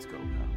Let's go, pal.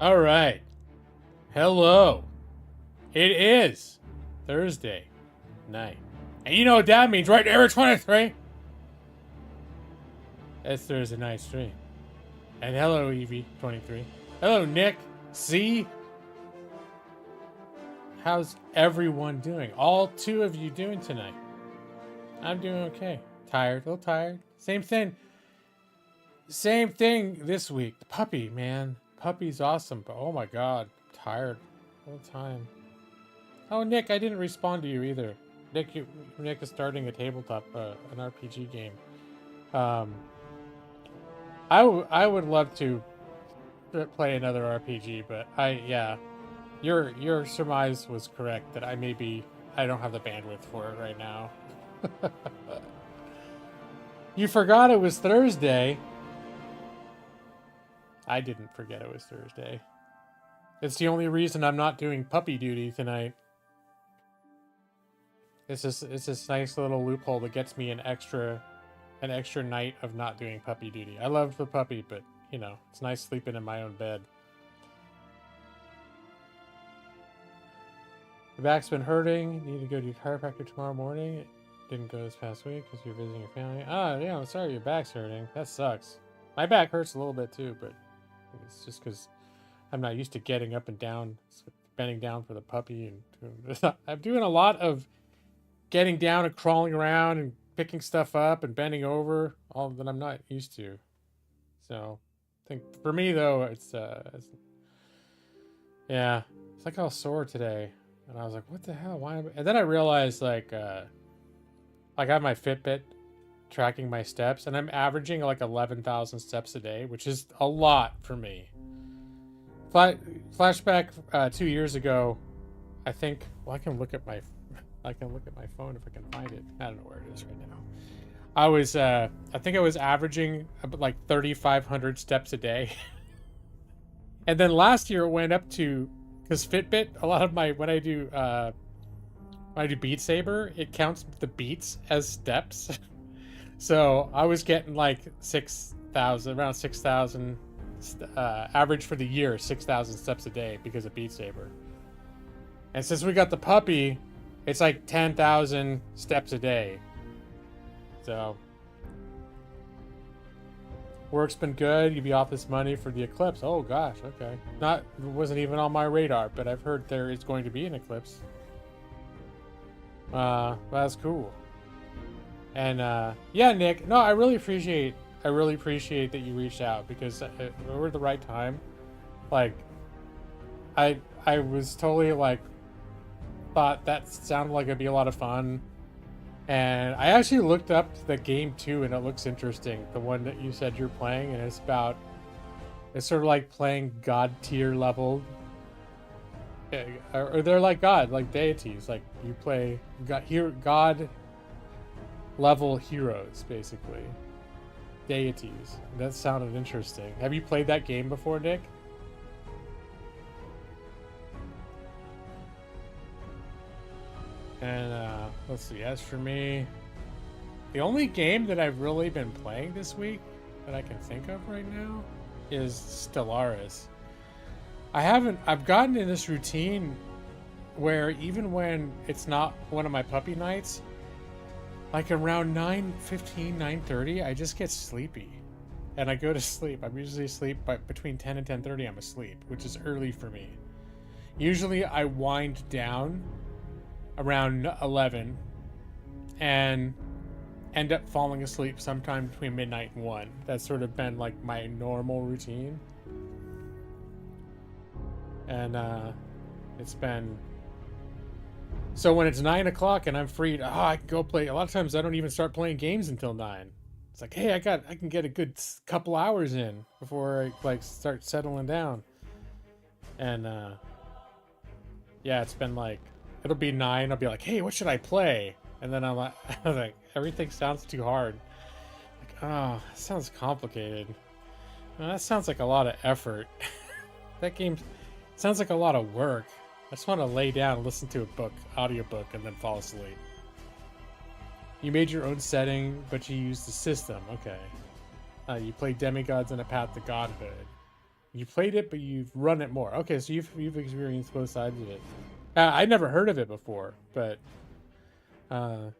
All right. Hello. It is Thursday night. And you know what that means, right? Eric 23. It's Thursday night stream. And hello, Evie 23. Hello, Nick. C. How's everyone doing? All two of you doing tonight? I'm doing okay. Tired, a little tired. Same thing. Same thing this week. The puppy, man. Puppy's awesome, but oh my god, I'm tired all the time. Oh, Nick, I didn't respond to you either. Nick is starting a tabletop, an RPG game. I would love to play another RPG, but your surmise was correct that I don't have the bandwidth for it right now. You forgot it was Thursday. I didn't forget it was Thursday. It's the only reason I'm not doing puppy duty tonight. It's this nice little loophole that gets me an extra night of not doing puppy duty. I love the puppy, but you know, it's nice sleeping in my own bed. Your back's been hurting. Need to go to chiropractor tomorrow morning. It didn't go this past week because you're visiting your family. Ah, yeah, I'm sorry your back's hurting. That sucks. My back hurts a little bit too, but it's just because I'm not used to getting up and down, bending down for the puppy, and I'm doing a lot of getting down and crawling around and picking stuff up and bending over, all that I'm not used to. So, I think for me though, it's like all sore today, and I was like, what the hell? Why? And then I realized I have my Fitbit tracking my steps, and I'm averaging like 11,000 steps a day, which is a lot for me. Flashback 2 years ago, I think. Well, I can look at my phone if I can find it. I don't know where it is right now. I think I was averaging like 3,500 steps a day, and then last year it went up to, because Fitbit, a lot of when I do Beat Saber, it counts the beats as steps. So I was getting like 6,000, around 6,000, average for the year, 6,000 steps a day because of Beat Saber. And since we got the puppy, it's like 10,000 steps a day. So Work's been good. You'll be off this money for the eclipse. Oh gosh, okay. Wasn't even on my radar, but I've heard there is going to be an eclipse. That's cool. And yeah, Nick. No, I really appreciate that you reached out, because we're at the right time. Like, I was totally like thought that sounded like it'd be a lot of fun. And I actually looked up the game too, and it looks interesting. The one that you said you're playing, and it's sort of like playing God tier level. Or they're like God, like deities. Like you play God level heroes, basically. Deities. That sounded interesting. Have you played that game before, Nick? And let's see, as for me, the only game that I've really been playing this week that I can think of right now is Stellaris. I've gotten in this routine where even when it's not one of my puppy nights, like around 9:15, 9:30, I just get sleepy. And I go to sleep. I'm usually asleep, but between 10 and 10:30 I'm asleep, which is early for me. Usually I wind down around 11 and end up falling asleep sometime between midnight and 1. That's sort of been like my normal routine. And it's been, so when it's 9 o'clock and I'm free, I can go play. A lot of times I don't even start playing games until 9. It's like, hey, I can get a good couple hours in before I like start settling down. And yeah, it's been like, it'll be 9. I'll be like, hey, what should I play? And then I'm like, everything sounds too hard. Like, oh, that sounds complicated. Well, that sounds like a lot of effort. That game sounds like a lot of work. I just want to lay down and listen to a audiobook, and then fall asleep. You made your own setting, but you used the system. Okay. You played Demigods and a Path to Godhood. You played it, but you've run it more. Okay, so you've experienced both sides of it. I'd never heard of it before, but it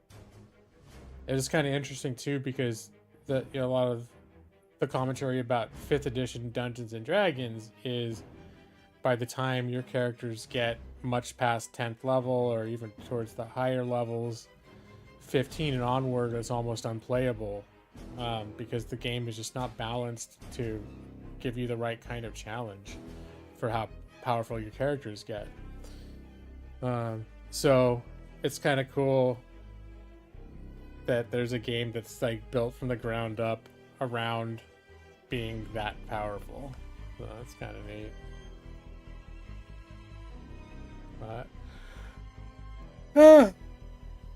is kind of interesting too, because a lot of the commentary about 5th edition Dungeons and Dragons is, by the time your characters get much past 10th level, or even towards the higher levels, 15 and onward is almost unplayable, because the game is just not balanced to give you the right kind of challenge for how powerful your characters get. So it's kind of cool that there's a game that's like built from the ground up around being that powerful. So that's kind of neat. But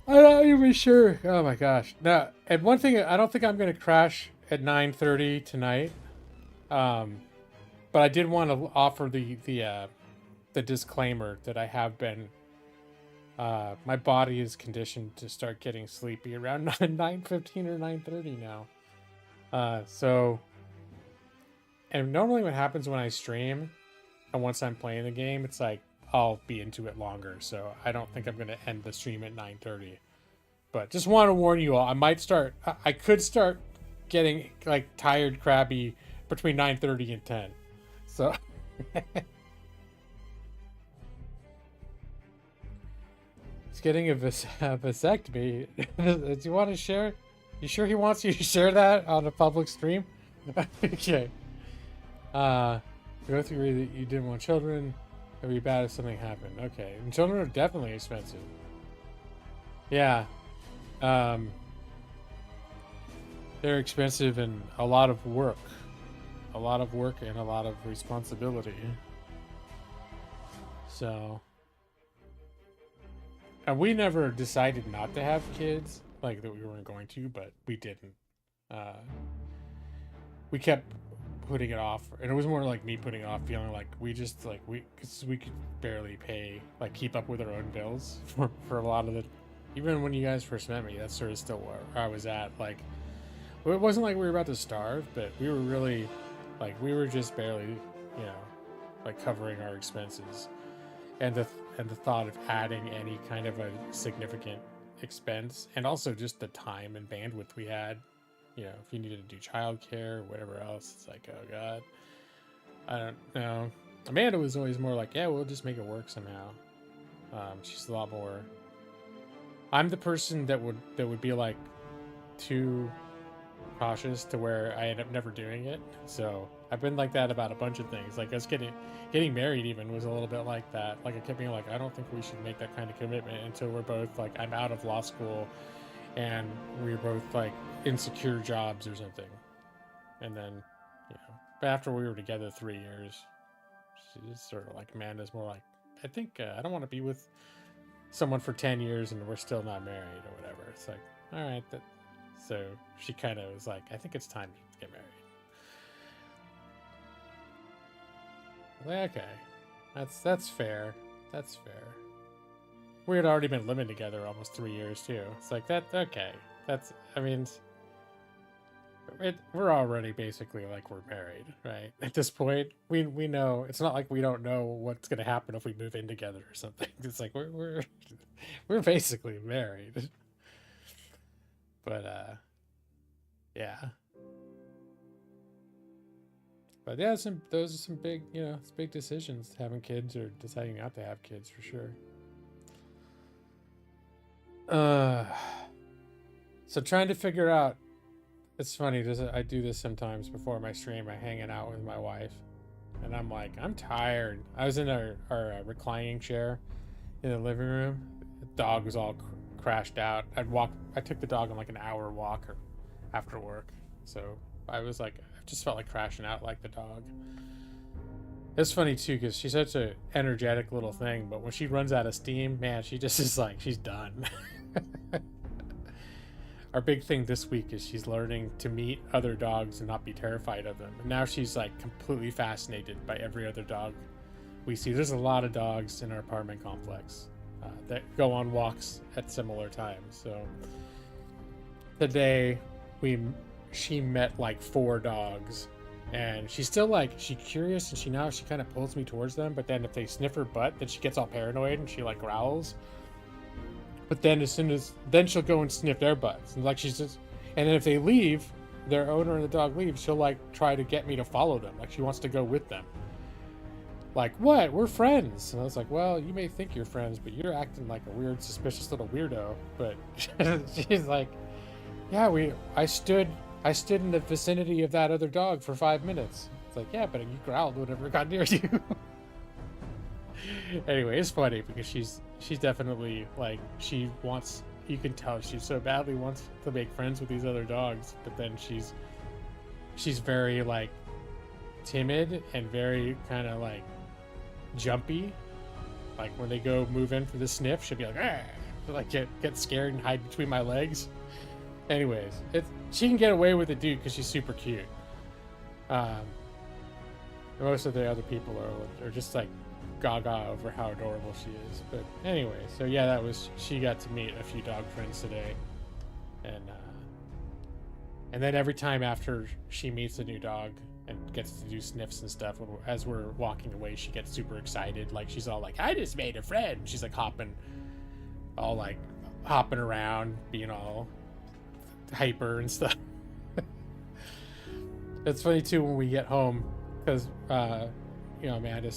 I'm not even sure. Oh my gosh. Now, and one thing, I don't think I'm going to crash at 9:30 tonight. But I did want to offer the disclaimer that I have been, my body is conditioned to start getting sleepy around 9:15 or 9:30 now. So, and normally what happens when I stream, and once I'm playing the game, it's like I'll be into it longer. So I don't think I'm going to end the stream at 9:30. But just want to warn you all, I could start getting like tired, crabby between 9:30 and 10. So he's getting a vasectomy. Do you want to share? You sure he wants you to share that on a public stream? Okay. Go through that you didn't want children. It'd be bad if something happened. Okay. And children are definitely expensive. Yeah. They're expensive and a lot of work. A lot of work and a lot of responsibility. So, and we never decided not to have kids, like that we weren't going to, but we didn't. We kept putting it off, and it was more like me putting it off, feeling like because we could barely pay, like keep up with our own bills for a lot of the, even when you guys first met me, that's sort of still where I was at. Like, it wasn't like we were about to starve, but we were really, like, we were just barely, like covering our expenses, and the thought of adding any kind of a significant expense, and also just the time and bandwidth we had, you know, if you needed to do childcare or whatever else, it's like, oh god, I don't know. Amanda was always more like, yeah, we'll just make it work somehow. She's a lot more. I'm the person that would be like too cautious to where I end up never doing it. So I've been like that about a bunch of things. Like us getting married even was a little bit like that. Like I kept being like, I don't think we should make that kind of commitment until we're both like, I'm out of law school and we're both like in secure jobs or something. And then, you know, but after we were together 3 years, she's sort of like, Amanda's more like, I think I don't want to be with someone for 10 years and we're still not married or whatever. It's like, all right, so she kind of was like, I think it's time to get married. Like, okay, that's fair. That's fair. We had already been living together almost 3 years too. It's like that. Okay, that's. I mean, we're already basically like we're married, right? At this point, we know it's not like we don't know what's gonna happen if we move in together or something. It's like we're basically married. But yeah. But yeah, those are some big, you know, it's big decisions, having kids or deciding not to have kids for sure. So trying to figure out, it's funny, I do this sometimes before my stream. I hanging out with my wife and I'm like, I'm tired. I was in our reclining chair in the living room. The dog was all crashed out. I took the dog on like an hour walk after work. So I was like, I just felt like crashing out like the dog. It's funny too, because she's such an energetic little thing, but when she runs out of steam, man, she just is like, she's done. Our big thing this week is she's learning to meet other dogs and not be terrified of them. And now she's like completely fascinated by every other dog we see. There's a lot of dogs in our apartment complex that go on walks at similar times. So today she met like 4 dogs, and she's still like, she's curious, and she kind of pulls me towards them, but then if they sniff her butt, then she gets all paranoid and she like growls. But then then she'll go and sniff their butts, and like she's just, and then if they leave, their owner and the dog leave, she'll like try to get me to follow them, like she wants to go with them. Like, what? We're friends. And I was like, well, you may think you're friends, but you're acting like a weird, suspicious little weirdo. But she's like, yeah, I stood in the vicinity of that other dog for 5 minutes. It's like, yeah, but you growled whenever it got near you. Anyway, it's funny because she's definitely like, she wants, you can tell she so badly wants to make friends with these other dogs, but then she's very like timid and very kind of like jumpy. Like when they go move in for the sniff, she'll be like, ah! Like get scared and hide between my legs. Anyways, she can get away with it, dude, because she's super cute. Most of the other people are just like gaga over how adorable she is. But anyway, so yeah, she got to meet a few dog friends today, and then every time after she meets a new dog and gets to do sniffs and stuff, as we're walking away, she gets super excited. Like she's all like, I just made a friend. She's like hopping around, being all hyper and stuff. It's funny too when we get home, because you know, Amanda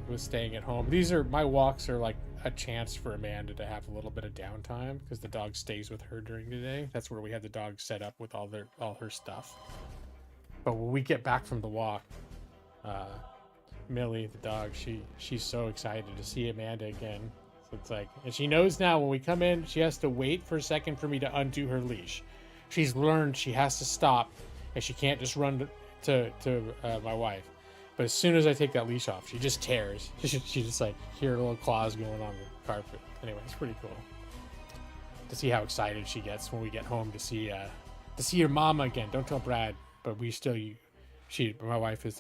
was staying at home. My walks are like a chance for Amanda to have a little bit of downtime, because the dog stays with her during the day. That's where we have the dog set up with all her stuff. But when we get back from the walk, Millie, the dog, she's so excited to see Amanda again. So it's like, and she knows now when we come in, she has to wait for a second for me to undo her leash. She's learned she has to stop, and she can't just run to my wife. But as soon as I take that leash off, she just tears. She just like hear her little claws going on the carpet. Anyway, it's pretty cool to see how excited she gets when we get home to see her mama again. Don't tell Brad, but my wife is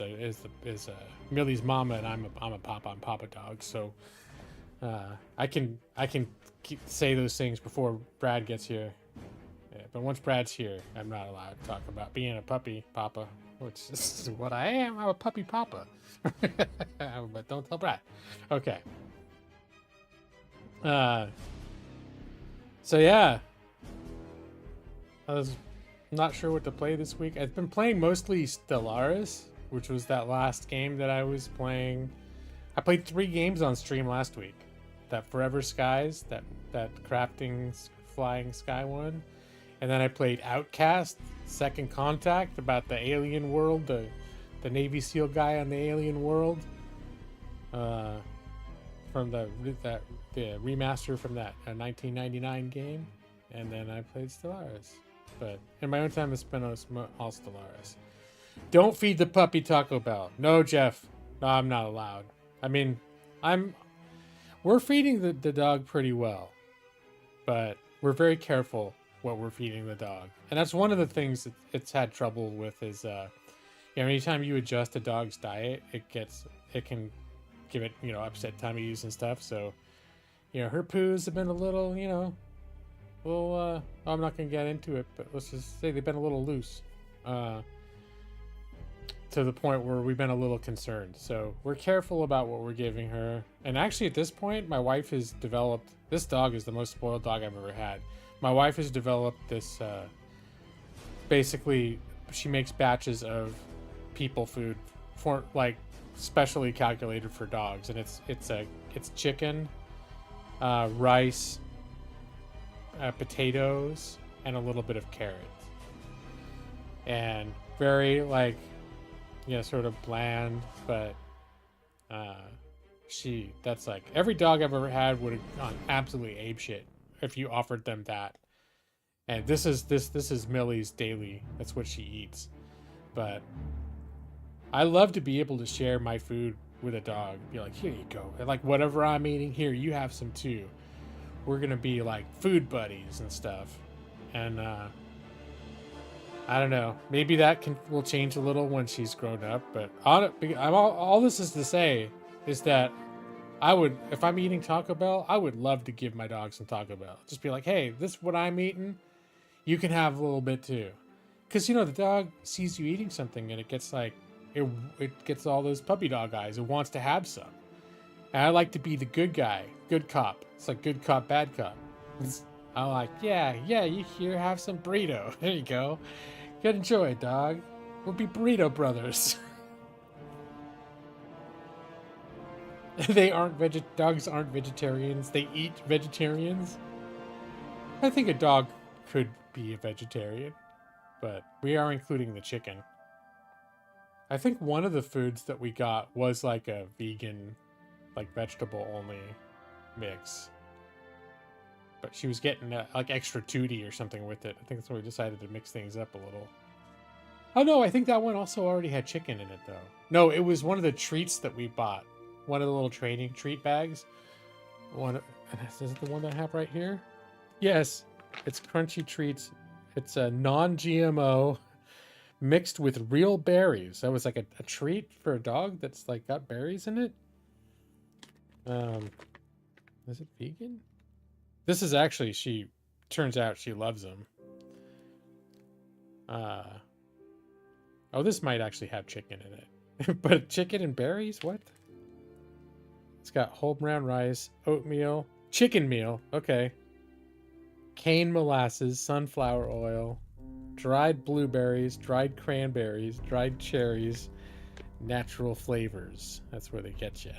Millie's mama, and I'm a papa dog. So I can say those things before Brad gets here. Yeah, but once Brad's here, I'm not allowed to talk about being a puppy papa, which is what I am. I'm a puppy papa. But don't tell Brad. Okay. So yeah, I was, I'm not sure what to play this week. I've been playing mostly Stellaris, which was that last game that I was playing. I played 3 games on stream last week. That Forever Skies, that crafting flying sky one. And then I played Outcast, Second Contact, about the alien world, the Navy SEAL guy on the alien world. From the remaster from that 1999 game. And then I played Stellaris. But in my own time, it's been all Stellaris. Don't feed the puppy Taco Bell. No, Jeff. No, I'm not allowed. I mean, we're feeding the dog pretty well, but we're very careful what we're feeding the dog. And that's one of the things that it's had trouble with is, anytime you adjust a dog's diet, it can give it, upset tummy use and stuff. So, her poos have been a little, I'm not going to get into it, but let's just say they've been a little loose. To the point where we've been a little concerned. So we're careful about what we're giving her. And actually at this point, my wife has developed, this dog is the most spoiled dog I've ever had. My wife has developed this, basically she makes batches of people food for like specially calculated for dogs. And it's chicken, rice, potatoes, and a little bit of carrots. And very like, sort of bland, but that's like every dog I've ever had would have gone absolutely apeshit if you offered them that. And this is Millie's daily. That's what she eats. But I love to be able to share my food with a dog. Be like, here you go. And like whatever I'm eating, here you have some too. We're gonna be like food buddies and stuff. And I don't know. Maybe that will change a little when she's grown up. But all this is to say is that if I'm eating Taco Bell, I would love to give my dog some Taco Bell. Just be like, hey, this is what I'm eating. You can have a little bit too. Because, the dog sees you eating something and it gets like, it gets all those puppy dog eyes. It wants to have some. And I like to be the good guy, good cop. It's like good cop, bad cop. I'm like, yeah, you here, have some burrito. There you go. Good enjoy, dog. We'll be burrito brothers. Dogs aren't vegetarians. They eat vegetarians. I think a dog could be a vegetarian, but we are including the chicken. I think one of the foods that we got was like a vegan, like vegetable only mix. But she was getting like extra tutti or something with it. I think that's why we decided to mix things up a little. Oh no, I think that one also already had chicken in it though. No, it was one of the treats that we bought. One of the little training treat bags. Is it the one that I have right here? Yes, it's Crunchy Treats. It's a non-GMO mixed with real berries. That was like a treat for a dog that's like got berries in it. Is it vegan? This is actually, turns out she loves them. Oh, this might actually have chicken in it. But chicken and berries? What? It's got whole brown rice, oatmeal, chicken meal. Okay. Cane molasses, sunflower oil, dried blueberries, dried cranberries, dried cherries, natural flavors. That's where they get you.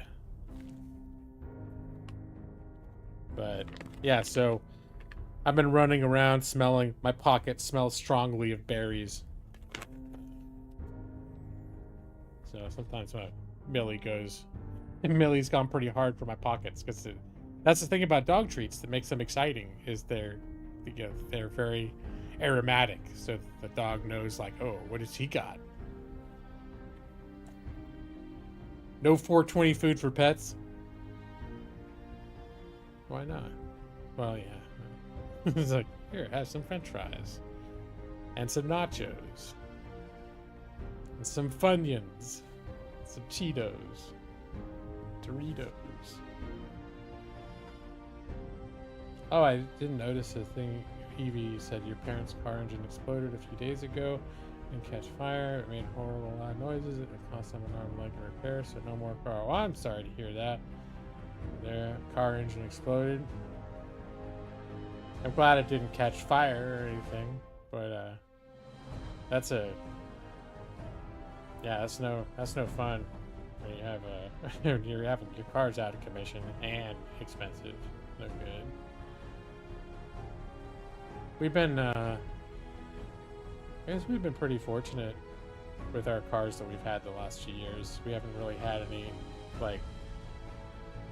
But yeah, so I've been running around smelling, my pocket smells strongly of berries. So sometimes when Millie's gone pretty hard for my pockets, because that's the thing about dog treats that makes them exciting, is they're very aromatic. So the dog knows like, oh, what has he got? No 420 food for pets? Why not? Well, yeah. It's like, here, have some french fries. And some nachos. And some Funyuns. Some Cheetos. Doritos. Oh, I didn't notice a thing. Evie said your parents' car engine exploded a few days ago and catch fire. It made horrible loud noises. It cost them an arm and leg to repair, so no more car. Well, I'm sorry to hear that. Their car engine exploded. I'm glad it didn't catch fire or anything, but That's a yeah. That's no fun when you have a when you're having your car's out of commission and expensive. No good. We've been I guess we've been pretty fortunate with our cars that we've had the last few years. We haven't really had any like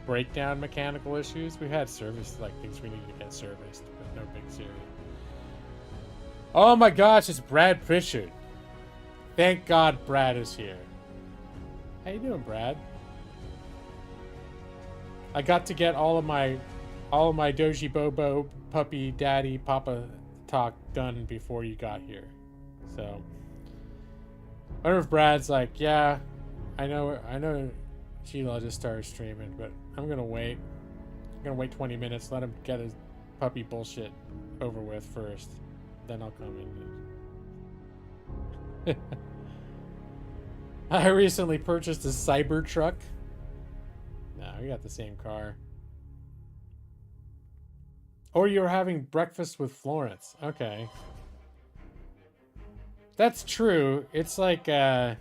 breakdown mechanical issues. We've had service, like things we need to get serviced, but no big serious. Oh my gosh, it's Brad Pritchard. Thank God Brad is here. How you doing, Brad? I got to get all of my Doji Bobo puppy daddy papa talk done before you got here. So I wonder if Brad's like, yeah, I know Sheila just started streaming, but I'm gonna wait. I'm gonna wait 20 minutes, let him get his puppy bullshit over with first. Then I'll come in. I recently purchased a Cybertruck. No, we got the same car. Or you're having breakfast with Florence. Okay. That's true. It's like, it's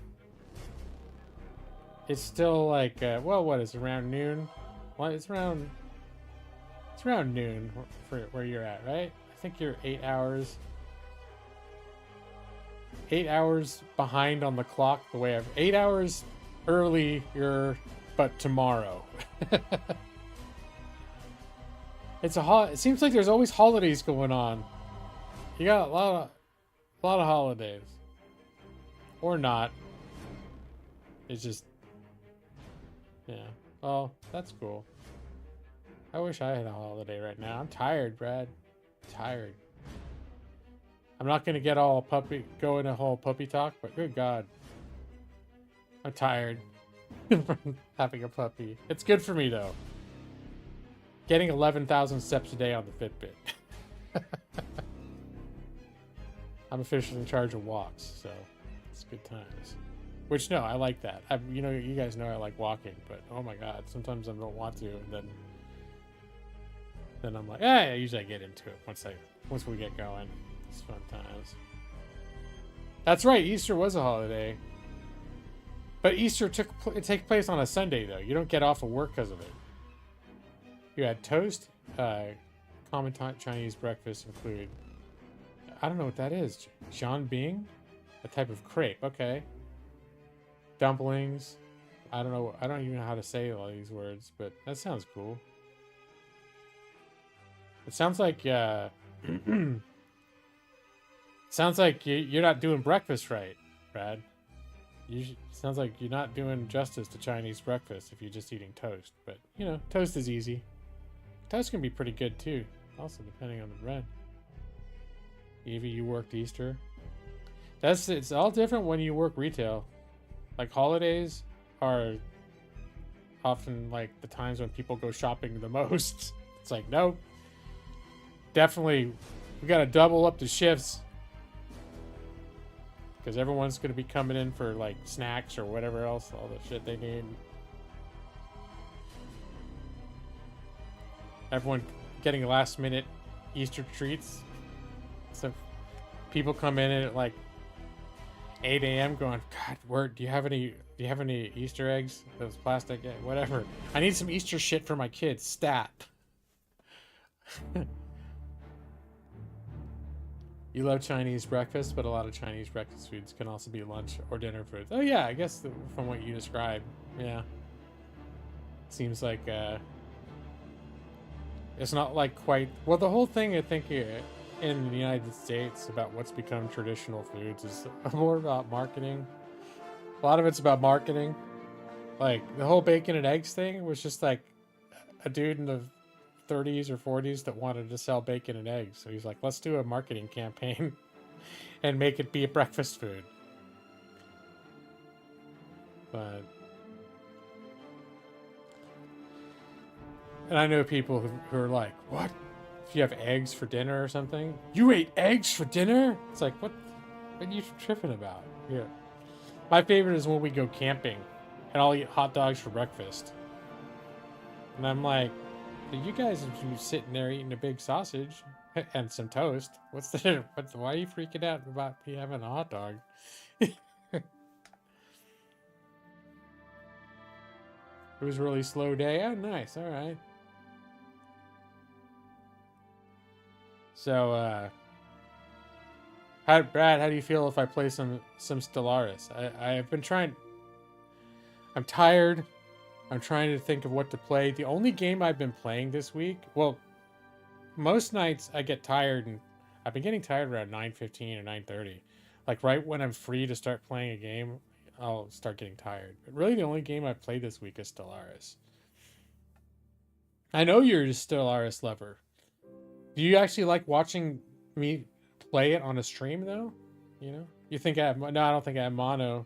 still like, well, what is it, around noon? Well, it's around noon for where you're at, right? I think you're 8 hours. 8 hours behind on the clock. The way 8 hours earlier, but tomorrow. It seems like there's always holidays going on. You got a lot of holidays, or not. It's just, yeah. Oh, that's cool. I wish I had a holiday right now. I'm tired, Brad. I'm tired. I'm not gonna get all go into whole puppy talk, but good God, I'm tired from having a puppy. It's good for me though. Getting 11,000 steps a day on the Fitbit. I'm officially in charge of walks, so it's good times. Which, no, I like that. You know, you guys know I like walking, but oh my God, sometimes I don't want to, and then I'm like, I usually get into it once we get going. It's fun times. That's right, Easter was a holiday. But Easter takes place on a Sunday, though. You don't get off of work because of it. You had toast. Common Chinese breakfast include, I don't know what that is. Jianbing? A type of crepe. Okay. Dumplings. I don't know. I don't even know how to say all these words, but that sounds cool. It sounds like, sounds like you're not doing breakfast right, Brad. Sounds like you're not doing justice to Chinese breakfast if you're just eating toast. But, you know, toast is easy. Toast can be pretty good, too. Also, depending on the bread. Evie, you worked Easter. It's all different when you work retail. Like, holidays are often, like, the times when people go shopping the most. It's like, nope. Definitely, we gotta double up the shifts. Because everyone's going to be coming in for, like, snacks or whatever else, all the shit they need. Everyone getting last-minute Easter treats. So people come in at, like, 8 a.m. going, God, word, do you have any Easter eggs? Those plastic, whatever. I need some Easter shit for my kids. Stat. You love Chinese breakfast, but a lot of Chinese breakfast foods can also be lunch or dinner foods. Oh yeah, I guess from what you described, yeah. Seems like it's not like quite... Well, the whole thing, I think, in the United States about what's become traditional foods is more about marketing. A lot of it's about marketing. Like, the whole bacon and eggs thing was just like a dude in the 30s or 40s that wanted to sell bacon and eggs. So he's like, let's do a marketing campaign and make it be a breakfast food. But... And I know people who are like, what? If you have eggs for dinner or something? You ate eggs for dinner? It's like, what are you tripping about? Yeah. My favorite is when we go camping and I'll eat hot dogs for breakfast. And I'm like, you guys are sitting there eating a big sausage. And some toast. What's the? Why are you freaking out about me having a hot dog? It was a really slow day. Oh, nice. All right. So, Brad, how do you feel if I play some Stellaris? I've been trying. I'm tired. I'm trying to think of what to play. The only game I've been playing this week, well, most nights I get tired, and I've been getting tired around 9:15 or 9:30. Like right when I'm free to start playing a game, I'll start getting tired. But really, the only game I've played this week is Stellaris. I know you're a Stellaris lover. Do you actually like watching me play it on a stream, though? You know, you think I have? No, I don't think I have mono.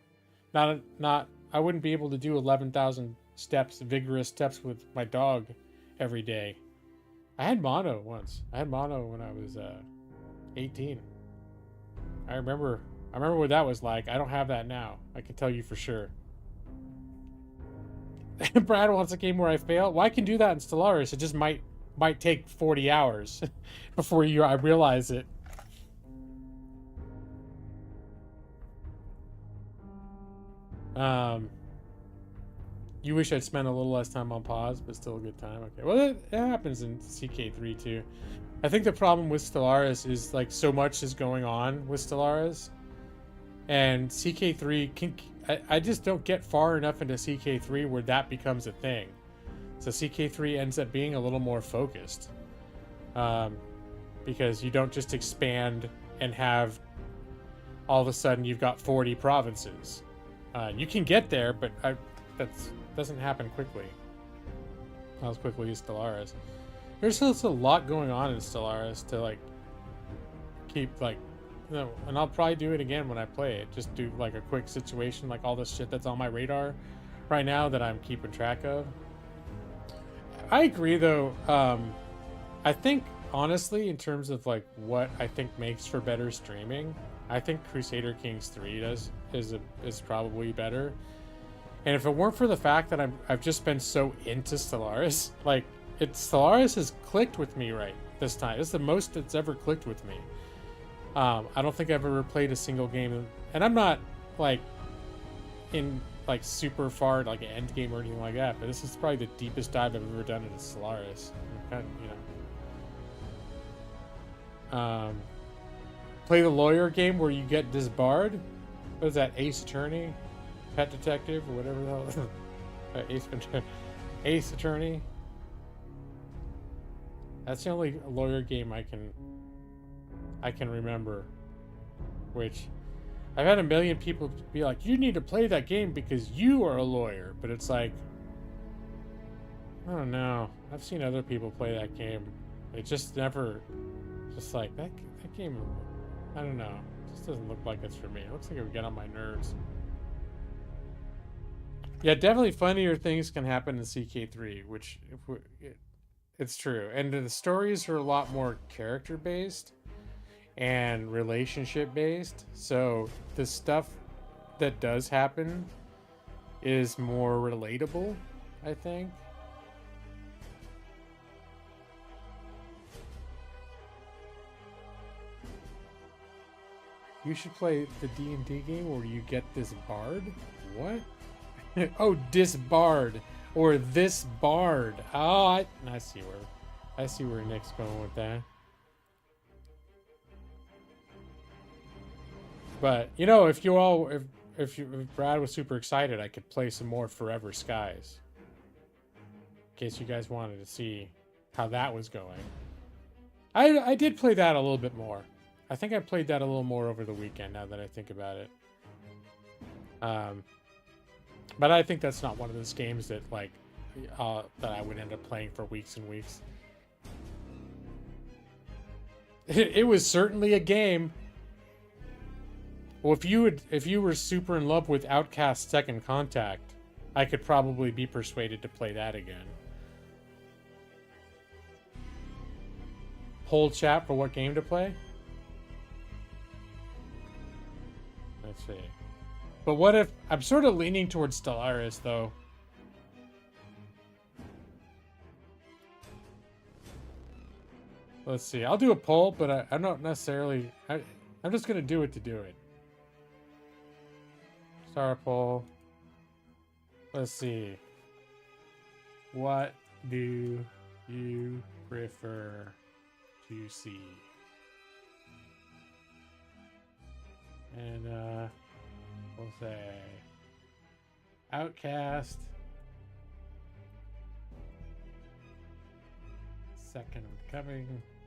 Not. I wouldn't be able to do 11,000 steps, vigorous steps with my dog every day. I had mono once. I had mono when I was 18. I remember what that was like. I don't have that now. I can tell you for sure. Brad wants a game where I fail. Well, I can do that in Stellaris. It just might take 40 hours before I realize it. You wish I'd spent a little less time on pause, but still a good time. Okay, well, it happens in CK3 too. I think the problem with Stellaris is like so much is going on with Stellaris, and CK3 I just don't get far enough into CK3 where that becomes a thing. So CK3 ends up being a little more focused, because you don't just expand and have all of a sudden you've got 40 provinces. You can get there, but that doesn't happen quickly. Not as quickly as Stellaris. There's just a lot going on in Stellaris to like keep like, you know, and I'll probably do it again when I play it. Just do like a quick situation, like all this shit that's on my radar right now that I'm keeping track of. I agree though. I think honestly, in terms of like what I think makes for better streaming, I think Crusader Kings 3 is probably better. And if it weren't for the fact that I've just been so into Stellaris, like Stellaris has clicked with me right this time. It's the most it's ever clicked with me. I don't think I've ever played a single game, and I'm not like in like super far like an end game or anything like that. But this is probably the deepest dive I've ever done into Stellaris. Kind of, you know. Play the lawyer game where you get disbarred. What is that? Ace Attorney, Pet Detective, or whatever the hell. Ace Attorney. That's the only lawyer game I can remember. Which I've had a million people be like, "You need to play that game because you are a lawyer," but it's like, I don't know. I've seen other people play that game. It just never, just like that game. I don't know. It just doesn't look like it's for me. It looks like it would get on my nerves. Yeah, definitely funnier things can happen in CK3, which it's true. And the stories are a lot more character based and relationship based. So the stuff that does happen is more relatable, I think. You should play the D&D game where you get this bard. What? Oh, disbarred or this bard. Oh, I see where Nick's going with that. But you know, if Brad was super excited, I could play some more Forever Skies. In case you guys wanted to see how that was going. I did play that a little bit more. I think I played that a little more over the weekend, now that I think about it. But I think that's not one of those games that like that I would end up playing for weeks and weeks. It was certainly a game. Well, if you were super in love with Outcast Second Contact, I could probably be persuaded to play that again. Poll chat for what game to play? Let's see. But what if... I'm sort of leaning towards Stellaris, though. Let's see. I'll do a poll, but I'm not necessarily... I'm just going to do it to do it. Start a poll. Let's see. What do you prefer to see? And we'll say Outcast, Second Coming,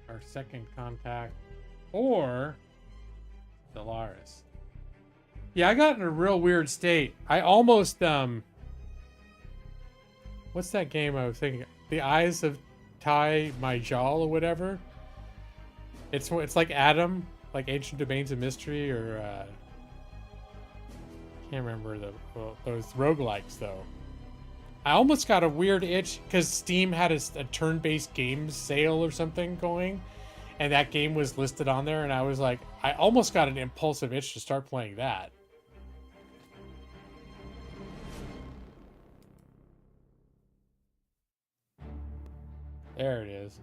or Second Contact, or Stellaris. Yeah, I got in a real weird state. I almost what's that game I was thinking? The Eyes of Tai Majal or whatever. It's like Adam, like Ancient Domains of Mystery, or can't remember those roguelikes though. I almost got a weird itch because Steam had a turn-based games sale or something going, and that game was listed on there, and I was like, I almost got an impulsive itch to start playing that. There it is.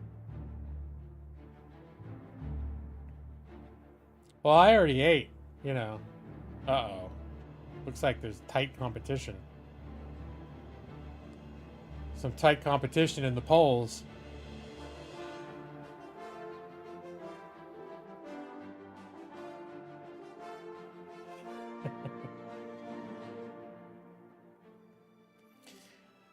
Well, I already ate, you know. Uh-oh. Looks like there's tight competition. Some tight competition in the polls.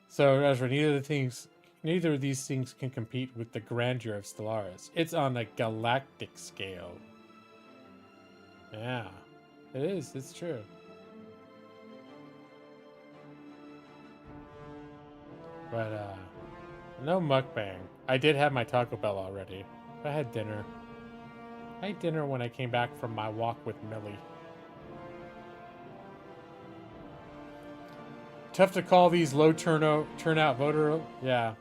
So, Ezra, neither of these things can compete with the grandeur of Stellaris. It's on a galactic scale. Yeah, it is. It's true. But, no mukbang. I did have my Taco Bell already. I had dinner. I had dinner when I came back from my walk with Millie. Tough to call these low turnout voter. Yeah.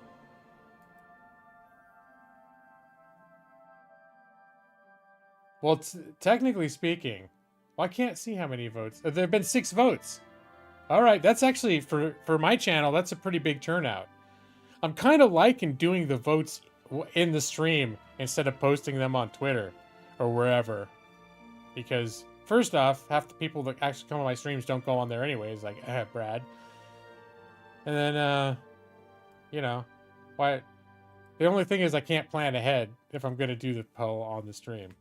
Well, technically speaking, well, I can't see how many votes. There have been 6 votes. All right, that's actually, for my channel, that's a pretty big turnout. I'm kind of liking doing the votes in the stream instead of posting them on Twitter or wherever. Because, first off, half the people that actually come on my streams don't go on there anyways, like, Brad. And then, you know, why? The only thing is I can't plan ahead if I'm going to do the poll on the stream.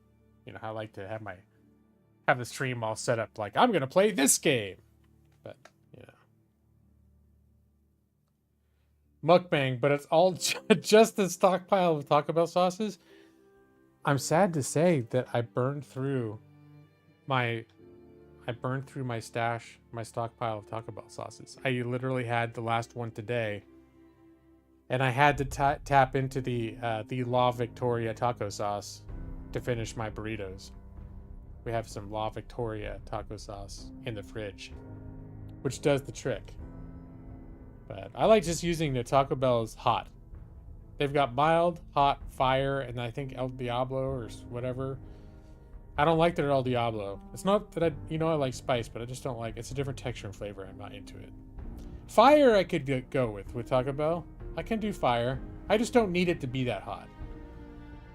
You know, I like to have the stream all set up like, I'm going to play this game. But, you know. Mukbang, but it's all just a stockpile of Taco Bell sauces. I'm sad to say that I burned through my stash, my stockpile of Taco Bell sauces. I literally had the last one today, and I had to tap into the La Victoria taco sauce to finish my burritos. We have some La Victoria taco sauce in the fridge, which does the trick. But I like just using the Taco Bell's hot. They've got mild, hot, fire, and I think El Diablo or whatever. I don't like their El Diablo. It's not that I like spice, but I just don't like. It's a different texture and flavor. I'm not into it. Fire I could go with Taco Bell. I can do fire. I just don't need it to be that hot.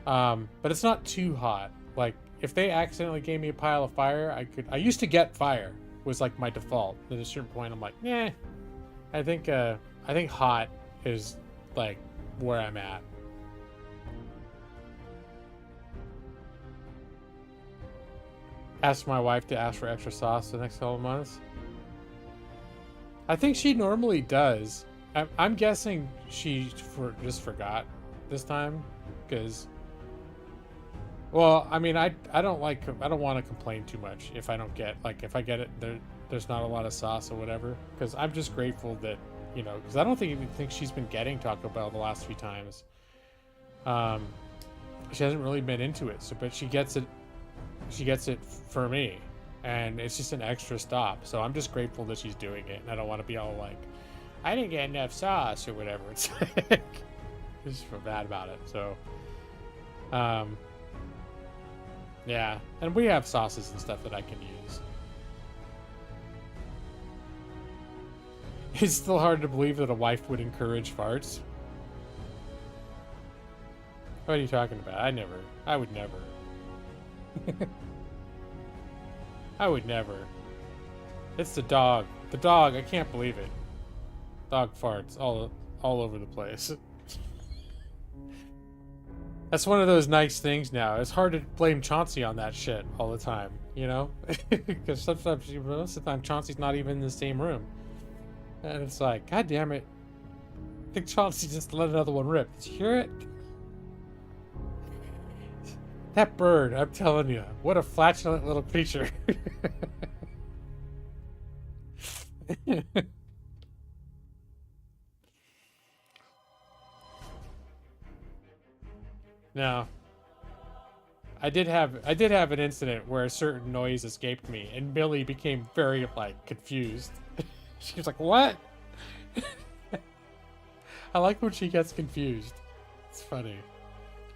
But it's not too hot. Like if they accidentally gave me a pile of fire, I used to get fire was like my default. At a certain point, I'm like, nah. I think hot is like where I'm at. Ask my wife to ask for extra sauce the next couple of months. I think she normally does. I'm guessing she just forgot this time, because. Well, I mean, I don't want to complain too much if I don't get, like, if I get it there's not a lot of sauce or whatever, because I'm just grateful that, you know, because I don't even think she's been getting Taco Bell the last few times. She hasn't really been into it, but she gets it for me, and it's just an extra stop. So I'm just grateful that she's doing it, and I don't want to be all like, I didn't get enough sauce or whatever. It's like, I just feel bad about it. So, yeah, and we have sauces and stuff that I can use. It's still hard to believe that a wife would encourage farts. What are you talking about? I would never. I would never. It's the dog. The dog, I can't believe it. Dog farts all over the place. That's one of those nice things now. It's hard to blame Chauncey on that shit all the time, you know? Because sometimes, most of the time, Chauncey's not even in the same room. And it's like, God damn it. I think Chauncey just let another one rip. Did you hear it? That bird, I'm telling you, what a flatulent little creature. Now, I did have an incident where a certain noise escaped me, and Millie became very like confused. She was like, "What?" I like when she gets confused. It's funny.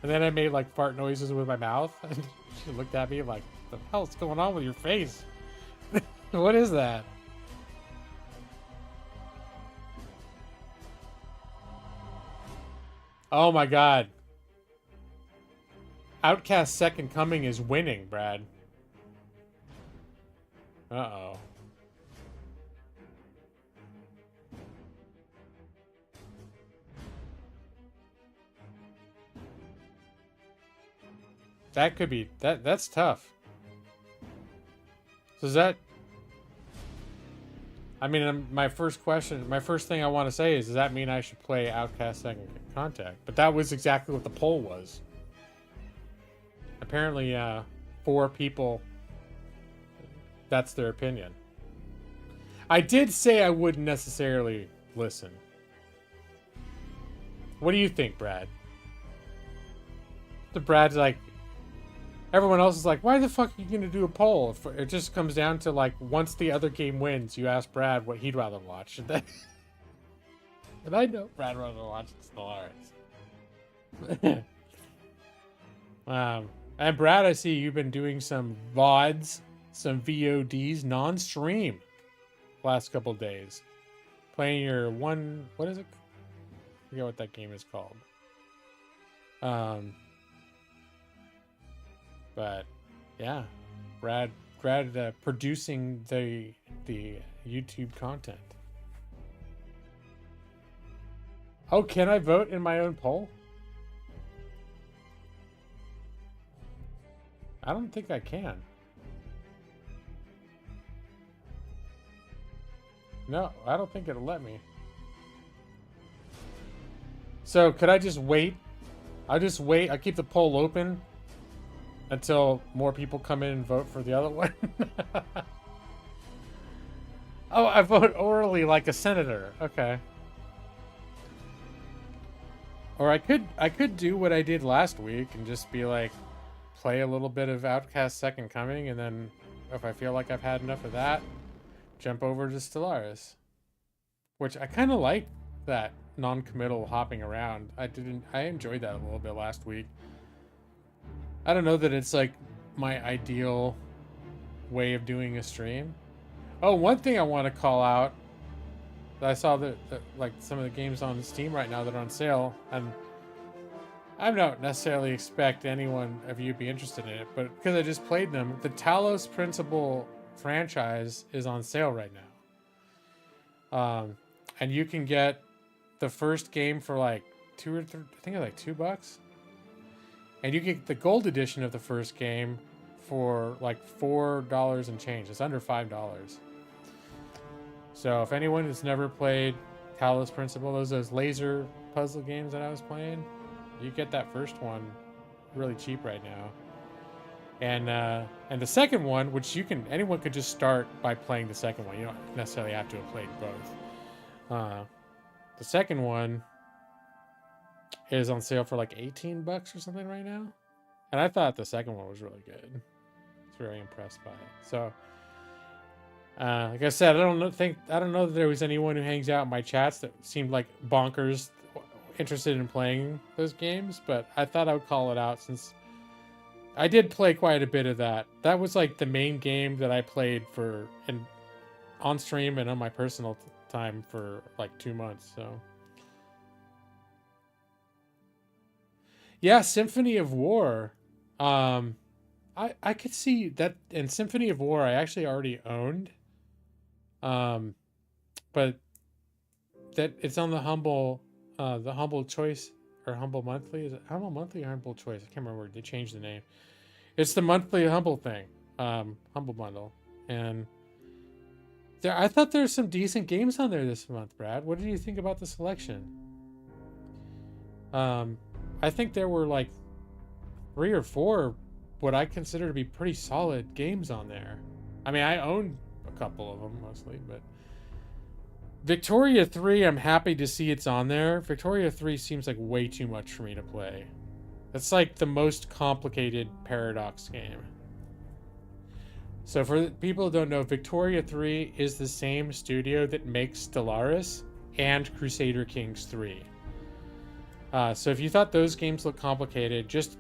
And then I made like fart noises with my mouth, and she looked at me like, "The hell's going on with your face? What is that?" Oh my god. Outcast Second Coming is winning, Brad. Uh-oh. That could be that's tough. So is that I mean, my first thing I want to say is, does that mean I should play Outcast Second Contact? But that was exactly what the poll was. Apparently, 4 people, that's their opinion. I did say I wouldn't necessarily listen. What do you think, Brad? The Brad's like, everyone else is like, why the fuck are you going to do a poll? If it just comes down to, like, once the other game wins, you ask Brad what he'd rather watch. And I know Brad would rather watch Stellaris. And Brad, I see you've been doing some VODs, some VODs, non-stream last couple days. Playing your what is it? I forget what that game is called. But yeah, Brad producing the YouTube content. Oh, can I vote in my own poll? I don't think I can. No, I don't think it'll let me. So could I just wait? I'll just wait. I keep the poll open until more people come in and vote for the other one. Oh, I vote orally like a senator. Okay. Or I could do what I did last week and just be like, play a little bit of Outcast Second Coming, and then if I feel like I've had enough of that, jump over to Stellaris. Which I kind of like that non-committal hopping around. I enjoyed that a little bit last week. I don't know that it's like my ideal way of doing a stream. Oh, one thing I want to call out, I saw that like some of the games on Steam right now that are on sale, and I don't necessarily expect anyone of you to be interested in it, but because I just played them, the Talos Principle franchise is on sale right now. And you can get the first game for like I think it's like $2. And you get the gold edition of the first game for like $4 and change. It's under $5. So if anyone has never played Talos Principle, those laser puzzle games that I was playing, you get that first one really cheap right now. And the second one, which anyone could just start by playing the second one. You don't necessarily have to have played both. The second one is on sale for like $18 or something right now. And I thought the second one was really good. I was very impressed by it. So, like I said, I don't know that there was anyone who hangs out in my chats that seemed like bonkers interested in playing those games, but I thought I would call it out since I did play quite a bit of that. That was like the main game that I played on stream and on my personal time for like 2 months. So Yeah, Symphony of War. Um, I could see that. And Symphony of War I actually already owned. Um, but that it's on the Humble Choice or Humble Monthly. Is it Humble Monthly or Humble Choice? I can't remember. They changed the name. It's the monthly Humble thing, Humble Bundle, and I thought there's some decent games on there this month, Brad. What did you think about the selection? Um, I think there were like 3 or 4 what I consider to be pretty solid games on there. I mean, I own a couple of them mostly, but Victoria 3, I'm happy to see it's on there. Victoria 3 seems like way too much for me to play. It's like the most complicated Paradox game. So for people who don't know, Victoria 3 is the same studio that makes Stellaris and Crusader Kings 3. So if you thought those games look complicated, just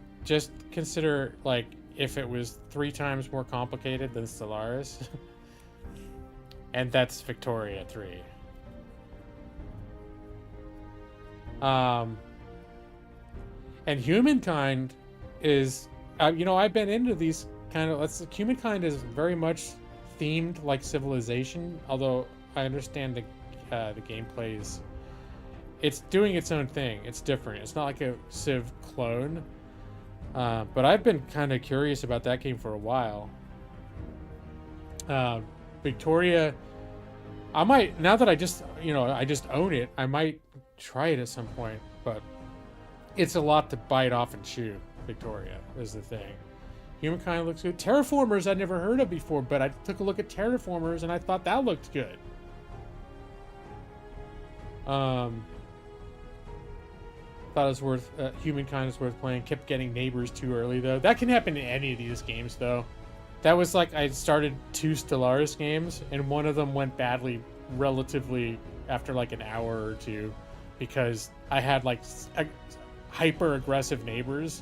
consider like if it was 3 times more complicated than Stellaris. And that's Victoria 3. And Humankind is, I've been into these kind of, Humankind is very much themed like Civilization, although I understand the gameplay is, it's doing its own thing. It's different. It's not like a Civ clone. But I've been kind of curious about that game for a while. Victoria, I might, now that I just own it, I might try it at some point, but it's a lot to bite off and chew. Victoria is the thing. Humankind looks good. Terraformers I'd never heard of before, but I took a look at Terraformers and I thought that looked good. Thought it was worth, Humankind is worth playing. Kept getting neighbors too early though. That can happen in any of these games though. That was like, I started 2 Stellaris games and one of them went badly relatively after like an hour or 2 because I had like hyper aggressive neighbors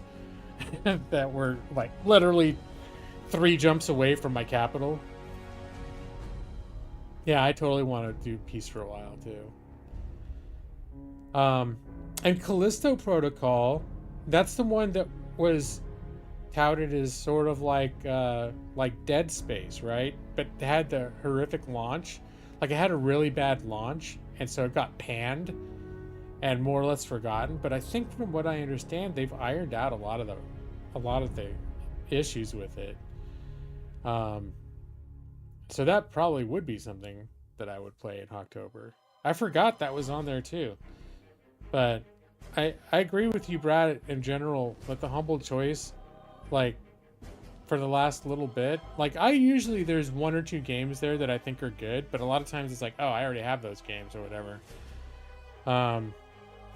that were like literally 3 jumps away from my capital. Yeah, I totally want to do peace for a while too. And Callisto Protocol, that's the one that was touted as sort of like Dead Space, right? But it had the horrific launch. Like it had a really bad launch, and so it got panned and more or less forgotten. But I think from what I understand, they've ironed out a lot of the issues with it. So that probably would be something that I would play in October. I forgot that was on there too. But I agree with you, Brad, in general, with the Humble Choice, like, for the last little bit. Like, there's 1 or 2 games there that I think are good, but a lot of times it's like, oh, I already have those games or whatever.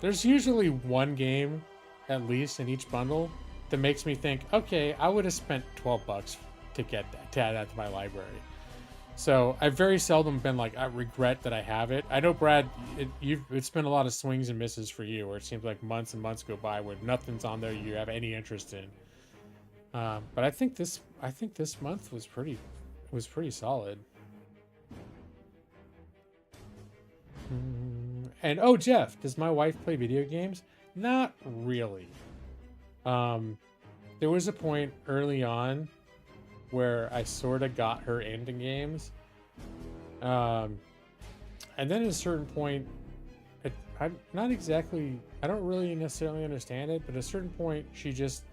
There's usually 1 game, at least, in each bundle that makes me think, okay, I would have spent $12 to get that, to add that to my library. So I've very seldom been like, I regret that I have it. I know, Brad, it's been a lot of swings and misses for you, where it seems like months and months go by where nothing's on there you have any interest in. But I think this month was pretty solid. And oh, Jeff, does my wife play video games? Not really. There was a point early on where I sort of got her into games. And then at a certain point, I don't really necessarily understand it, but at a certain point, she just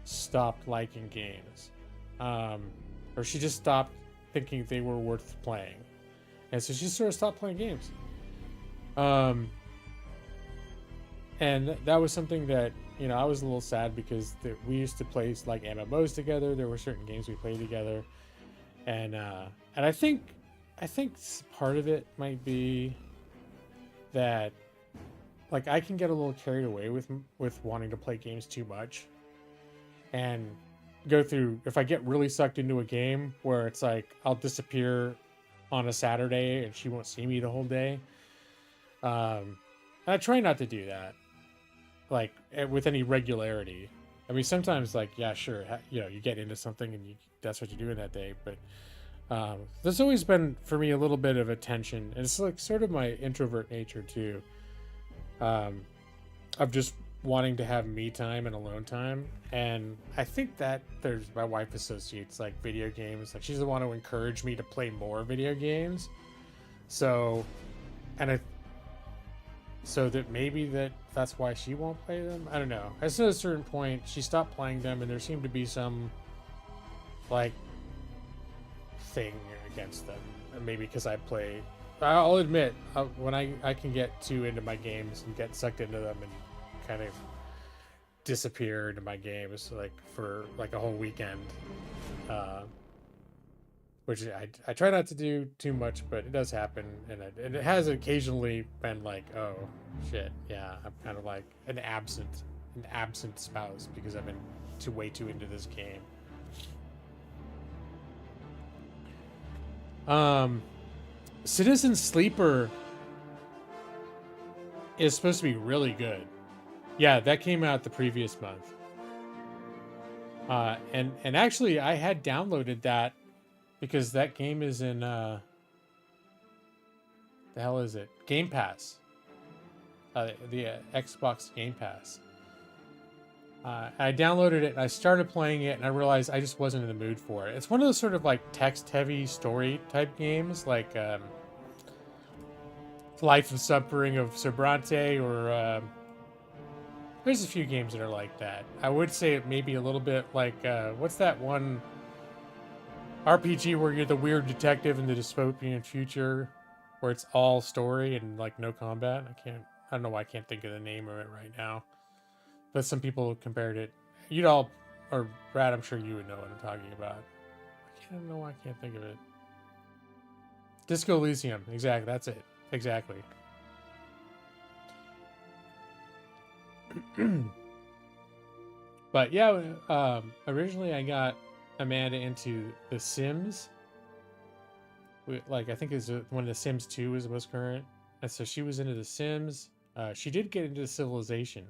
stopped liking games. Or she just stopped thinking they were worth playing. And so she sort of stopped playing games. And that was something that, I was a little sad because we used to play like MMOs together. There were certain games we played together. And I think part of it might be that, like, I can get a little carried away with wanting to play games too much. And go through, if I get really sucked into a game where it's like I'll disappear on a Saturday and she won't see me the whole day. I try not to do that, like, with any regularity. I mean, sometimes, like, yeah, sure, you get into something and that's what you're doing that day. But there's always been, for me, a little bit of a tension. And it's like sort of my introvert nature too. Of just wanting to have me time and alone time. And I think that my wife associates like video games. Like she's the one who encouraged me to play more video games. So, and I, so that maybe that's why she won't play them. I don't know. At a certain point, she stopped playing them, and there seemed to be some like thing against them. Maybe because I play. I'll admit, when I can get too into my games and get sucked into them and kind of disappear into my games like for like a whole weekend, which I try not to do too much, but it does happen, and it has occasionally been like, oh shit, yeah, I'm kind of like an absent spouse because I've been way too into this game. Citizen Sleeper is supposed to be really good. Yeah, that came out the previous month. And actually I had downloaded that because that game is in the hell is it? Game Pass. The Xbox Game Pass. I downloaded it and I started playing it and I realized I just wasn't in the mood for it. It's one of those sort of like text-heavy story type games, like Life of Suffering of Sobrante, or there's a few games that are like that. I would say it may be a little bit like what's that one RPG where you're the weird detective in the dystopian future, where it's all story and like no combat. I don't know why I can't think of the name of it right now. But some people compared it. You'd all, or Brad, I'm sure you would know what I'm talking about. I don't know why I can't think of it. Disco Elysium, exactly. That's it. Exactly. But yeah, originally I got Amanda into The Sims. Like I think it's when The Sims 2 was the most current, and so she was into The Sims. She did get into Civilization.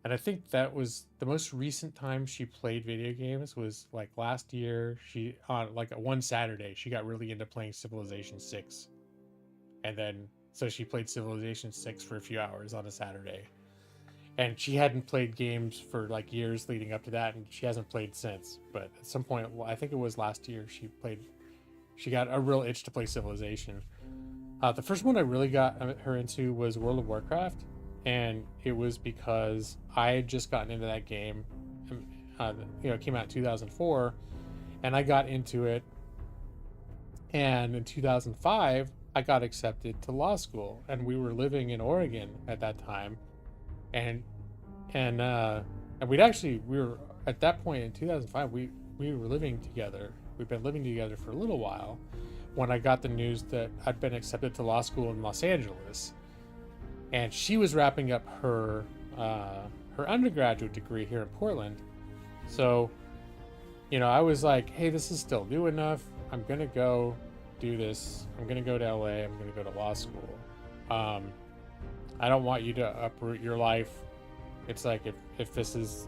And I think that was the most recent time she played video games was like last year. She on like one Saturday, she got really into playing Civilization 6. And then so she played Civilization 6 for a few hours on a Saturday. And she hadn't played games for like years leading up to that, and she hasn't played since. But at some point, I think it was last year, she got a real itch to play Civilization. The first one I really got her into was World of Warcraft. And it was because I had just gotten into that game. It came out in 2004, and I got into it. And in 2005, I got accepted to law school, and we were living in Oregon at that time. And we were at that point in 2005. We were living together. We've been living together for a little while when I got the news that I'd been accepted to law school in Los Angeles. And she was wrapping up her undergraduate degree here in Portland. So, I was like, hey, this is still new enough. I'm going to go do this. I'm going to go to LA. I'm going to go to law school. I don't want you to uproot your life. It's like if this is,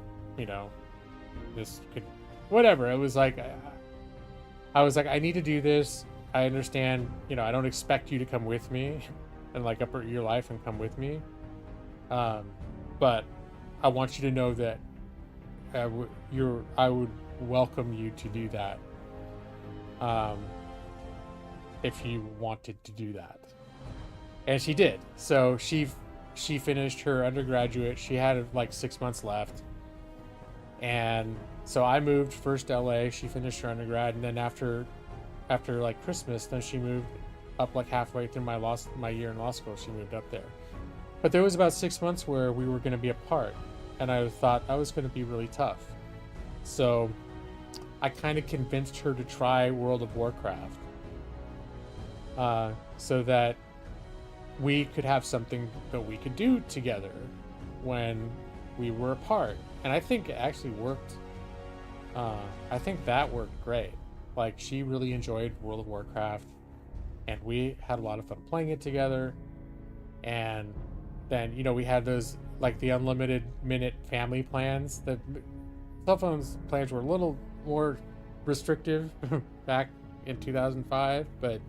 this could, whatever. It was like, I was like, I need to do this. I understand, I don't expect you to come with me and like uproot your life and come with me, but I want you to know that I would welcome you to do that, if you wanted to do that. And she did. So she finished her undergraduate. She had like 6 months left, and so I moved first to LA. She finished her undergrad, and then after like Christmas, then she moved up like halfway through my year in law school. She moved up there. But there was about 6 months where we were going to be apart, and I thought that was going to be really tough. So I kind of convinced her to try World of Warcraft, so that we could have something that we could do together when we were apart. And I think it actually worked. I think that worked great. Like, she really enjoyed World of Warcraft, and we had a lot of fun playing it together. And then, we had those, like, the unlimited minute family plans. The cell phones plans were a little more restrictive back in 2005, but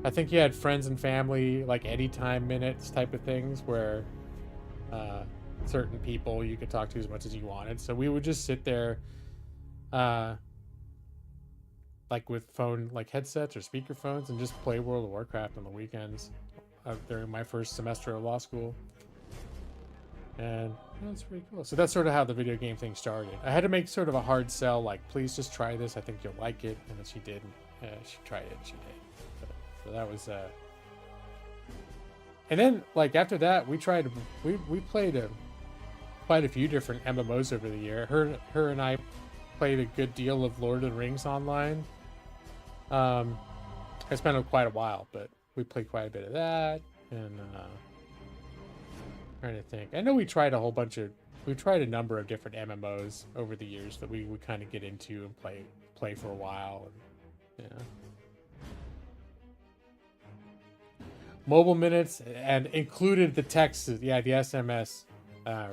I think you had friends and family, like, anytime minutes type of things where certain people you could talk to as much as you wanted. So we would just sit there, like with phone like headsets or speakerphones, and just play World of Warcraft on the weekends during my first semester of law school. And that's pretty cool. So that's sort of how the video game thing started. I had to make sort of a hard sell, like, please just try this. I think you'll like it. And then she did. She tried it. She did. So that was. And then, like, after that, we played quite a few different MMOs over the year. Her and I played a good deal of Lord of the Rings online. It's been quite a while, but we played quite a bit of that. And trying to think. I know we tried a number of different MMOs over the years that we would kind of get into and play for a while. And, yeah. Mobile minutes and included the text. Yeah, the SMS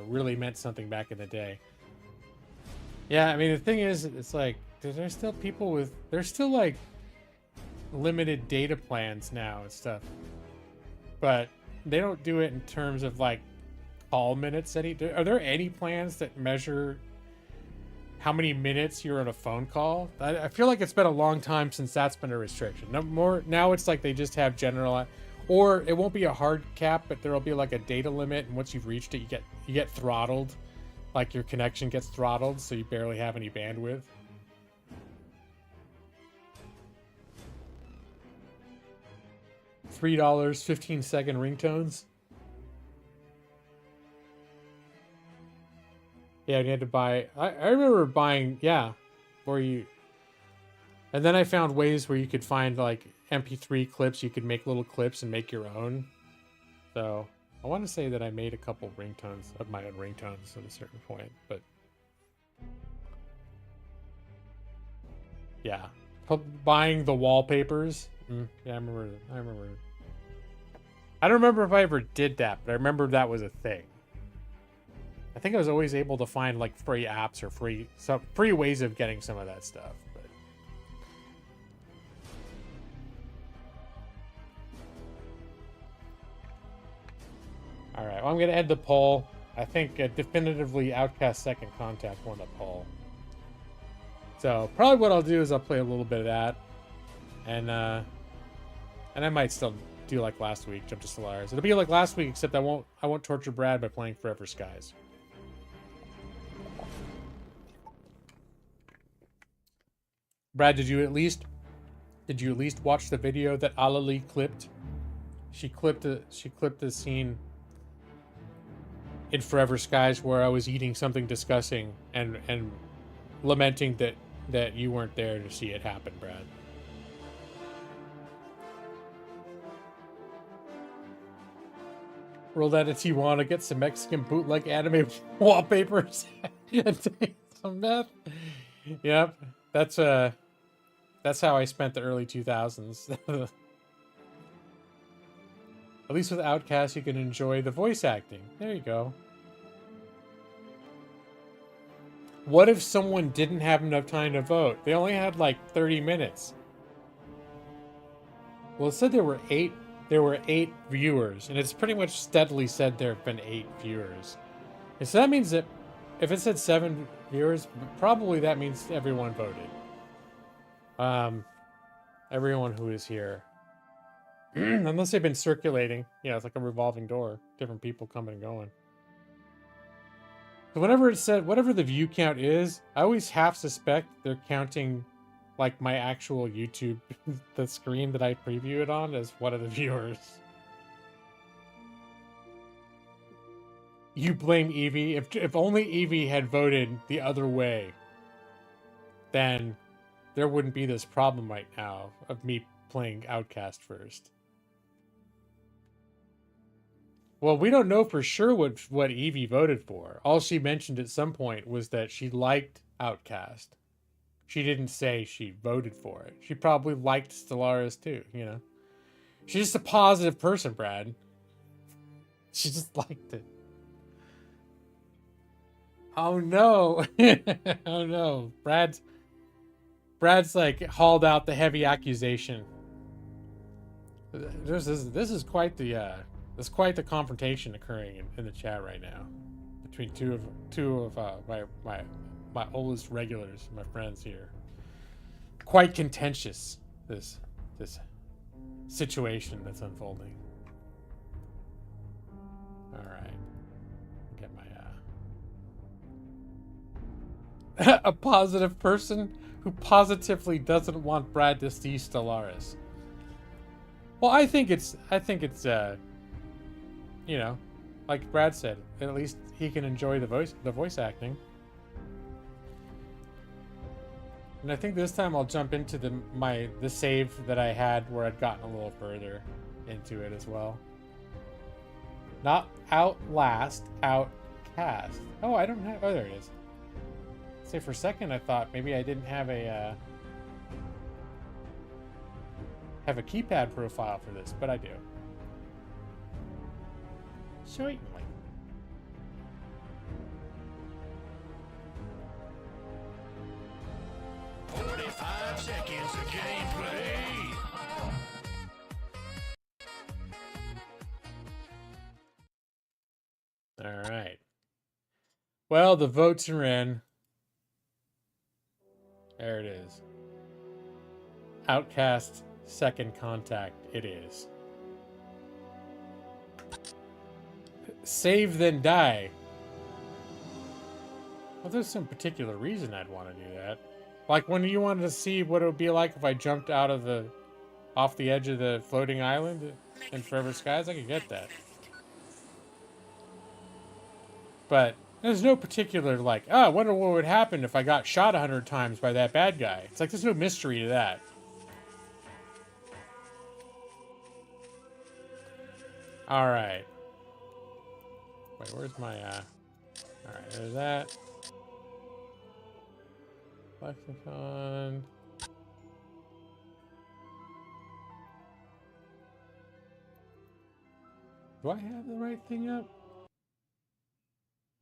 really meant something back in the day. Yeah, I mean, the thing is, it's like, there's still there's still like limited data plans now and stuff. But they don't do it in terms of like call minutes. Are there any plans that measure how many minutes you're on a phone call? I feel like it's been a long time since that's been a restriction. Now it's like they just have general, or it won't be a hard cap, but there'll be like a data limit, and once you've reached it, you get throttled. Like your connection gets throttled, so you barely have any bandwidth. $3, 15-second ringtones. Yeah, you had to buy. I remember buying. Yeah, where you. And then I found ways where you could find like MP3 clips. You could make little clips and make your own. So I want to say that I made a couple ringtones of my own ringtones at a certain point, but yeah, buying the wallpapers. Yeah, I remember. I don't remember if I ever did that, but I remember that was a thing. I think I was always able to find like free apps or free ways of getting some of that stuff. But all right, well, I'm gonna end the poll. I think definitively Outcast Second Contact won the poll. So probably what I'll do is I'll play a little bit of that, and I might still do like last week, jump to Stellaris. It'll be like last week, except I won't torture Brad by playing Forever Skies. Brad, did you at least watch the video that Alali clipped? She clipped the scene in Forever Skies where I was eating something disgusting and lamenting that you weren't there to see it happen, Brad. Rolled out of Tijuana, get some Mexican bootleg anime wallpapers and take some meth. Yep, that's how I spent the early 2000s. At least with Outcast, you can enjoy the voice acting. There you go. What if someone didn't have enough time to vote? They only had like 30 minutes. Well, it said there were eight viewers, and it's pretty much steadily said there have been 8 viewers. And so that means that if it said 7 viewers, probably that means everyone voted. Everyone who is here. Unless they've been circulating. Yeah, it's like a revolving door. Different people coming and going. So whenever it said, whatever the view count is, I always half suspect they're counting like my actual YouTube, the screen that I preview it on, as one of the viewers. You blame Evie. If only Evie had voted the other way, then there wouldn't be this problem right now of me playing Outcast first. Well, we don't know for sure what Evie voted for. All she mentioned at some point was that she liked Outcast. She didn't say she voted for it. She probably liked Stellaris too, you know. She's just a positive person, Brad. She just liked it. Oh no. Oh no. Brad's like hauled out the heavy accusation. This is quite the confrontation occurring in the chat right now. between two of my oldest regulars, my friends here. Quite contentious, this situation that's unfolding. All right, get my a positive person who positively doesn't want Brad to see Stellaris. Well, I think it's you know, like Brad said, at least he can enjoy the voice acting. And I think this time I'll jump into the save that I had where I'd gotten a little further into it as well. Not Outlast, Outcast. Oh, I don't have. Oh, there it is. Say for a second I thought maybe I didn't have a keypad profile for this, but I do. Certainly. Seconds of gameplay. All right. Well, the votes are in. There it is. Outcast Second Contact. It is. Save then die. Well, there's some particular reason I'd want to do that. Like when you wanted to see what it would be like if I jumped off the edge of the floating island in Forever Skies, I could get that. But there's no particular like, oh, I wonder what would happen if I got shot 100 times by that bad guy. It's like there's no mystery to that. All right. Wait, where's my all right, there's that. Lexicon. Do I have the right thing up?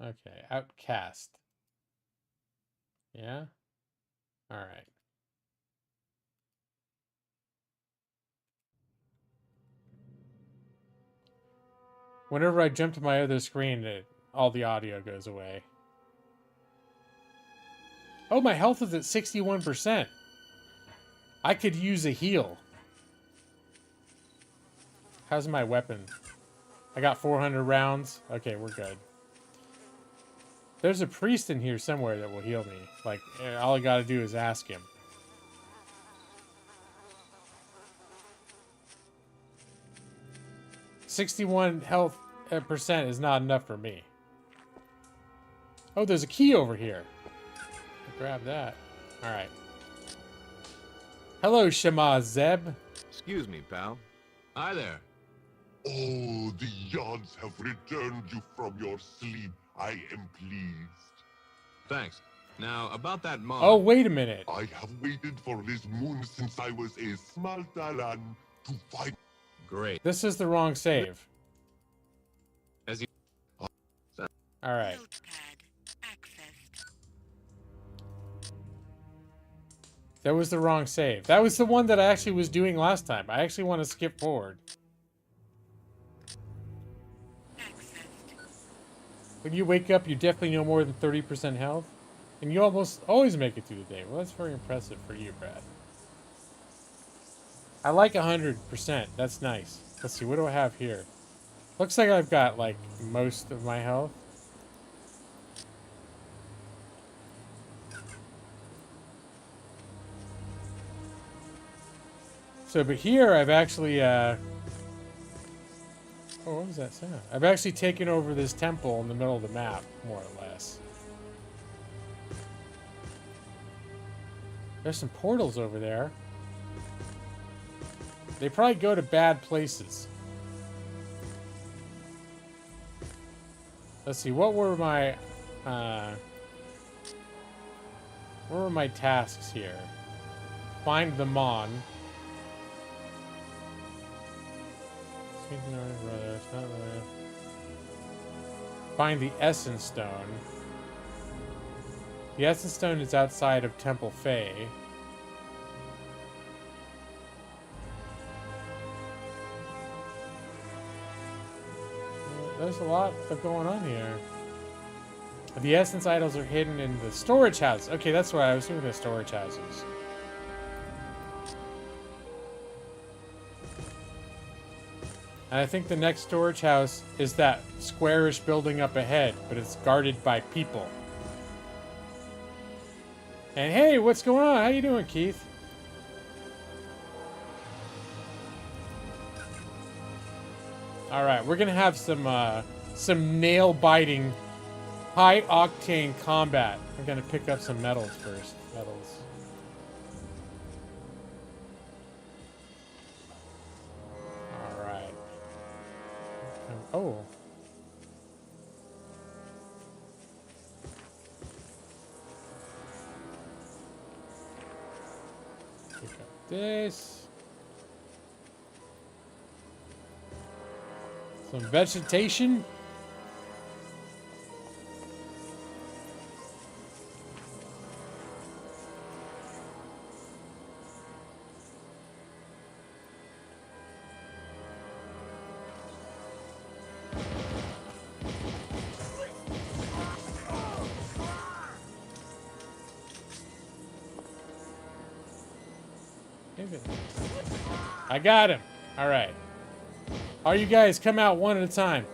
Okay, Outcast. Yeah? Alright. Whenever I jump to my other screen, all the audio goes away. Oh, my health is at 61%. I could use a heal. How's my weapon? I got 400 rounds. Okay, we're good. There's a priest in here somewhere that will heal me. Like, all I gotta do is ask him. %61 health percent is not enough for me. Oh, there's a key over here. Grab that. All right. Hello, Shema Zeb. Excuse me, pal. Hi there. Oh, the yards have returned you from your sleep. I am pleased. Thanks. Now, about that mom. Oh, wait a minute. I have waited for this moon since I was a small talan to find. Great. This is the wrong save. As you... All right. That was the wrong save. That was the one that I actually was doing last time. I actually want to skip forward. When you wake up, you definitely no more than 30% health. And you almost always make it through the day. Well, that's very impressive for you, Brad. I like 100%. That's nice. Let's see, what do I have here? Looks like I've got, like, most of my health. So, but here I've actually, oh, what was that sound? I've actually taken over this temple in the middle of the map, more or less. There's some portals over there. They probably go to bad places. Let's see, what were my tasks here? Find the Mon. Find the Essence Stone. The Essence Stone is outside of Temple Fae. There's a lot going on here. The essence idols are hidden in the storage house. Okay, that's why I was doing the storage houses. And I think the next storage house is that squarish building up ahead, but it's guarded by people. And hey, what's going on? How you doing, Keith? All right, we're gonna have some nail-biting, high-octane combat. I'm gonna pick up some metals first. Metals. All right. Oh. Pick up this. Some vegetation. I got him. All right. All you guys come out one at a time.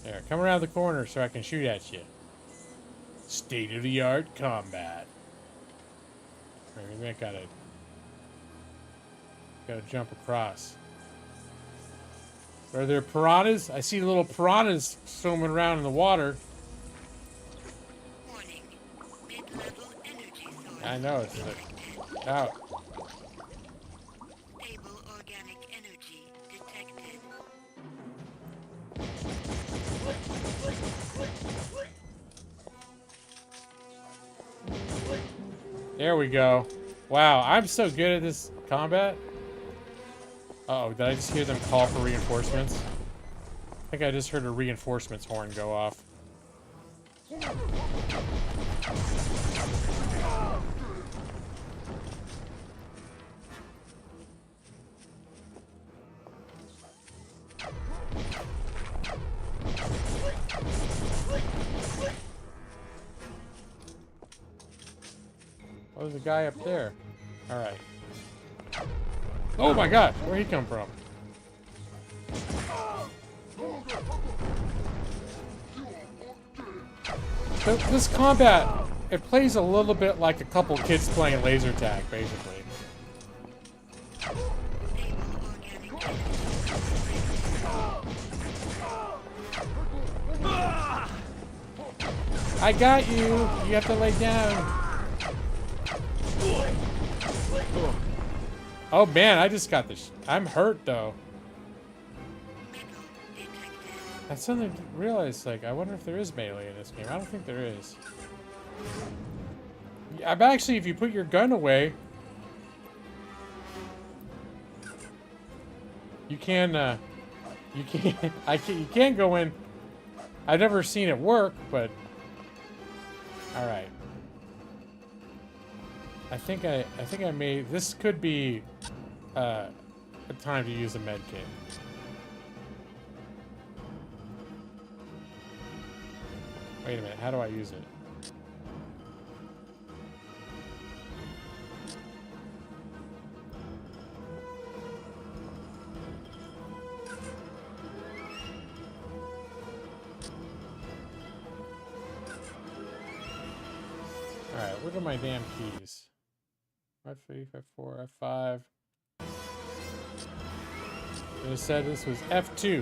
There, come around the corner so I can shoot at you. State-of-the-art combat. All right, maybe I gotta jump across. Are there piranhas? I see little piranhas swimming around in the water. Warning. Mid-level energy source. I know it's out. Stable organic energy detected. There we go. Wow, I'm so good at this combat. Uh-oh, did I just hear them call for reinforcements? I think I just heard a reinforcements horn go off. Oh, there's a guy up there. Alright. Oh my god, where'd he come from? This combat, it plays a little bit like a couple kids playing laser tag, basically. I got you! You have to lay down. Oh man, I just got this. I'm hurt though. I suddenly realized, like, I wonder if there is melee in this game. I don't think there is. Yeah, but actually, if you put your gun away, you can, you can't go in. I've never seen it work, but all right. I think I may. This could be a time to use a med kit. Wait a minute. How do I use it? All right. What are my damn keys? F3, F4, F5. It said this was F2.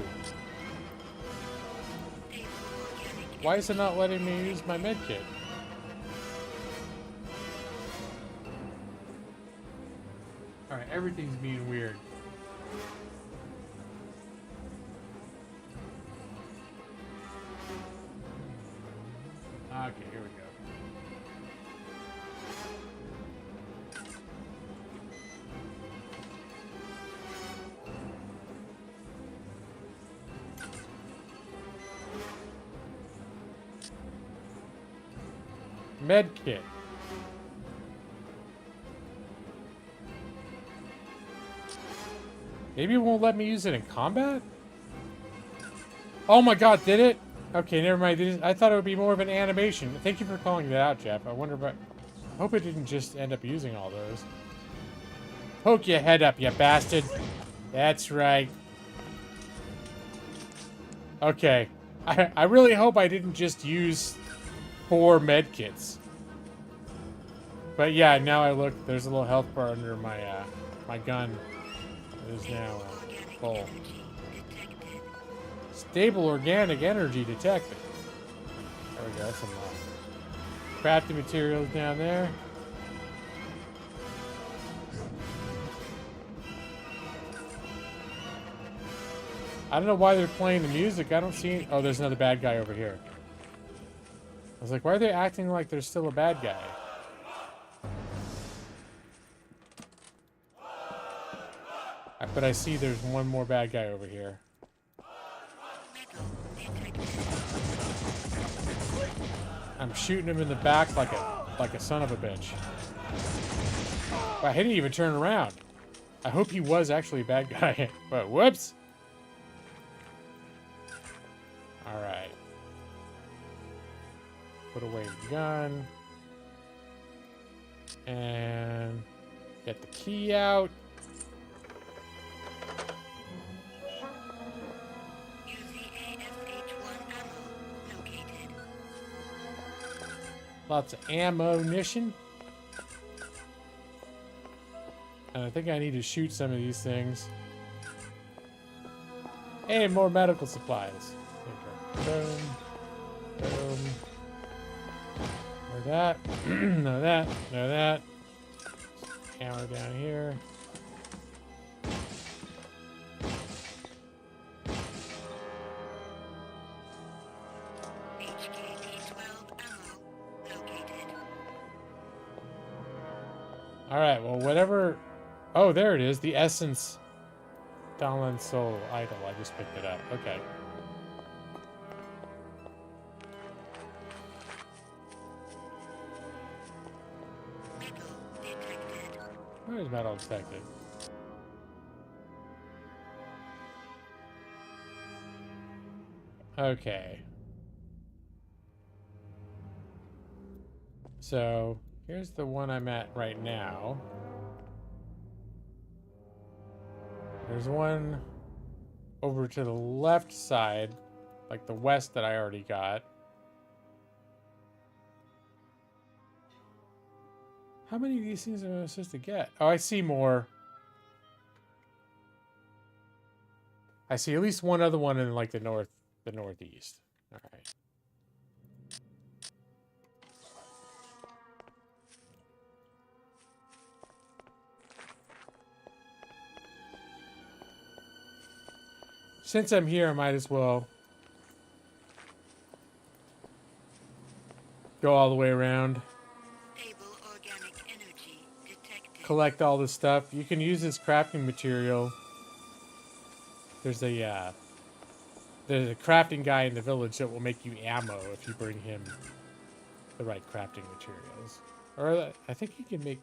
Why is it not letting me use my medkit? Alright, everything's being weird. Okay, here we go. Med kit. Maybe it won't let me use it in combat? Oh my god, did it? Okay, never mind. I thought it would be more of an animation. Thank you for calling that out, Jeff. I wonder if I hope it didn't just end up using all those. Poke your head up, you bastard. That's right. Okay. I really hope I didn't just use 4 medkits. But yeah, now I look, there's a little health bar under my my gun. It is now full. Stable organic energy detected. There we go, some crafting materials down there. I don't know why they're playing the music. I don't see any. Oh, there's another bad guy over here. I was like, why are they acting like there's still a bad guy? But I see there's one more bad guy over here. I'm shooting him in the back like a son of a bitch. Wow, he didn't even turn around. I hope he was actually a bad guy. But whoops. Alright. Put away the gun. And get the key out. Use the ASH-1 ammo located. Lots of ammunition. And I think I need to shoot some of these things. And more medical supplies. Boom. Boom. No that. No that. No that. Camera down here. HKP-12 ammo located. Alright, well, whatever. Oh, there it is. The Essence Dalan Soul Idol. I just picked it up. Okay. Metal detected. Where's metal detected? Okay. So, here's the one I'm at right now. There's one over to the left side, like the west that I already got. How many of these things am I supposed to get? Oh, I see more. I see at least one other one in like the northeast. All right. Since I'm here, I might as well go all the way around. Stable organic energy detected. Collect all this stuff. You can use this crafting material. There's a crafting guy in the village that will make you ammo if you bring him the right crafting materials. Or I think he can make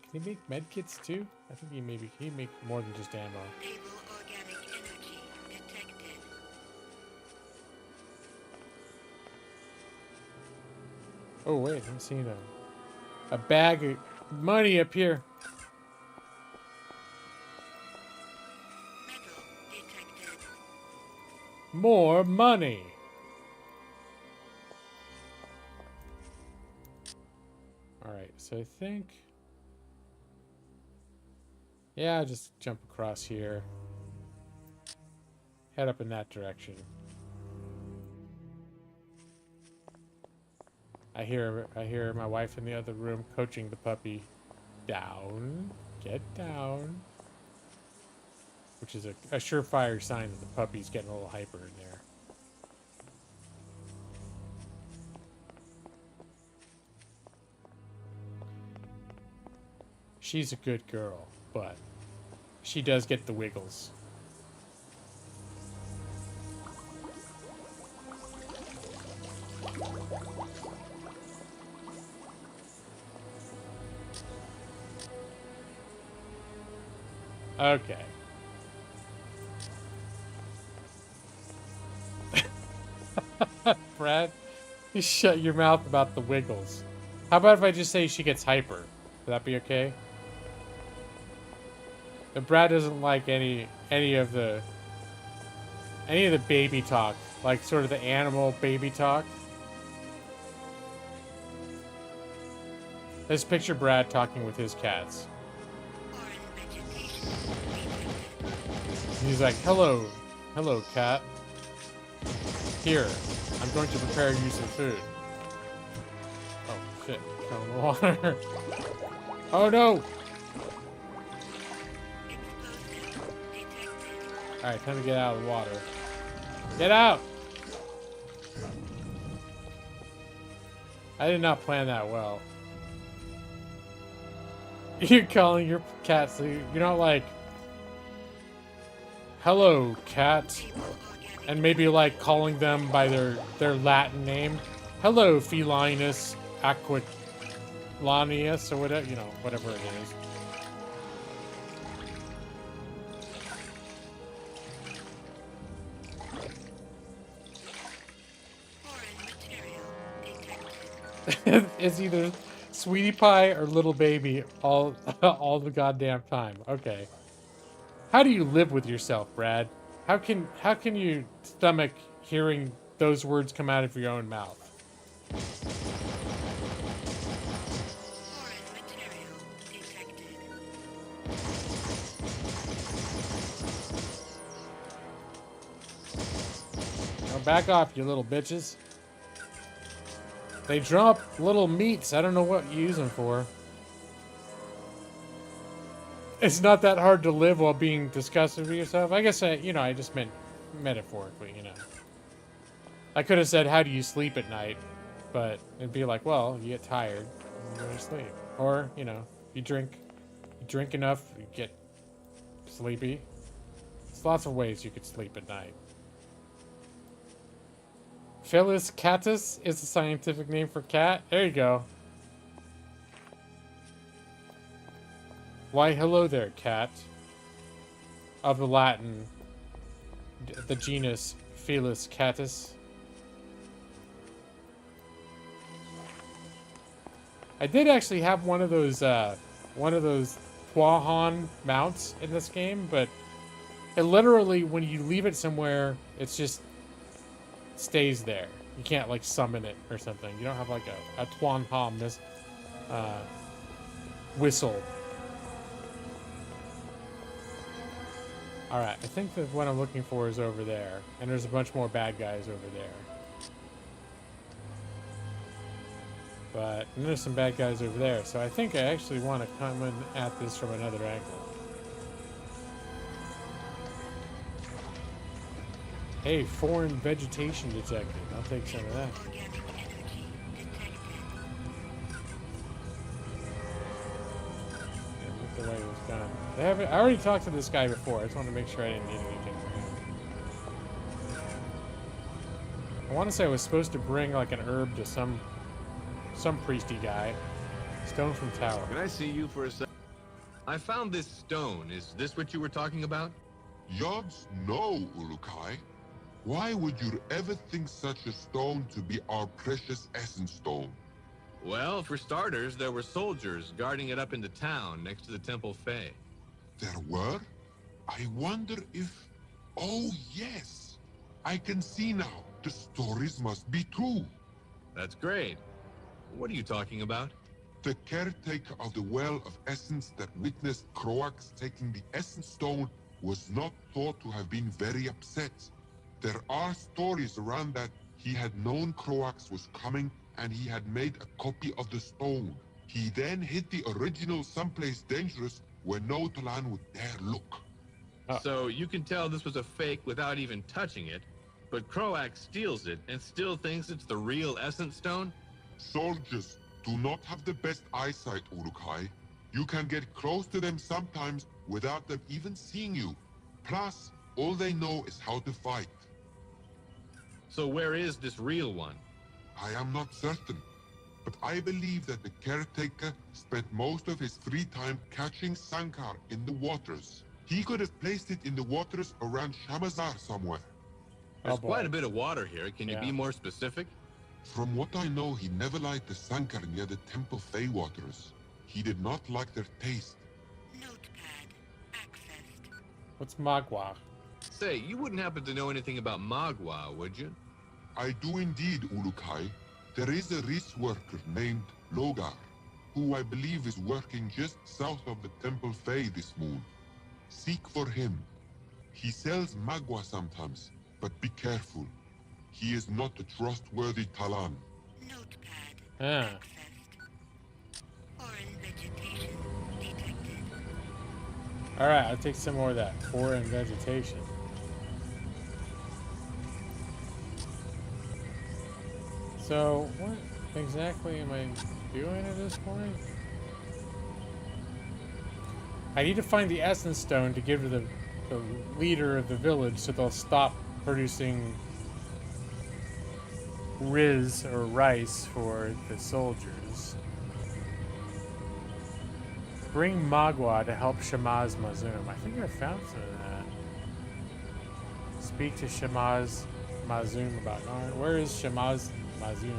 med kits too. I think he make more than just ammo. Stable organic energy detected. Oh wait, I'm seeing a bag of money up here. Metal detected. More money. Alright, so I think... Yeah, just jump across here. Head up in that direction. I hear my wife in the other room coaching the puppy. Down. Get down. Which is a surefire sign that the puppy's getting a little hyper in there. She's a good girl, but she does get the wiggles. Okay. Brad. You shut your mouth about the wiggles. How about if I just say she gets hyper? Would that be okay? But Brad doesn't like any of the baby talk, like sort of the animal baby talk. Let's picture Brad talking with his cats. Foreign vegetation. He's like, hello, cat. Here, I'm going to prepare you some food. Oh shit, fell in the water. Oh no! Explosive detected. Alright, time to get out of the water. Get out! I did not plan that well. You're calling your cat, so you're not like, hello, cat. Table organic. And maybe like calling them by their Latin name. Hello, Felinus Aquilanius, or whatever, you know, whatever it is. Foreign material detected. It's either Sweetie Pie or Little Baby all the goddamn time. Okay. How do you live with yourself, Brad? How can you stomach hearing those words come out of your own mouth? Foreign material detected. Now back off, you little bitches. They drop little meats. I don't know what you use them for. It's not that hard to live while being disgusted with yourself. I guess I just meant metaphorically, you know. I could have said, how do you sleep at night? But it'd be like, well, you get tired and you go to sleep. Or, you know, you drink enough, you get sleepy. There's lots of ways you could sleep at night. Felis catus is the scientific name for cat. There you go. Why, hello there, cat. Of the Latin, the genus Felis catus. I did actually have one of those Quahan mounts in this game, but it literally, when you leave it somewhere, it's just stays there. You can't like summon it or something. You don't have like a Tuan Ham whistle. Alright, I think that what I'm looking for is over there. And there's a bunch more bad guys over there. But and there's some bad guys over there. So I think I actually want to come in at this from another angle. Hey, foreign vegetation detected. I'll take some of that. Organic energy detected. Yeah, look the way it was done. I already talked to this guy before. I just wanted to make sure I didn't need anything from him. I want to say I was supposed to bring like an herb to some priesty guy. Stone from tower. Can I see you for a sec? I found this stone. Is this what you were talking about? Yods, no, Urukai. Why would you ever think such a stone to be our precious essence stone? Well, for starters, there were soldiers guarding it up in the town next to the Temple Fae. There were? I wonder if... Oh, yes! I can see now. The stories must be true. That's great. What are you talking about? The caretaker of the Well of Essence that witnessed Croax taking the Essence Stone was not thought to have been very upset. There are stories around that he had known Croax was coming and he had made a copy of the stone. He then hid the original someplace dangerous where no Talan would dare look. So you can tell this was a fake without even touching it, but Croax steals it and still thinks it's the real Essence Stone? Soldiers do not have the best eyesight, Urukai. You can get close to them sometimes without them even seeing you. Plus, all they know is how to fight. So where is this real one? I am not certain, but I believe that the caretaker spent most of his free time catching Sankar in the waters. He could have placed it in the waters around Shamazar somewhere. There's boy. quite a bit of water here. Can you Yeah. be more specific? From what I know, he never liked the Sankar near the Temple Fey waters. He did not like their taste. Notepad accessed. What's Magua? Say, you wouldn't happen to know anything about Magua, would you? I do indeed, Ulukai. There is a Riss worker named Logar, who I believe is working just south of the Temple Fey this moon. Seek for him. He sells magua sometimes, but be careful. He is not a trustworthy Talan. Notepad Ah. accessed. Foreign vegetation detected. Alright, I'll take some more of that. Foreign vegetation. So, what exactly am I doing at this point? I need to find the essence stone to give to the leader of the village so they'll stop producing riz or rice for the soldiers. Bring Magua to help Shamaz Mazum. I think I found some of that. Speak to Shamaz Mazum about Narn. Where is Shamaz Mazum?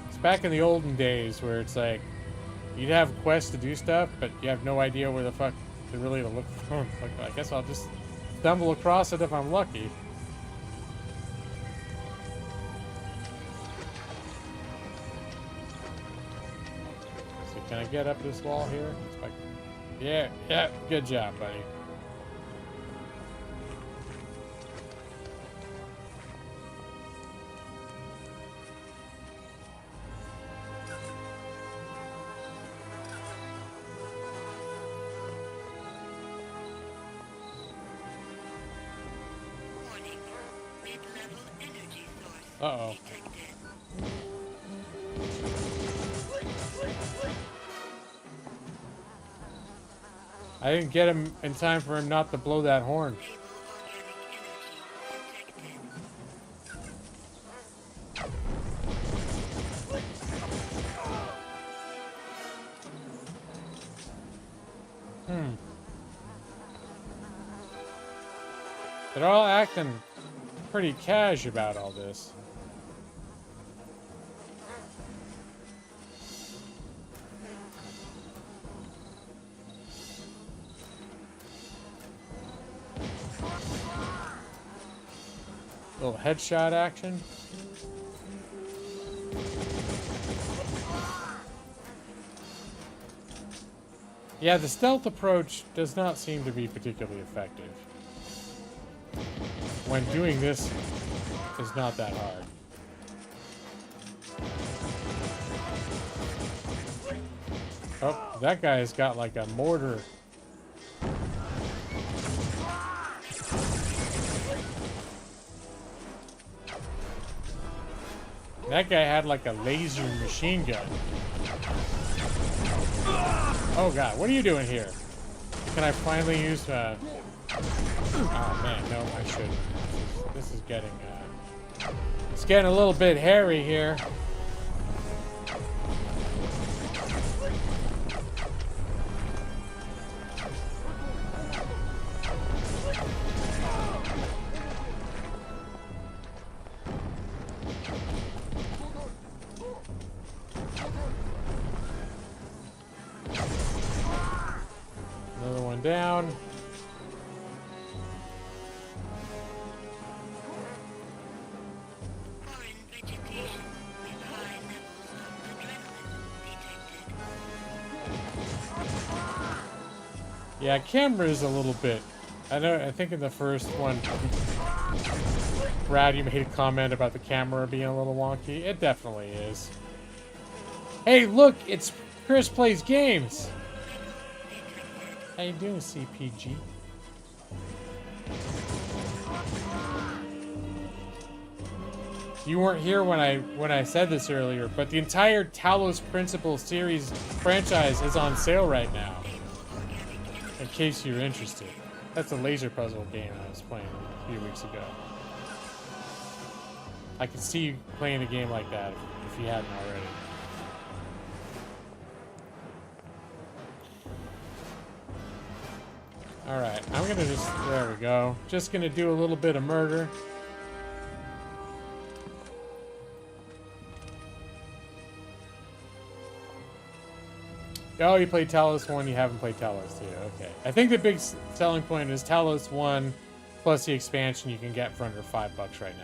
It's back in the olden days where it's like you'd have quests to do stuff, but you have no idea where the fuck to really to look for them. Like, I guess I'll just stumble across it if I'm lucky. So can I get up this wall here? It's like, yeah, good job, buddy. Warning. Mid-level energy source Uh-oh. detected. I didn't get him in time for him not to blow that horn. Stable organic energy detected. They're all acting pretty cash about all this. Little headshot action. Yeah, the stealth approach does not seem to be particularly effective. When doing this is not that hard. Oh, that guy's got like a mortar. That guy had like a laser machine gun. Oh god, what are you doing here? Can I finally use oh man, no, I shouldn't. This is getting it's getting a little bit hairy here. Another one down. Foreign vegetation with high levels of adrenaline detected. Yeah, camera is a little bit. I think in the first one, Brad, you made a comment about the camera being a little wonky. It definitely is. Hey, look, it's Chris Plays Games. How you doing, CPG? You weren't here when I said this earlier, but the entire Talos Principle series franchise is on sale right now. In case you're interested. That's a laser puzzle game I was playing a few weeks ago. I could see you playing a game like that if you hadn't already. Alright, I'm gonna just... There we go. Just gonna do a little bit of murder. Oh, you played Talos 1, you haven't played Talos 2. Okay. I think the big selling point is Talos 1 plus the expansion you can get for under $5 right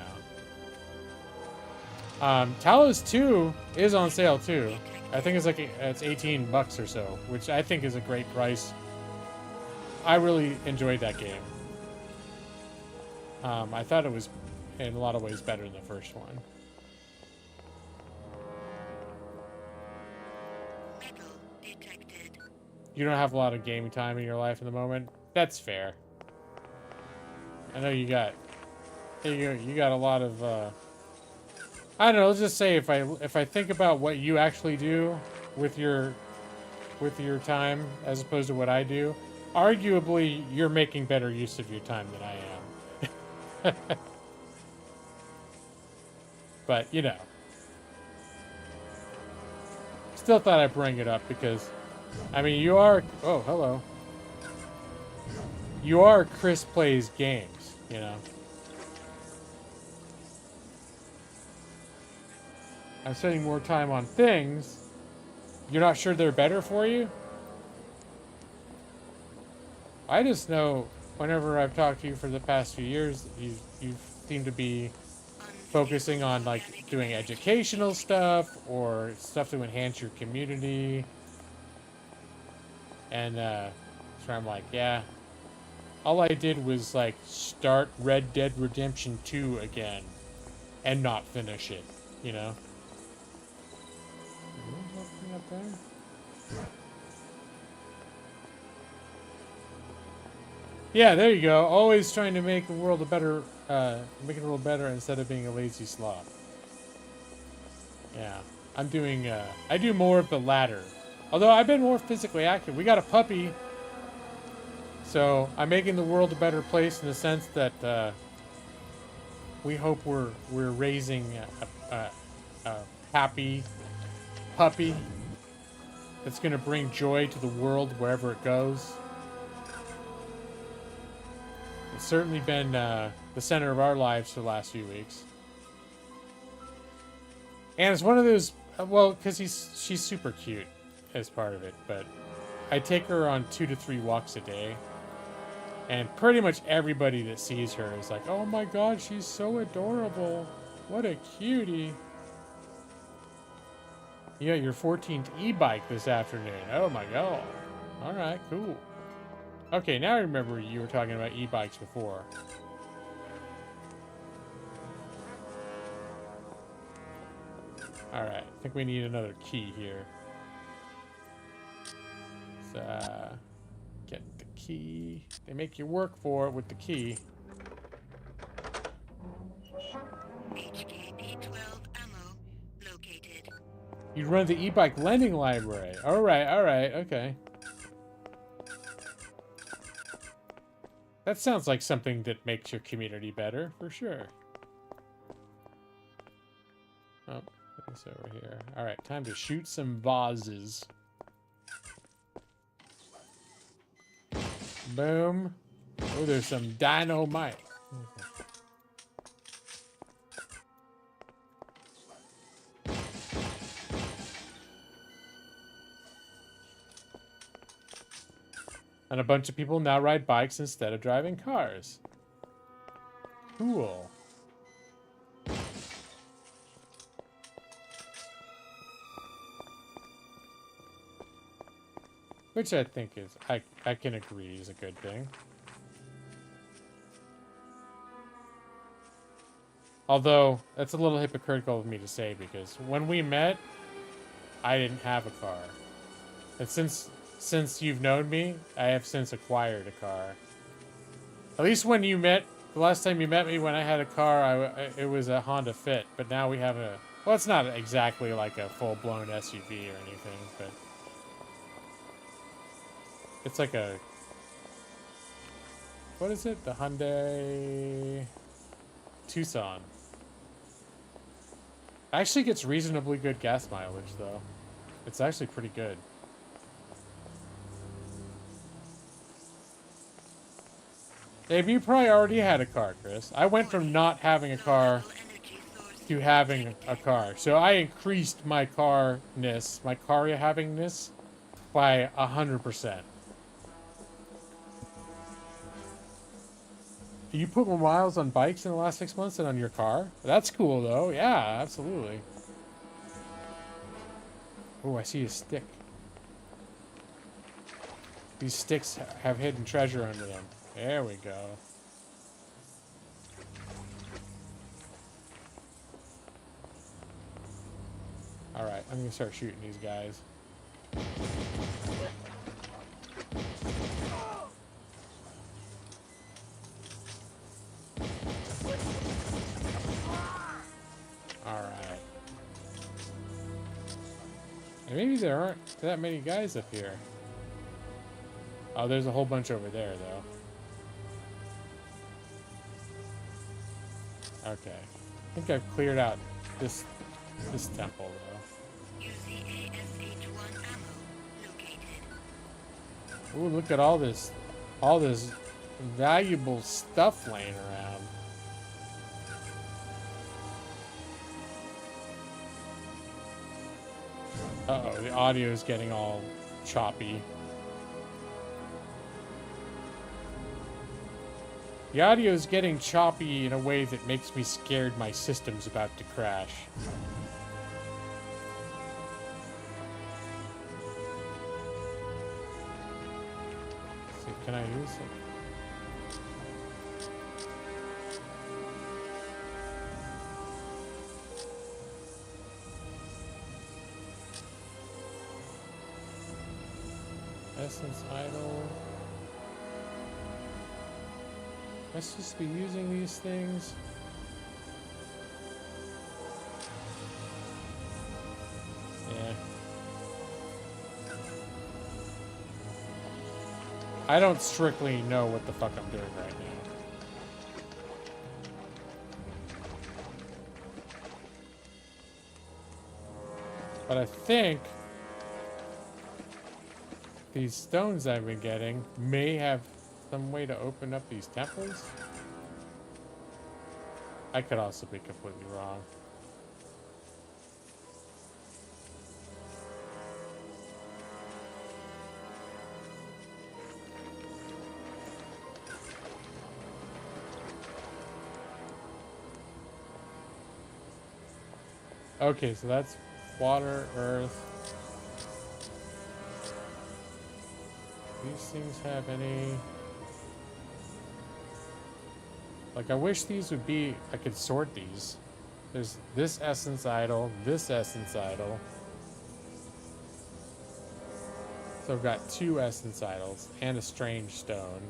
now. Talos 2 is on sale too. I think it's like it's $18 or so, which I think is a great price. I really enjoyed that game. I thought it was in a lot of ways better than the first one. Metal detected. You don't have a lot of gaming time in your life at the moment. That's fair. I know you got a lot of I don't know, let's just say if I think about what you actually do with your time as opposed to what I do, arguably you're making better use of your time than I am. But, you know. Still thought I'd bring it up because I mean you are oh, hello. You are Chris Plays Games, you know. I'm spending more time on things. You're not sure they're better for you? I just know whenever I've talked to you for the past few years, you seem to be focusing on like doing educational stuff or stuff to enhance your community. And so I'm like, yeah. All I did was like start Red Dead Redemption 2 again and not finish it, you know? Up there? Yeah, there you go. Always trying to make the world a better, make it a little better instead of being a lazy sloth. Yeah, I'm doing. I do more of the latter. Although I've been more physically active. We got a puppy, so I'm making the world a better place in the sense that we hope we're raising a happy puppy that's going to bring joy to the world wherever it goes. It's certainly been the center of our lives for the last few weeks. And it's one of those, well, because she's super cute as part of it, but I take her on 2 to 3 walks a day. And pretty much everybody that sees her is like, oh my god, she's so adorable. What a cutie. You got your 14th e-bike this afternoon. Oh my god. Alright, cool. Okay, now I remember you were talking about e-bikes before. Alright, I think we need another key here. So, get the key. They make you work for it with the key. HKP-12 ammo located. You run the e-bike lending library. Alright, okay. That sounds like something that makes your community better, for sure. Oh, it's over here. Alright, time to shoot some vases. Boom. Oh, there's some dynamite. And a bunch of people now ride bikes instead of driving cars. Cool. Which I think is, I can agree is a good thing. Although, that's a little hypocritical of me to say because when we met, I didn't have a car. And since you've known me, I have since acquired a car. At least when you met, the last time you met me when I had a car, it was a Honda Fit. But now we have a, well, it's not exactly like a full-blown SUV or anything, but it's like a, what is it? The Hyundai Tucson. Actually gets reasonably good gas mileage, though. It's actually pretty good. Maybe you probably already had a car, Chris. I went from not having a car to having a car. So I increased my car-ness, my car-havingness by 100%. You put more miles on bikes in the last 6 months than on your car? That's cool, though. Yeah, absolutely. Oh, I see a stick. These sticks have hidden treasure under them. There we go. Alright, I'm gonna start shooting these guys. Alright. And maybe there aren't that many guys up here. Oh, there's a whole bunch over there, though. Okay. I think I've cleared out this temple, though. UCASH-1 ammo located. Ooh, look at all this valuable stuff laying around. Uh-oh, the audio is getting all choppy. The audio is getting choppy in a way that makes me scared my system's about to crash. Let's see, can I use it? Essence idle. Am I supposed to be using these things? Yeah. I don't strictly know what the fuck I'm doing right now. But I think these stones I've been getting may have some way to open up these temples? I could also be completely wrong. Okay, so that's water, earth. These things have any... Like, I wish these would be... I could sort these. There's this essence idol, this essence idol. So I've got 2 essence idols and a strange stone.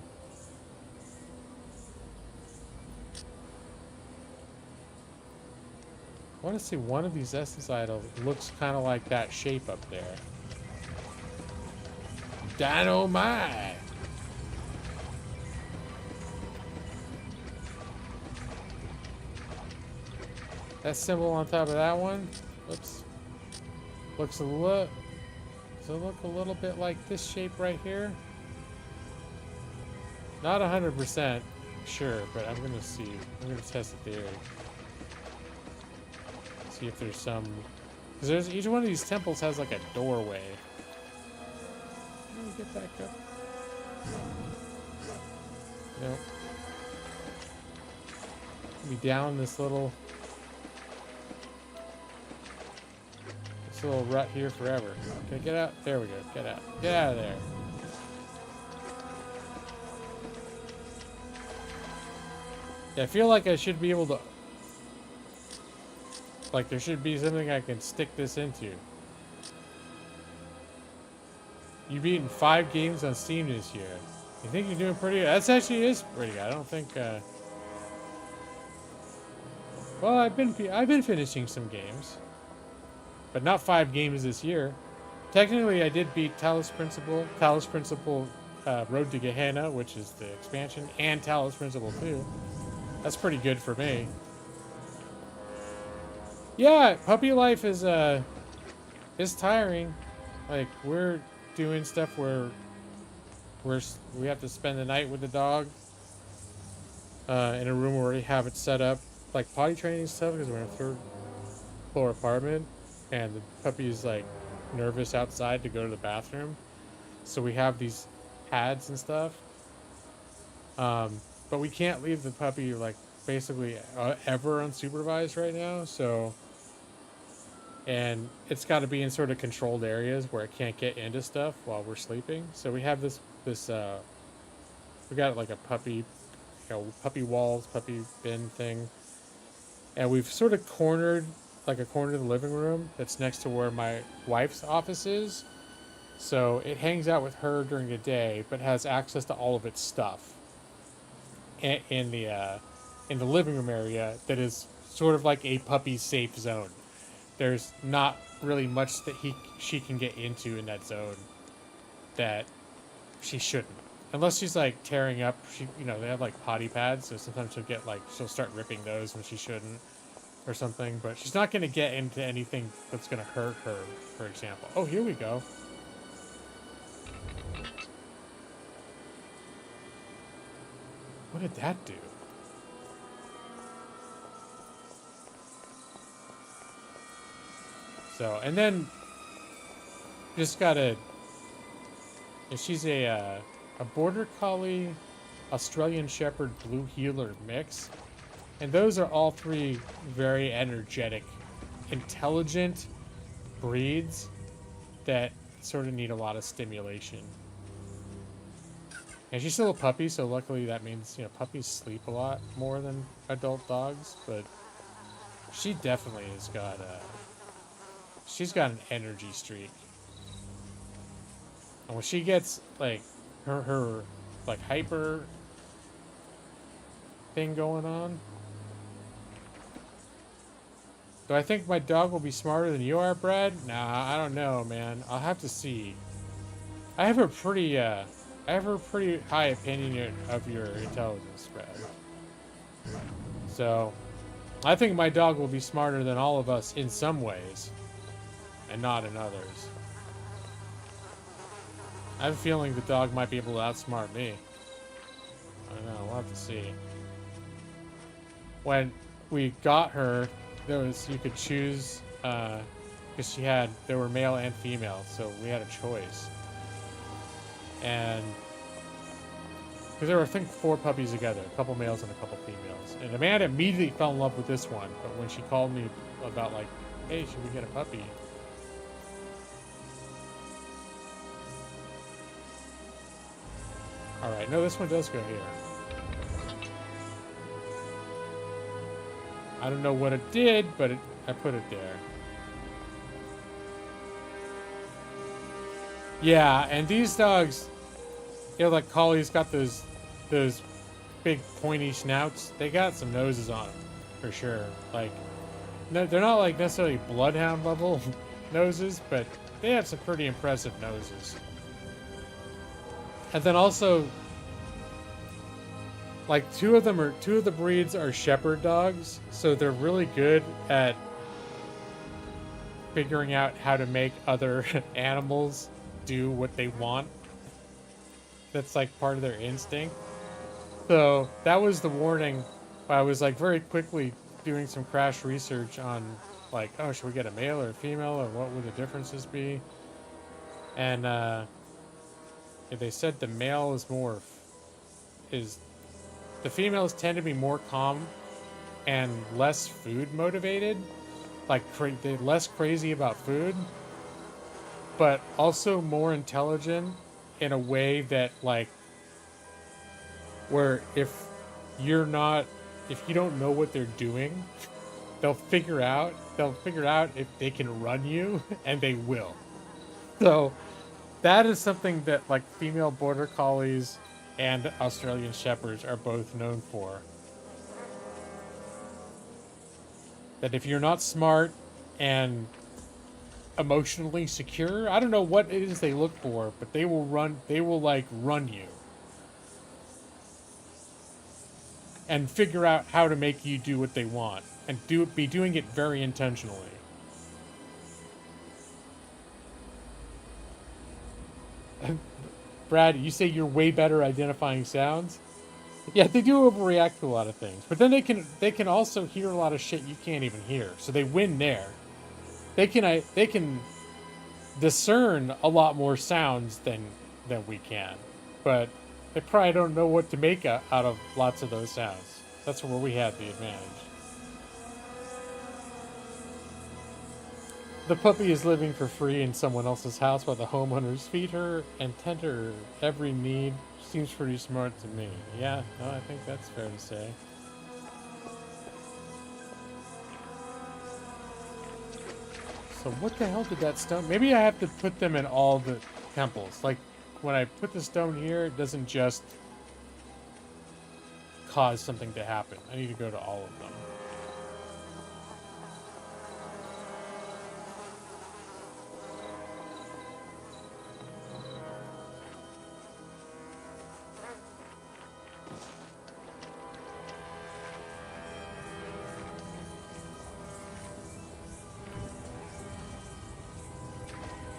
I want to see one of these essence idols looks kind of like that shape up there. Dynamite! That symbol on top of that one, oops, looks a little, does it look a little bit like this shape right here? Not 100% sure, but I'm gonna see. I'm gonna test the theory. See if there's some, because there's each one of these temples has like a doorway. Let me get back up. Nope. Be down this little rut here forever. Okay, get out. There we go. Get out. Get out of there. Yeah, I feel like I should be able to... Like, there should be something I can stick this into. You've beaten 5 games on Steam this year. You think you're doing pretty good? That's actually is pretty good. I don't think, Well, I've been finishing some games. But not 5 games this year. Technically, I did beat Talos Principle, Road to Gehenna, which is the expansion, and Talos Principle 2. That's pretty good for me. Yeah, puppy life is tiring. Like, we're doing stuff where we have to spend the night with the dog. in a room where we have it set up, like potty training stuff, because we're in a third floor apartment, and the puppy's like nervous outside to go to the bathroom. So we have these pads and stuff. But we can't leave the puppy like basically ever unsupervised right now. So, and it's got to be in sort of controlled areas where it can't get into stuff while we're sleeping. So we have this we got like a puppy, puppy walls, puppy bin thing, and we've sort of cornered like a corner of the living room that's next to where my wife's office is. So it hangs out with her during the day, but has access to all of its stuff in the living room area that is sort of like a puppy safe zone. There's not really much that she can get into in that zone that she shouldn't, unless she's like tearing up. They have like potty pads, so sometimes she'll start ripping those when she shouldn't, or something. But she's not going to get into anything that's going to hurt her, for example. Oh, here we go. What did that do? So, and then just she's a border collie, Australian Shepherd, blue heeler mix. And those are all three very energetic, intelligent breeds that sort of need a lot of stimulation. And she's still a puppy, so luckily that means, puppies sleep a lot more than adult dogs, but she definitely has got she's got an energy streak. And when she gets like her like hyper thing going on. Do I think my dog will be smarter than you are, Brad? Nah, I don't know, man. I'll have to see. I have a pretty high opinion of your intelligence, Brad. So, I think my dog will be smarter than all of us in some ways, and not in others. I have a feeling the dog might be able to outsmart me. I don't know, we'll have to see. When we got her, you could choose, because there were male and female, so we had a choice. And because there were, I think, 4 puppies together, a couple males and a couple females. And Amanda immediately fell in love with this one, but when she called me about like, hey, should we get a puppy? All right, no, this one does go here. I don't know what it did, but I put it there. Yeah, and these dogs, like collies got those big pointy snouts. They got some noses on them, for sure. Like, no, they're not like necessarily bloodhound level noses, but they have some pretty impressive noses. And then also, like two of the breeds are shepherd dogs, so they're really good at figuring out how to make other animals do what they want. That's like part of their instinct. So that was the warning. I was like very quickly doing some crash research on like, oh, should we get a male or a female, or what would the differences be? And they said the male the females tend to be more calm and less food motivated, like they're less crazy about food, but also more intelligent in a way that like, where if you don't know what they're doing, they'll figure out if they can run you, and they will. So that is something that like female border collies and Australian shepherds are both known for. That if you're not smart and emotionally secure, I don't know what it is they look for, but they will run you. And figure out how to make you do what they want. And be doing it very intentionally. Brad, you say you're way better identifying sounds? Yeah, they do overreact to a lot of things, but then they can also hear a lot of shit you can't even hear. So they win there. They can discern a lot more sounds than we can, but they probably don't know what to make out of lots of those sounds. That's where we have the advantage. The puppy is living for free in someone else's house while the homeowners feed her and tend her every need. Seems pretty smart to me. Yeah, no, I think that's fair to say. So what the hell did that stone... Maybe I have to put them in all the temples. Like, when I put the stone here, it doesn't just cause something to happen. I need to go to all of them.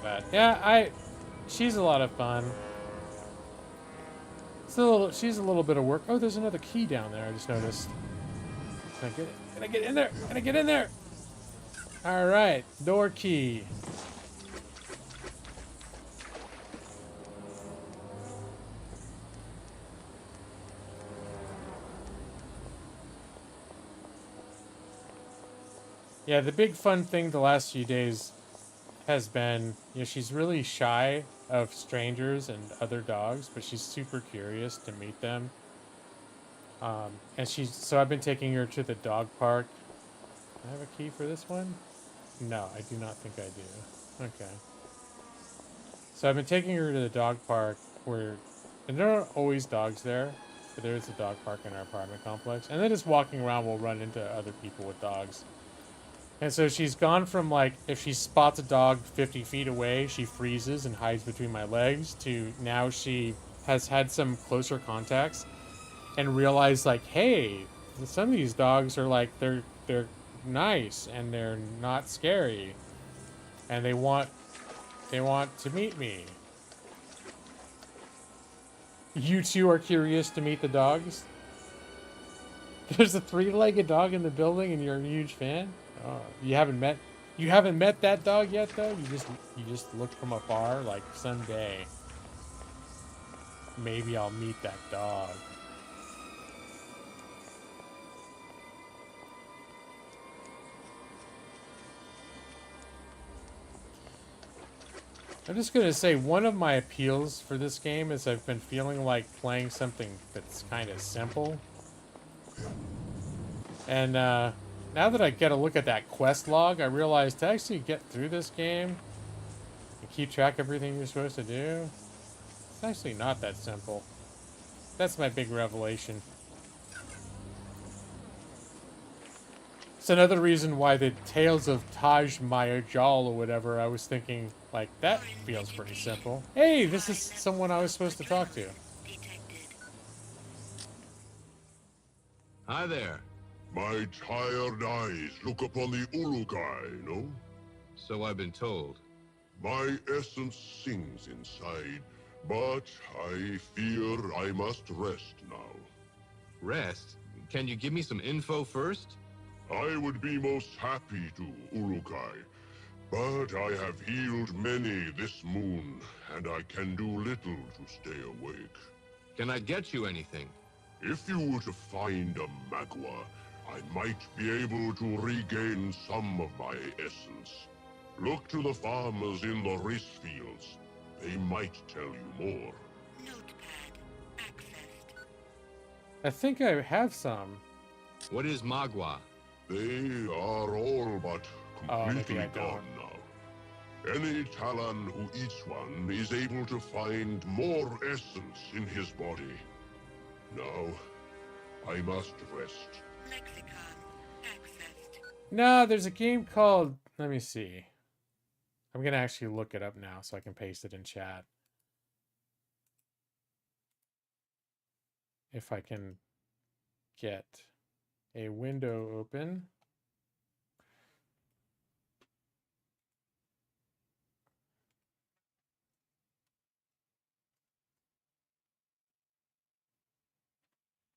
But, yeah, she's a lot of fun. She's a little bit of work. Oh, there's another key down there, I just noticed. Can I get it? Can I get in there? Can I get in there? Alright, door key. Yeah, the big fun thing the last few days has been, she's really shy of strangers and other dogs, but she's super curious to meet them. And so I've been taking her to the dog park. Do I have a key for this one? No, I do not think I do. Okay. So I've been taking her to the dog park and there aren't always dogs there, but there is a dog park in our apartment complex. And then just walking around, we'll run into other people with dogs. And so she's gone from, like, if she spots a dog 50 feet away, she freezes and hides between my legs, to now she has had some closer contacts and realized, like, hey, some of these dogs are like, they're nice and they're not scary, and they want to meet me. You two are curious to meet the dogs? There's a three-legged dog in the building and you're a huge fan? Oh, you haven't met that dog yet, though? You just look from afar, like, someday maybe I'll meet that dog. I'm just gonna say, one of my appeals for this game is I've been feeling like playing something that's kind of simple. And now that I get a look at that quest log, I realize to actually get through this game and keep track of everything you're supposed to do, it's actually not that simple. That's my big revelation. It's another reason why the Tales of Taj Mahal or whatever, I was thinking, like, that feels pretty simple. Hey, this is someone I was supposed to talk to. Detected. Hi there. My tired eyes look upon the Urukai, no? So I've been told. My essence sings inside, but I fear I must rest now. Rest? Can you give me some info first? I would be most happy to, Urukai, but I have healed many this moon, and I can do little to stay awake. Can I get you anything? If you were to find a Magua, I might be able to regain some of my essence. Look to the farmers in the rice fields. They might tell you more. Notepad. Accessed. I think I have some. What is Magua? They are all but completely maybe I don't. gone now. Any Talon who eats one is able to find more essence in his body. Now, I must rest. Lexicon. Accessed. No, there's a game called... Let me see. I'm going to actually look it up now so I can paste it in chat. If I can get a window open.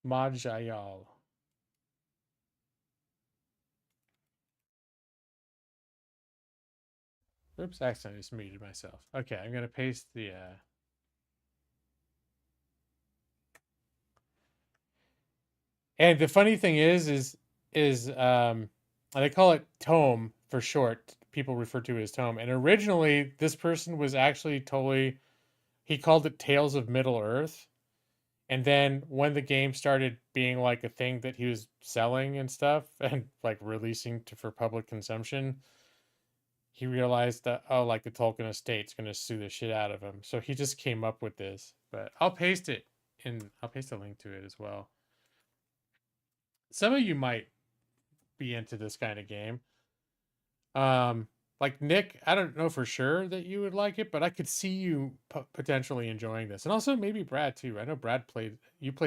Majayal. Oops, I accidentally just muted myself. Okay, I'm gonna paste the and the funny thing is they call it tome for short. People refer to it as tome. And originally this person was actually totally he called it Tales of Middle Earth. And then when the game started being like a thing that he was selling and stuff and like releasing for public consumption, he realized that, oh, like the Tolkien estate's gonna sue the shit out of him. So he just came up with this. But I'll paste it I'll paste a link to it as well. Some of you might be into this kind of game. Like Nick, I don't know for sure that you would like it, but I could see you potentially enjoying this. And also maybe Brad too. I know Brad played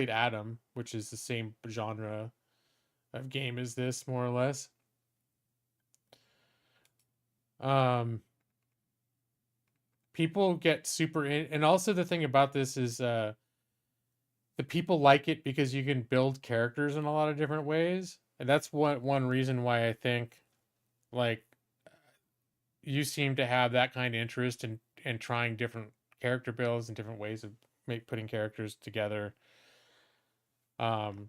Adam, which is the same genre of game as this, more or less. People get super in, and also the thing about this is the people like it because you can build characters in a lot of different ways. And that's one reason why I think like you seem to have that kind of interest in trying different character builds and different ways of putting characters together. And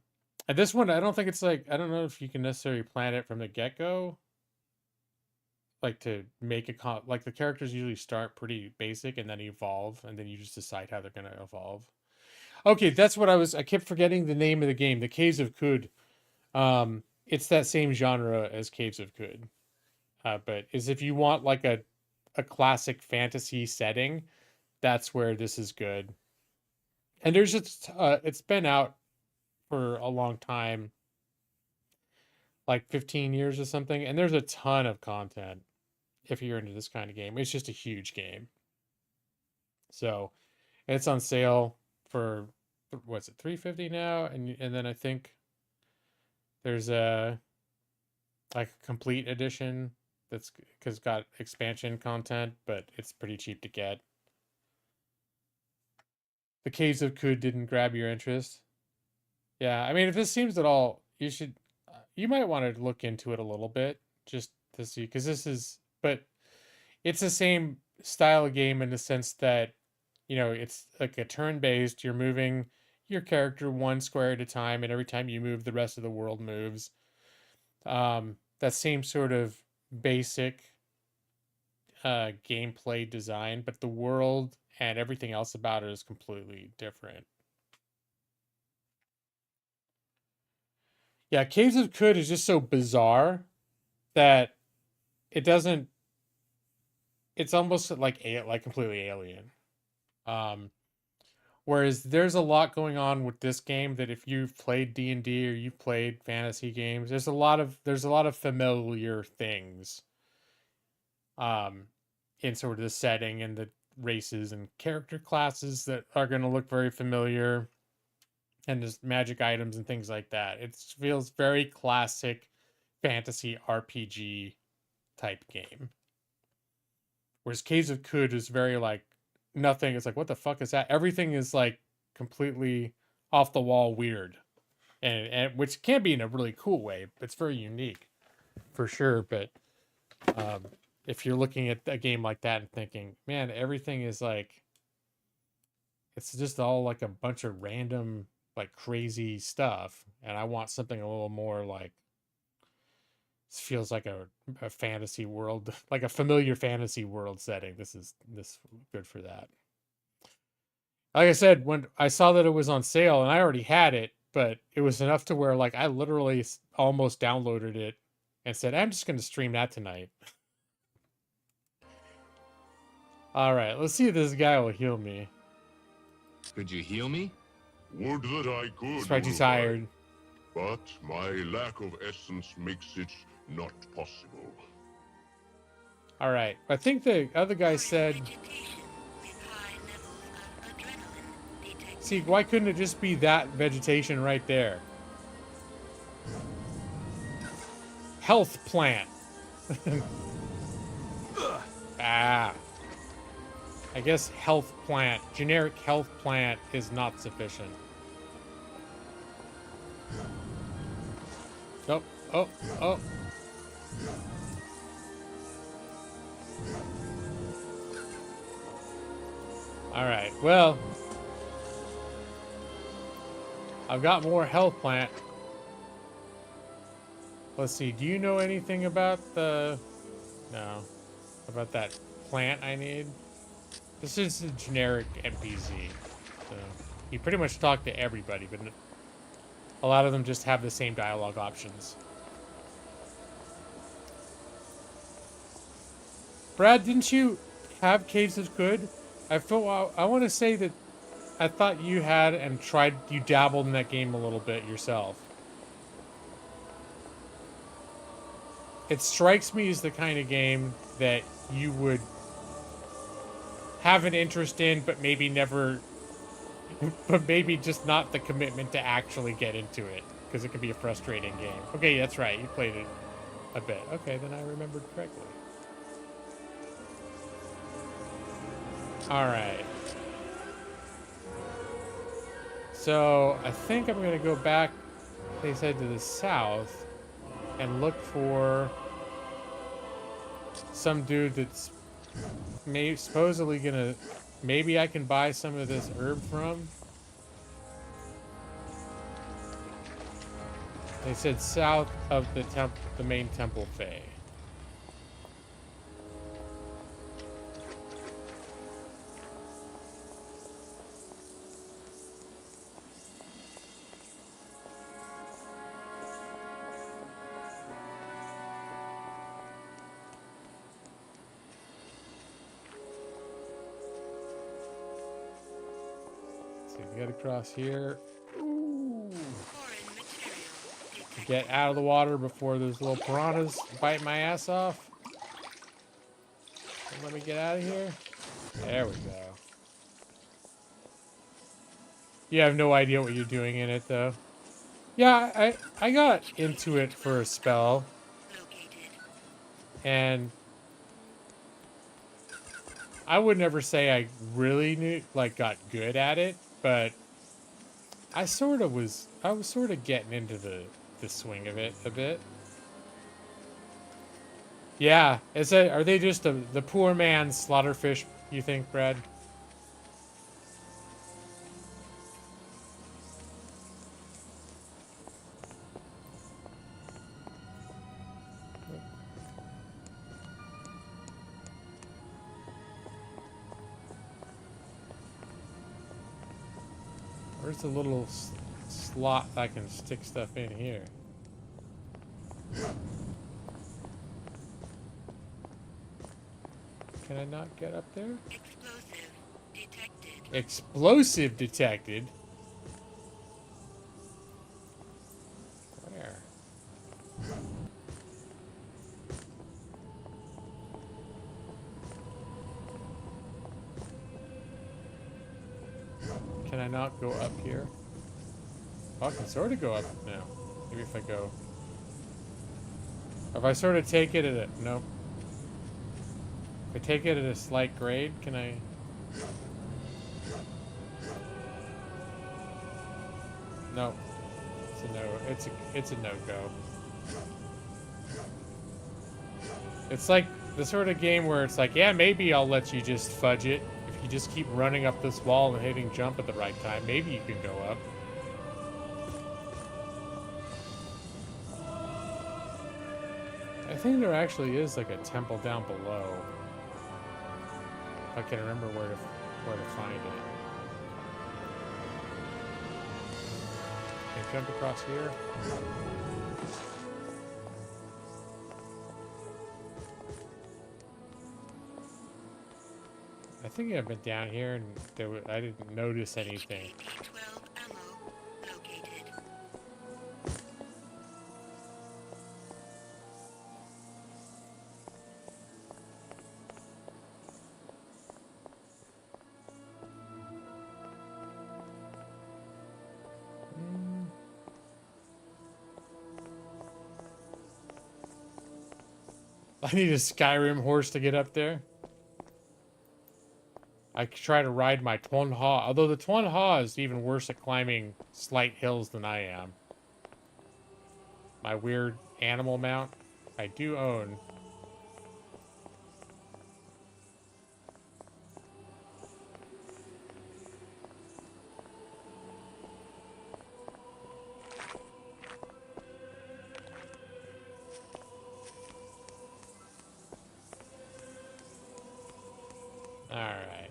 this one, I don't think it's like, I don't know if you can necessarily plan it from the get-go. Like to make like the characters usually start pretty basic and then evolve, and then you just decide how they're going to evolve. Okay, that's what I kept forgetting the name of the game, the Caves of Kud. It's that same genre as Caves of Kud. But is if you want like a classic fantasy setting, that's where this is good. And there's just it's been out for a long time, like 15 years or something, and there's a ton of content if you're into this kind of game. It's just a huge game. So it's on sale for what's it, $350 now, and then I think there's a like a complete edition that's because got expansion content, but it's pretty cheap to get. The Caves of Kud didn't grab your interest. Yeah, I mean, if this seems at all, you might want to look into it a little bit just to see, because but it's the same style of game in the sense that, it's like a turn-based, you're moving your character one square at a time, and every time you move, the rest of the world moves. That same sort of basic gameplay design, but the world and everything else about it is completely different. Yeah, Caves of Kud is just so bizarre that it's almost like completely alien. Whereas there's a lot going on with this game that if you've played D&D or you've played fantasy games, there's a lot of familiar things in sort of the setting and the races and character classes that are going to look very familiar, and just magic items and things like that. It feels very classic fantasy RPG type game. Whereas Caves of Kud is very like nothing. It's like, what the fuck is that? Everything is like completely off the wall weird, and which can be in a really cool way. It's very unique, for sure. But if you're looking at a game like that and thinking, man, everything is like, it's just all like a bunch of random, like crazy stuff, and I want something a little more like, this feels like a fantasy world, like a familiar fantasy world setting. This good for that. Like I said, when I saw that it was on sale, and I already had it, but it was enough to where like I literally almost downloaded it and said, I'm just going to stream that tonight. All right, let's see if this guy will heal me. Could you heal me? Would that I could. He's probably too tired. But my lack of essence makes it not possible. All right, I think the other guy said, Vegetation with high levels of adrenaline detected. see, why couldn't it just be that vegetation right there? Health plant. Ah. I guess health plant, generic health plant is not sufficient. Oh, oh, oh. Alright, well. I've got more health plant. Let's see, do you know anything about the... No. About that plant I need? This is a generic NPC. So, you pretty much talk to everybody, but a lot of them just have the same dialogue options. Brad, didn't you have Caves is Good? I want to say that I thought you had and you dabbled in that game a little bit yourself. It strikes me as the kind of game that you would have an interest in, but maybe never, but maybe just not the commitment to actually get into it, because it can be a frustrating game. Okay, that's right, you played it a bit. Okay, then I remembered correctly. Alright. So, I think I'm going to go back, they said, to the south and look for some dude that's supposedly going to... Maybe I can buy some of this herb from. They said south of the main temple Fae. Get across here. Ooh. Get out of the water before those little piranhas bite my ass off. Let me get out of here. There we go. You have no idea what you're doing in it, though. Yeah, I got into it for a spell. And I would never say I really got good at it. But I was sort of getting into the swing of it a bit. Yeah, are they just the poor man's slaughterfish, you think, Brad? Where's the little slot I can stick stuff in here? Can I not get up there? Explosive detected. Explosive detected? Where? Can I not go up here? Oh, I can sort of go up now. Maybe if I go... If I sort of take it at a... Nope. If I take it at a slight grade, can I... No. It's a no. It's a no-go. It's like the sort of game where it's like, yeah, maybe I'll let you just fudge it. If you just keep running up this wall and hitting jump at the right time, maybe you can go up. I think there actually is like a temple down below. If I can remember where to find it. Can I jump across here? I think I've been down here and I didn't notice anything. HK-12 ammo located. I need a Skyrim horse to get up there. I could try to ride my Tuan Ha, although the Tuan Ha is even worse at climbing slight hills than I am. my weird animal mount. I do own. All right.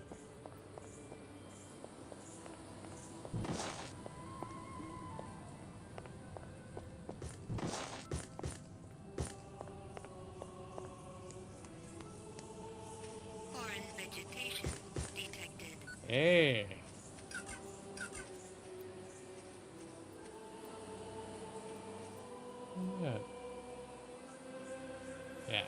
Foreign vegetation detected. Hey. Yeah. Yeah.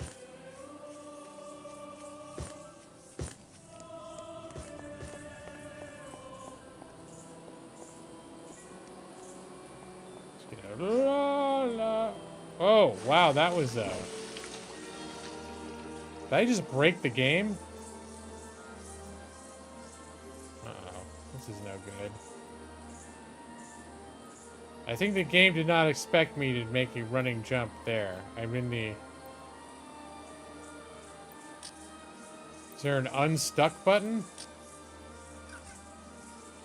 Let's get out. La, la. Oh, wow, that was did I just break the game? Uh-oh. This is no good. I think the game did not expect me to make a running jump there. I'm in the... Is there an unstuck button?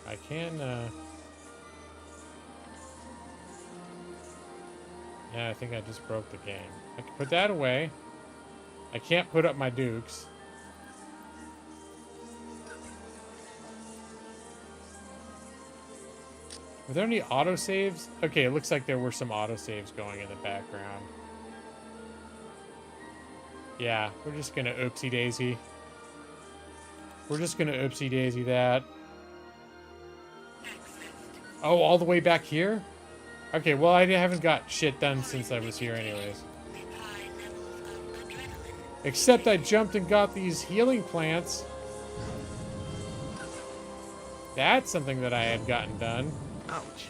I can, Yeah, I think I just broke the game. I can put that away. I can't put up my dukes. Were there any autosaves? Okay, it looks like there were some autosaves going in the background. Yeah, we're just gonna oopsie daisy. We're just gonna oopsie daisy that. Accessed. Oh, all the way back here? Okay, well, I haven't got shit done since I was here anyways. With high levels of adrenaline. Except I jumped and got these healing plants. That's something that I had gotten done. Ouch.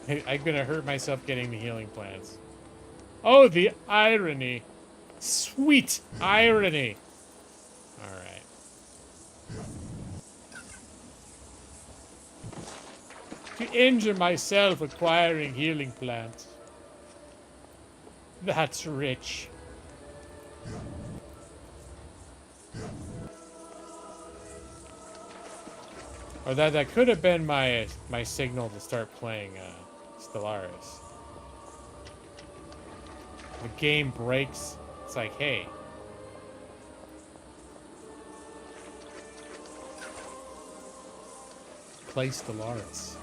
I'm gonna hurt myself getting the healing plants. Oh, the irony. Sweet irony. Alright. To injure myself acquiring healing plants. That's rich. Or that could have been my signal to start playing Stellaris. The game breaks. It's like, hey. Play Stellaris.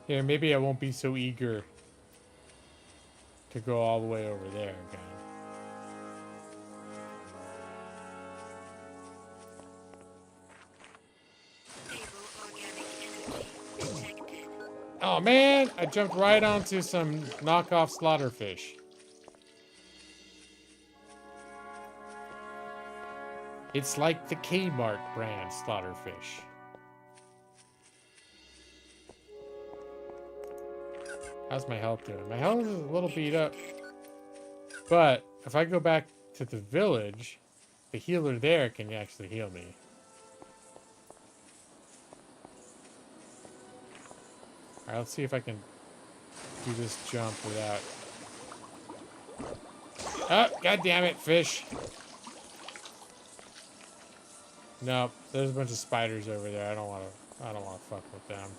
Here, maybe I won't be so eager to go all the way over there again. Stable organic energy detected. Oh man, I jumped right onto some knockoff slaughterfish. It's like the Kmart brand slaughterfish. How's my health doing? My health is a little beat up. But if I go back to the village, the healer there can actually heal me. Alright, let's see if I can do this jump without... Oh, god damn it, fish. Nope, there's a bunch of spiders over there. I don't wanna fuck with them.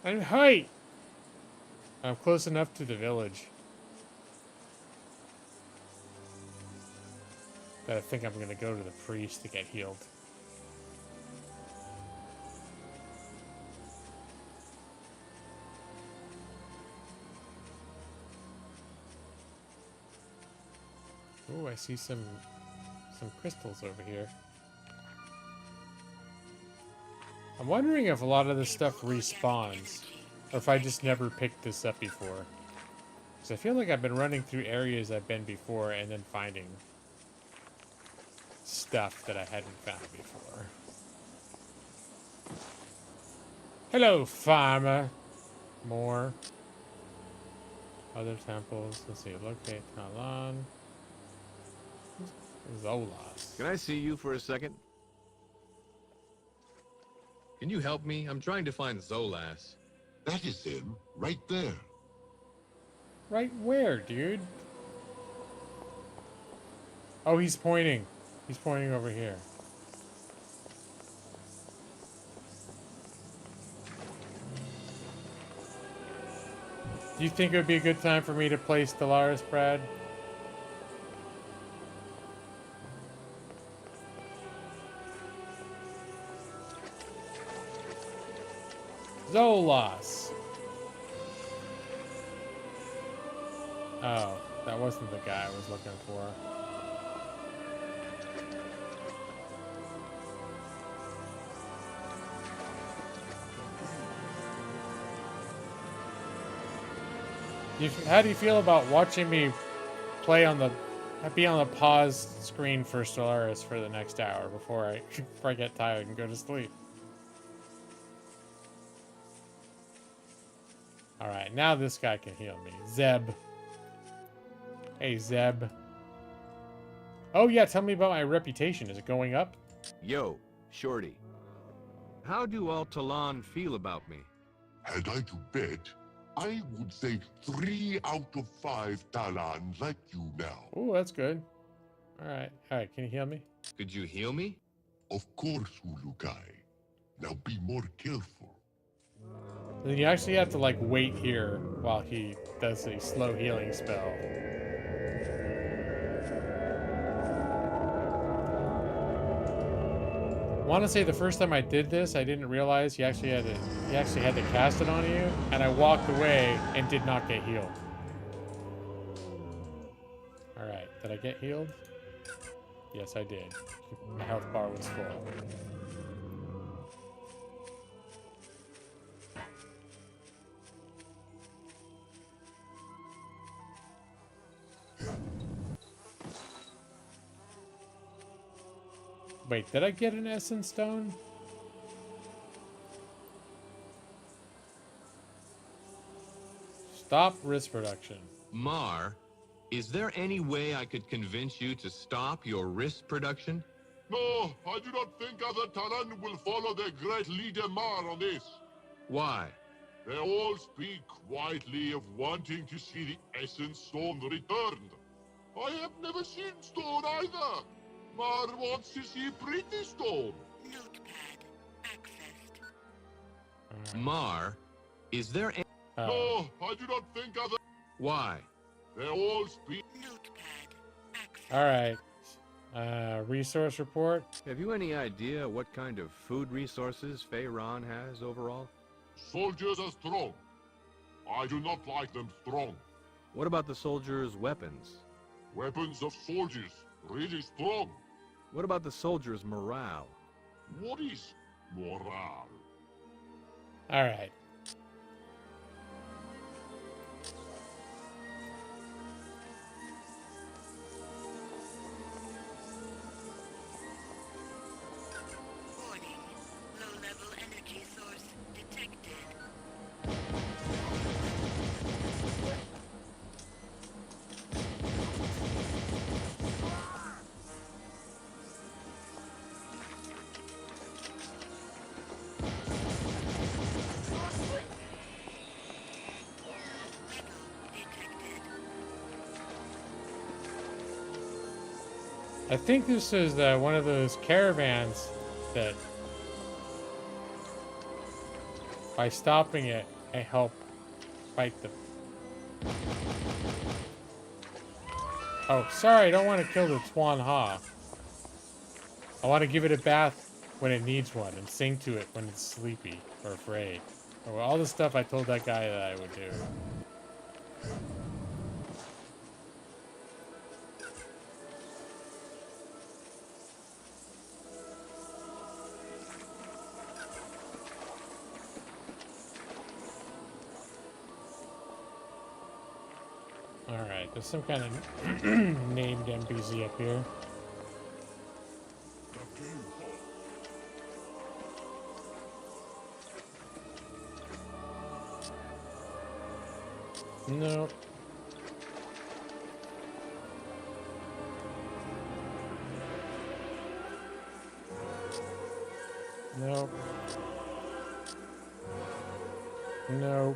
And hey! I'm close enough to the village that I think I'm gonna go to the priest to get healed. Oh, I see some crystals over here. I'm wondering if a lot of this stuff respawns, or if I just never picked this up before. Because I feel like I've been running through areas I've been before and then finding stuff that I hadn't found before. Hello, farmer. More. Other temples. Let's see. Locate Talon. Zolas. Can I see you for a second? Can you help me? I'm trying to find Zolas. That is him, right there. Right where, dude? Oh, he's pointing. He's pointing over here. Do you think it would be a good time for me to play Stellaris, Brad? Zolas. Oh, that wasn't the guy I was looking for. How do you feel about watching me play on the, be on the pause screen for Stellaris for the next hour before I get tired and go to sleep? All right, now this guy can heal me. Zeb. Hey, Zeb. Oh yeah, tell me about my reputation. Is it going up? Yo, Shorty. How do all Talon feel about me? Had I to bet, I would say 3 out of 5 Talon like you now. Oh, that's good. All right, can you heal me? Could you heal me? Of course, Ulukai. Now be more careful. Then you actually have to like wait here while he does a slow healing spell. I want to say the first time I did this, I didn't realize he actually had to cast it on you, and I walked away and did not get healed. All right, did I get healed? Yes, I did. My health bar was full. Wait, did I get an essence stone? Stop risk production. Mar, is there any way I could convince you to stop your wrist production? No, I do not think other Talon will follow their great leader Mar on this. Why? They all speak quietly of wanting to see the Essence Stone returned. I have never seen stone either. Mar wants to see pretty stone. Notepad accessed. Mar, is there any... No, I do not think other... Why? They all speak... Notepad accessed. Alright. Resource report. Have you any idea what kind of food resources Faerun has overall? Soldiers are strong. I do not like them strong. What about the soldiers' weapons? Weapons of soldiers, really strong. What about the soldiers' morale? What is morale? Alright. Warning. Low-level energy source detected. I think this is one of those caravans that, by stopping it, I help fight them. Oh, sorry, I don't want to kill the Tuan Ha. I want to give it a bath when it needs one and sing to it when it's sleepy or afraid. Or all the stuff I told that guy that I would do. Alright, there's some kind of named NPC up here. No. No. No.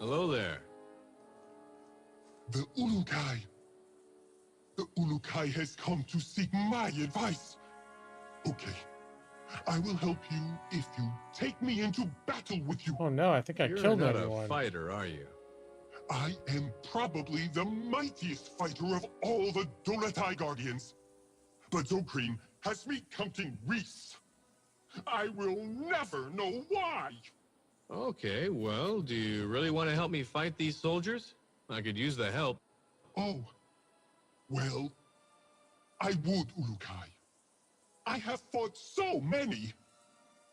Hello there. The Ulukai. The Ulukai has come to seek my advice. Okay, I will help you if you take me into battle with you. Oh no, I think I You're killed not everyone. a fighter, are you? I am probably the mightiest fighter of all the Donatai Guardians. But Zokrin has me counting Reese. I will never know why. Okay, well, do you really want to help me fight these soldiers? I could use the help. Oh, well, I would, Ulukai. I have fought so many,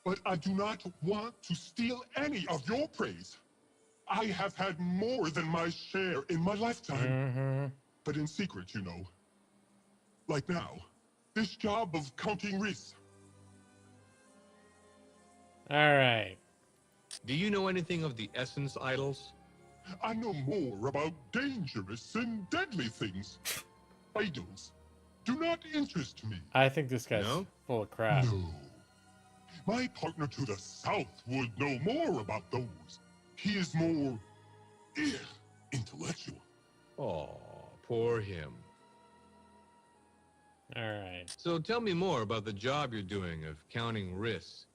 but I do not want to steal any of your praise. I have had more than my share in my lifetime, but in secret, you know. Like now, this job of counting Reese. All right. Do you know anything of the essence idols? I know more about dangerous and deadly things. Idols do not interest me. I think this guy's No? full of crap. No. My partner to the south would know more about those. He is more intellectual. Oh, poor him. All right. So tell me more about the job you're doing of counting risks.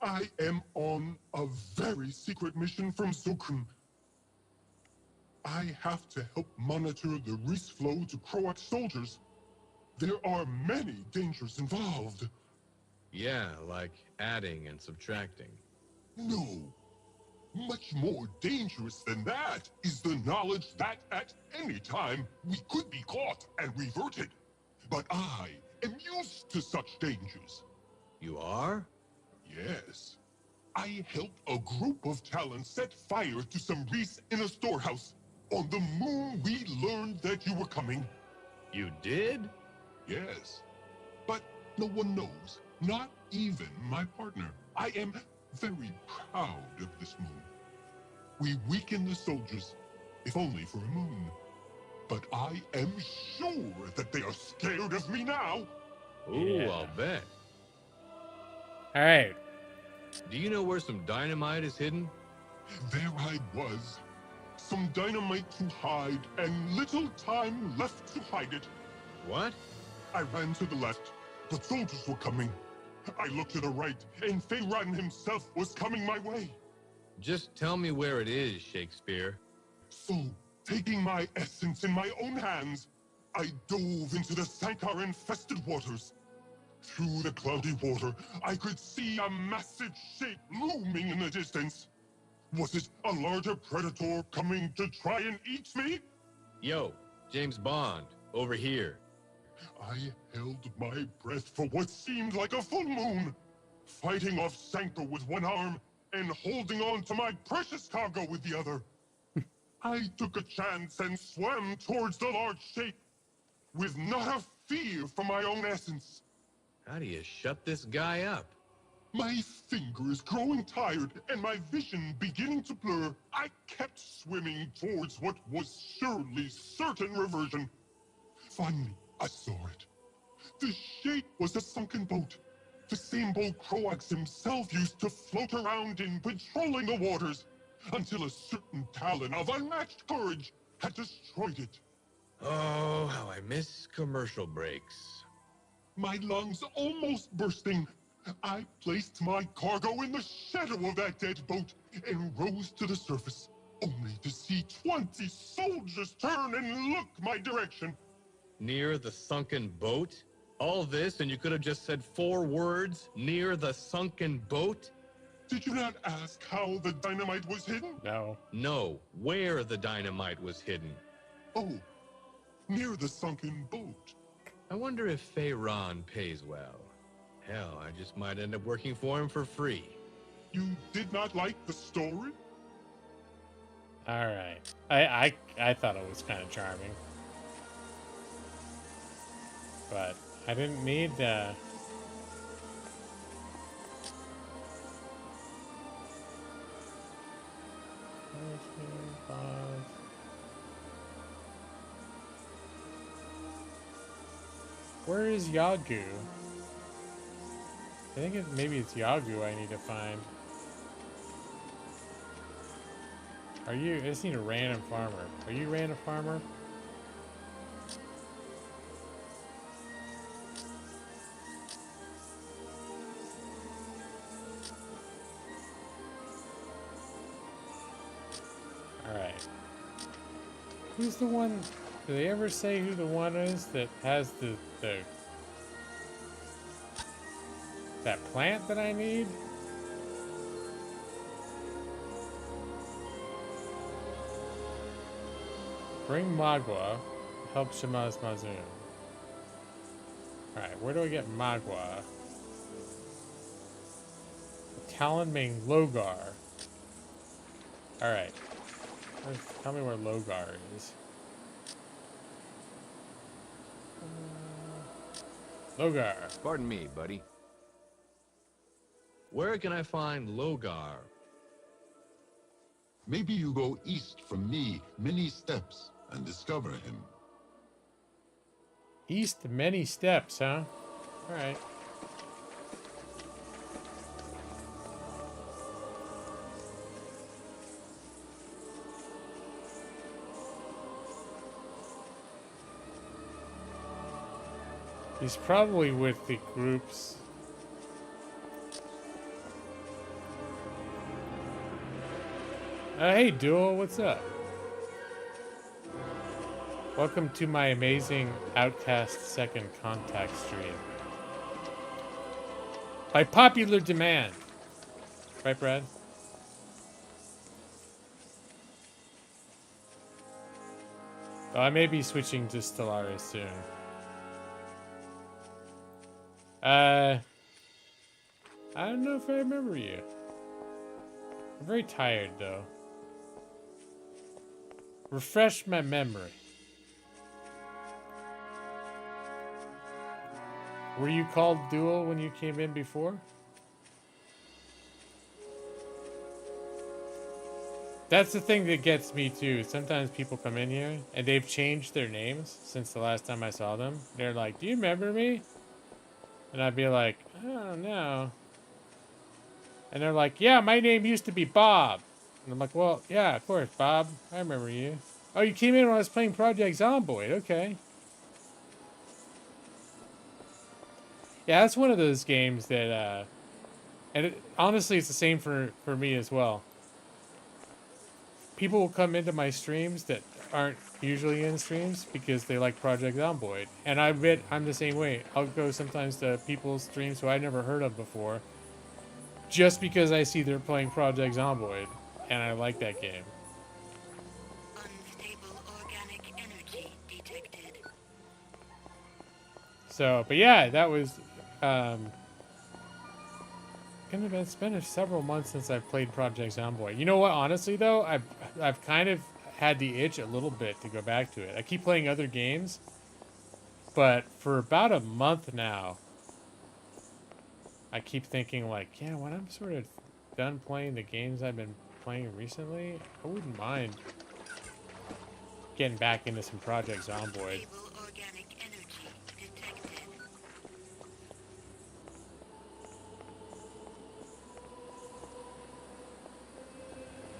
I am on a very secret mission from Zokun. I have to help monitor the Reese flow to Croat soldiers. There are many dangers involved. Yeah, like adding and subtracting. No. Much more dangerous than that is the knowledge that at any time we could be caught and reverted. But I am used to such dangers. You are? Yes. I helped a group of talents set fire to some Reese in a storehouse. On the moon, we learned that you were coming. You did? Yes. But no one knows, not even my partner. I am very proud of this moon. We weaken the soldiers, if only for a moon. But I am sure that they are scared of me now. Ooh, Yeah. I'll bet. All right. Do you know where some dynamite is hidden? There I was. Some dynamite to hide, and little time left to hide it. What? I ran to the left, but soldiers were coming. I looked to the right, and Feyran himself was coming my way. Just tell me where it is, Shakespeare. So, taking my essence in my own hands, I dove into the Sankar-infested waters. Through the cloudy water, I could see a massive shape looming in the distance. Was it a larger predator coming to try and eat me? Yo, James Bond, over here. I held my breath for what seemed like a full moon, fighting off Sanko with one arm and holding on to my precious cargo with the other. I took a chance and swam towards the large shape, with not a fear for my own essence. How do you shut this guy up? My fingers growing tired and my vision beginning to blur, I kept swimming towards what was surely certain reversion. Finally, I saw it. The shape was a sunken boat. The same boat Croax himself used to float around in patrolling the waters, until a certain talon of unmatched courage had destroyed it. Oh, how I miss commercial breaks. My lungs almost bursting, I placed my cargo in the shadow of that dead boat and rose to the surface, only to see 20 soldiers turn and look my direction. Near the sunken boat? All this and you could have just said 4 words, near the sunken boat? Did you not ask how the dynamite was hidden? No. No, where the dynamite was hidden. Oh, near the sunken boat. I wonder if Feyran pays well. Hell, I just might end up working for him for free. You did not like the story? All right. I thought it was kind of charming, but I didn't need. Where is Yagu? I think maybe it's Yagu I need to find. Are you? I just need a random farmer. Are you a random farmer? Alright. Who's the one? Do they ever say who the one is that has the that plant that I need? Bring Magua. Help Shimaz Mazun. Alright, where do I get Magua? Talonming Logar. Alright. Tell me where Logar is. Logar. Pardon me, buddy. Where can I find Logar? Maybe you go east from me many steps and discover him. East many steps, huh? Alright. He's probably with the groups. Hey, Duel, what's up? Welcome to my amazing Outcast Second Contact stream. By popular demand. Right, Brad? Oh, I may be switching to Stellaris soon. I don't know if I remember you. I'm very tired, though. Refresh my memory. Were you called Duel when you came in before? That's the thing that gets me too. Sometimes people come in here and they've changed their names since the last time I saw them. They're like, "Do you remember me?" And I'd be like, "I don't know." And they're like, "Yeah, my name used to be Bob." And I'm like, "Well, yeah, of course, Bob. I remember you." "Oh, you came in when I was playing Project Zomboid. Okay." Yeah, that's one of those games that, and honestly, it's the same for me as well. People will come into my streams that aren't usually in streams because they like Project Zomboid. And I bet I'm the same way. I'll go sometimes to people's streams who I never heard of before just because I see they're playing Project Zomboid and I like that game. Unstable organic energy detected. So, but yeah, that was it's been several months since I've played Project Zomboid. You know what? Honestly, though, I've kind of had the itch a little bit to go back to it. I keep playing other games, but for about a month now, I keep thinking like, yeah, when I'm sort of done playing the games I've been playing recently, I wouldn't mind getting back into some Project Zomboid. Unstable organic energy detected.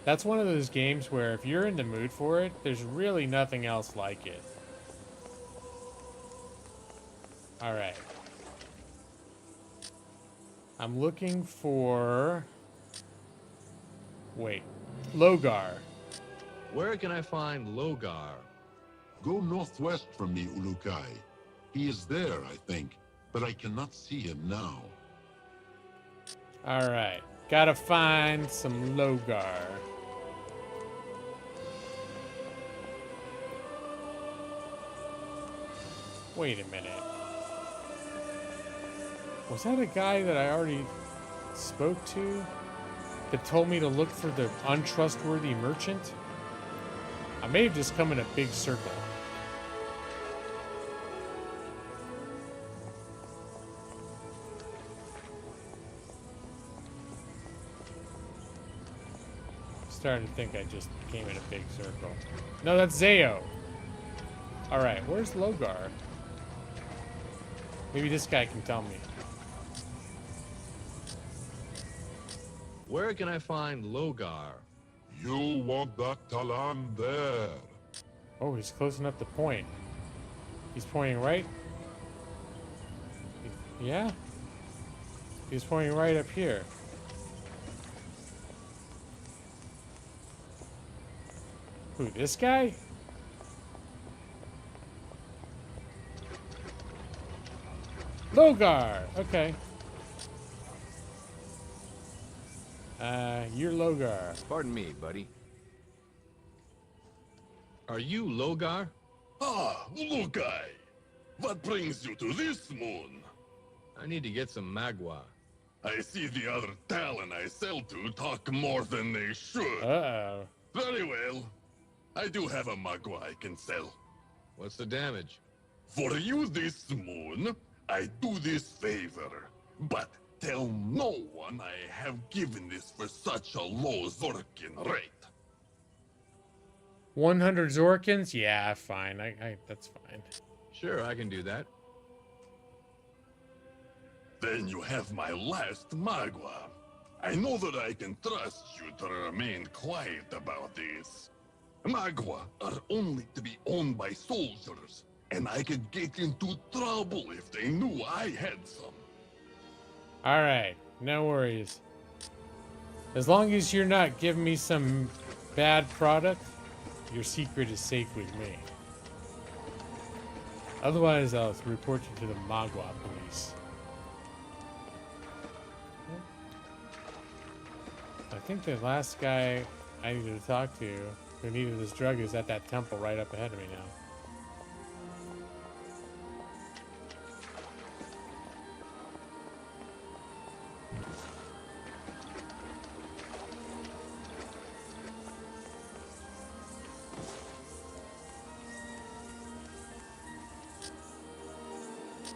That's one of those games where if you're in the mood for it, there's really nothing else like it. Alright. I'm looking for... Wait. Logar. Where can I find Logar? Go northwest from me, Ulukai. He is there, I think, but I cannot see him now. Alright. Gotta find some Logar. Wait a minute. Was that a guy that I already spoke to? that told me to look for the untrustworthy merchant? I may have just come in a big circle. Starting to think I just came in a big circle. No, that's Zayo. Alright, where's Logar? Maybe this guy can tell me. Where can I find Logar? You want that Talan there. Oh, he's close enough to point. He's pointing right. Yeah? He's pointing right up here. Who, this guy? Logar! Okay. You're Logar. Pardon me, buddy. Are you Logar? Ah, Lukai. What brings you to this moon? I need to get some magua. I see the other Talon I sell to talk more than they should. Uh-oh. Very well. I do have a magua I can sell. What's the damage? For you this moon, I do this favor. But tell no one I have given this for such a low Zorkin rate. 100 Zorkins? Yeah, fine. That's fine. Sure, I can do that. Then you have my last magua. I know that I can trust you to remain quiet about this. Magua are only to be owned by soldiers, and I could get into trouble if they knew I had some. Alright, no worries. As long as you're not giving me some bad product, your secret is safe with me. Otherwise, I'll report you to the Magua police. I think the last guy I needed to talk to who needed this drug is at that temple right up ahead of me now.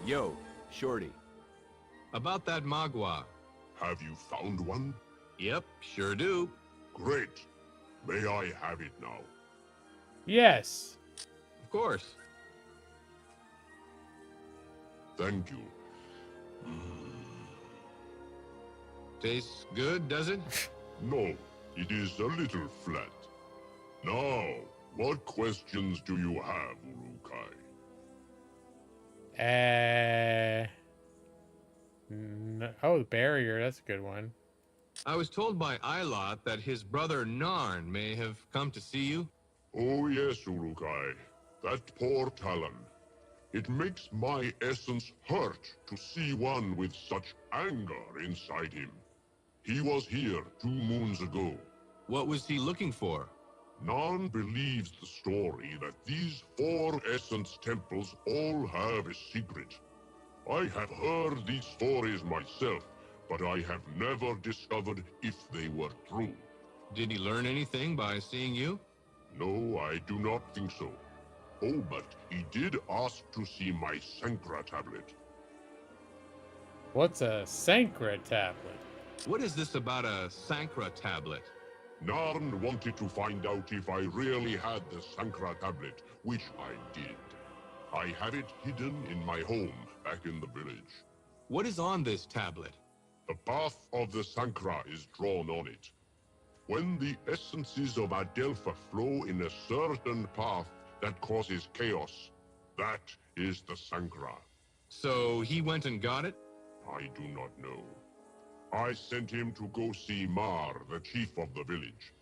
Yo, Shorty. About that magua. Have you found one? Yep, sure do. Great. May I have it now? Yes. Of course. Thank you. Tastes good, does it? No, it is a little flat. Now, what questions do you have, Urukai? Oh, the barrier. That's a good one. I was told by Ilot that his brother Narn may have come to see you. Oh yes, Urukai. That poor Talon. It makes my essence hurt to see one with such anger inside him. He was here 2 moons ago. What was he looking for? None believes the story that these 4 essence temples all have a secret. I have heard these stories myself, but I have never discovered if they were true. Did he learn anything by seeing you? No, I do not think so. Oh, but he did ask to see my Sankra tablet. What's a Sankra tablet? What is this about a Sankra tablet? Narn wanted to find out if I really had the Sankra tablet, which I did. I have it hidden in my home back in the village. What is on this tablet? The path of the Sankra is drawn on it. When the essences of Adelpha flow in a certain path that causes chaos, that is the Sankra. So he went and got it? I do not know. I sent him to go see Mar, the chief of the village.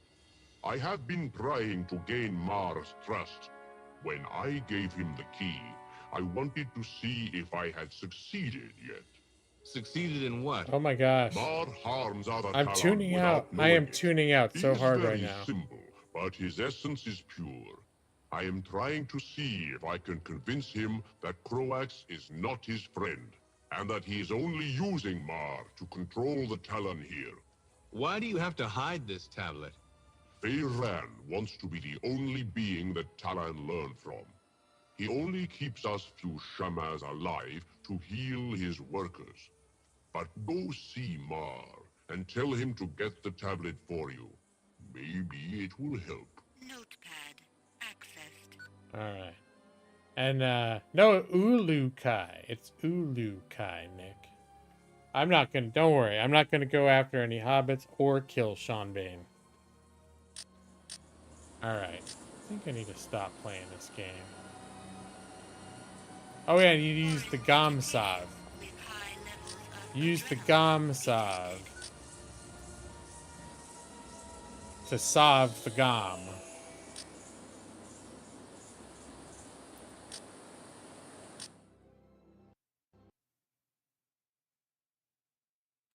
I have been trying to gain Mar's trust. When I gave him the key, I wanted to see if I had succeeded yet. Succeeded in what? Oh my gosh. Mar harms other I'm Talon tuning out. without I am knowing it. tuning out so He hard is right very now. simple, but his essence is pure. I am trying to see if I can convince him that Croax is not his friend, and that he is only using Mar to control the Talon here. Why do you have to hide this tablet? Feyran wants to be the only being that Talan learned from. He only keeps us few shamans alive to heal his workers. But go see Mar and tell him to get the tablet for you. Maybe it will help. Notepad accessed. Alright. And, no, Ulukai. It's Ulukai, Nick. I'm not gonna, don't worry, I'm not gonna go after any hobbits or kill Sean Bane. Alright. I think I need to stop playing this game. Oh yeah, you use the Gomsav. With high levels of Use the adrenaline Gomsav detected. to solve the Gom.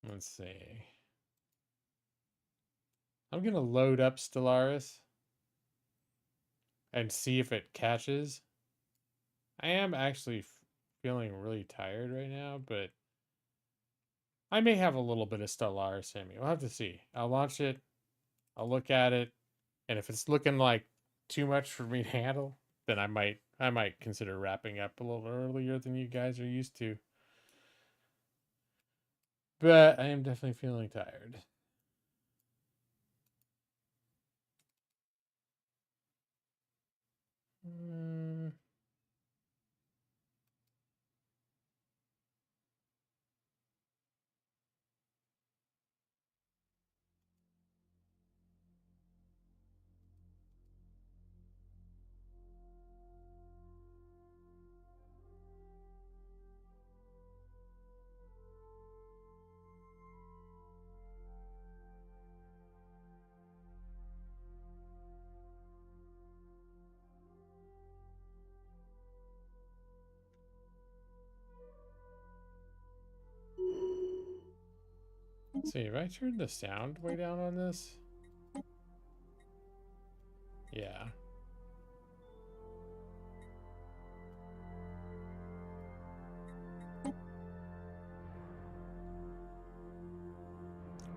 Let's see. I'm gonna load up Stellaris and see if it catches. I am actually feeling really tired right now, but I may have a little bit of Stellaris in me. We'll have to see. I'll launch it, I'll look at it, and if it's looking like too much for me to handle, then I might consider wrapping up a little earlier than you guys are used to. But I am definitely feeling tired. Let's see, if I turn the sound way down on this? Yeah.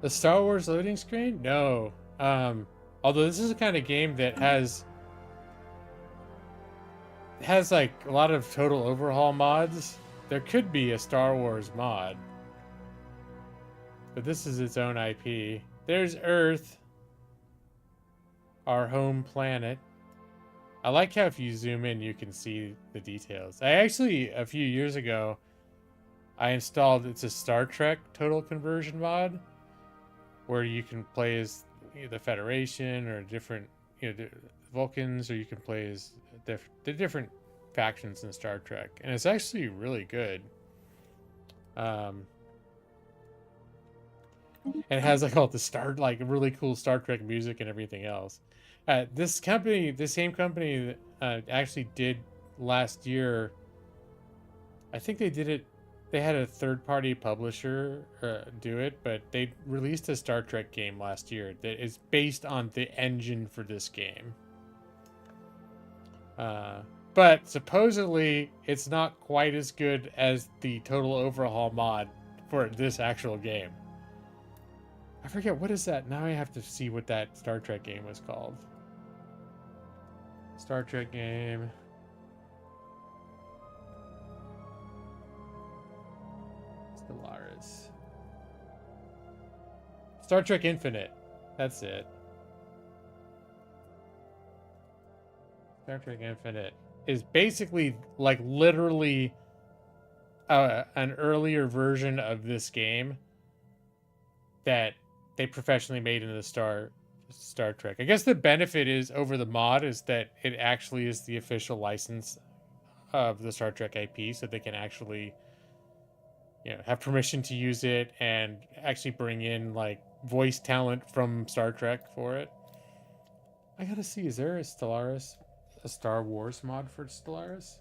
The Star Wars loading screen? No. Although this is a kind of game that has like a lot of total overhaul mods. There could be a Star Wars mod. But this is its own IP. There's Earth, our home planet. I like how if you zoom in, you can see the details. I actually, a few years ago, I installed, it's a Star Trek total conversion mod, where you can play as the Federation or different, the Vulcans, or you can play as the different factions in Star Trek, and it's actually really good. And it has like all the really cool Star Trek music and everything else. This company, the same company, actually did last year. I think they did it. They had a third-party publisher do it, but they released a Star Trek game last year that is based on the engine for this game. But supposedly it's not quite as good as the total overhaul mod for this actual game. I forget, what is that? Now I have to see what that Star Trek game was called. Star Trek game. Stellaris. Star Trek Infinite. That's it. Star Trek Infinite is basically like literally an earlier version of this game that they professionally made into the Star Trek. I guess the benefit is over the mod is that it actually is the official license of the Star Trek IP, so they can actually, have permission to use it and actually bring in like voice talent from Star Trek for it. I gotta see, is there a Stellaris, a Star Wars mod for Stellaris?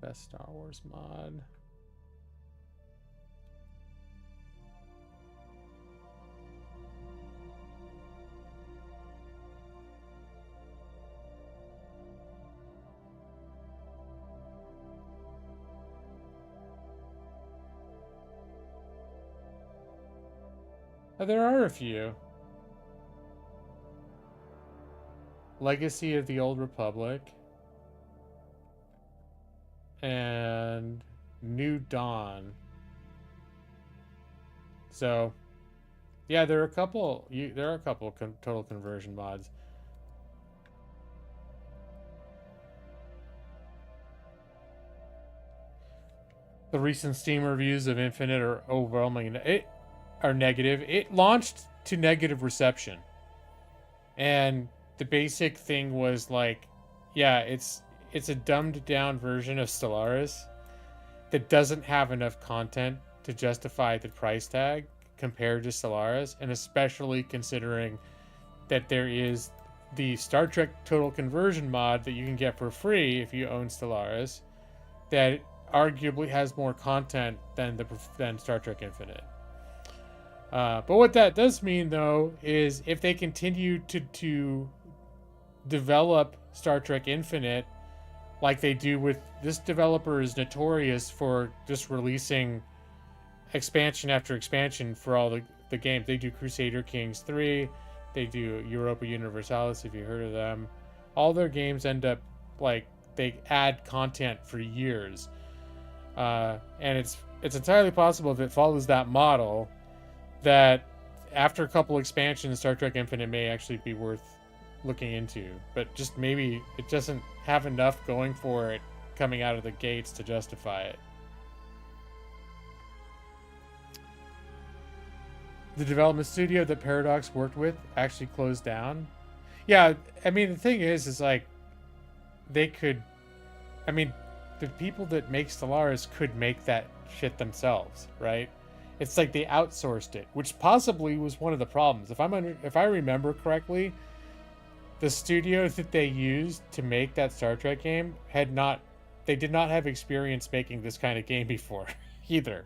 Best Star Wars mod. There are a few. Legacy of the Old Republic and New Dawn. So, yeah, there are a couple. There are a couple total conversion mods. The recent Steam reviews of Infinite are overwhelming. It are negative. It launched to negative reception, and the basic thing was like, yeah, it's a dumbed down version of Stellaris that doesn't have enough content to justify the price tag compared to Stellaris, and especially considering that there is the Star Trek Total Conversion mod that you can get for free if you own Stellaris, that arguably has more content than Star Trek Infinite. But what that does mean, though, is if they continue to develop Star Trek Infinite like they do with this developer, is notorious for just releasing expansion after expansion for all the games. They do Crusader Kings 3, they do Europa Universalis, if you heard of them. All their games end up like they add content for years. And it's entirely possible if it follows that model that after a couple expansions, Star Trek Infinite may actually be worth looking into. But just maybe it doesn't have enough going for it coming out of the gates to justify it. The development studio that Paradox worked with actually closed down. Yeah, I mean, the thing is like, they could... I mean, the people that make Stellaris could make that shit themselves, right? It's like they outsourced it, which possibly was one of the problems. If I remember correctly, the studio that they used to make that Star Trek game they did not have experience making this kind of game before either.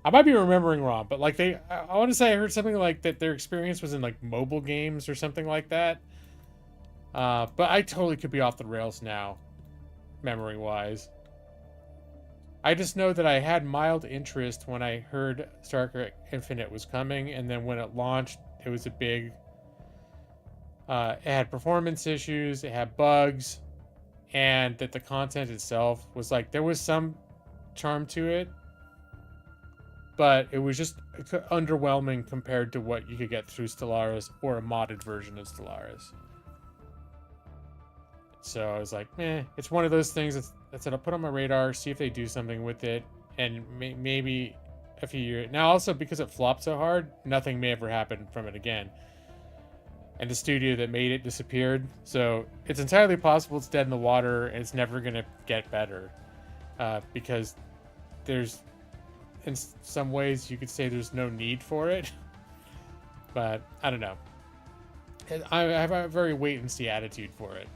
I might be remembering wrong, but like I want to say I heard something like that their experience was in like mobile games or something like that. But I totally could be off the rails now, memory wise. I just know that I had mild interest when I heard Star Trek Infinite was coming, and then when it launched, it was a big... it had performance issues, it had bugs, and that the content itself was like... There was some charm to it, but it was just underwhelming compared to what you could get through Stellaris or a modded version of Stellaris. So I was like, it's one of those things that's I'll put on my radar, see if they do something with it, and maybe a few years. Now, also, because it flopped so hard, nothing may ever happen from it again. And the studio that made it disappeared, so it's entirely possible it's dead in the water, and it's never going to get better. Because there's, in some ways, you could say there's no need for it. But, I don't know. I have a very wait-and-see attitude for it.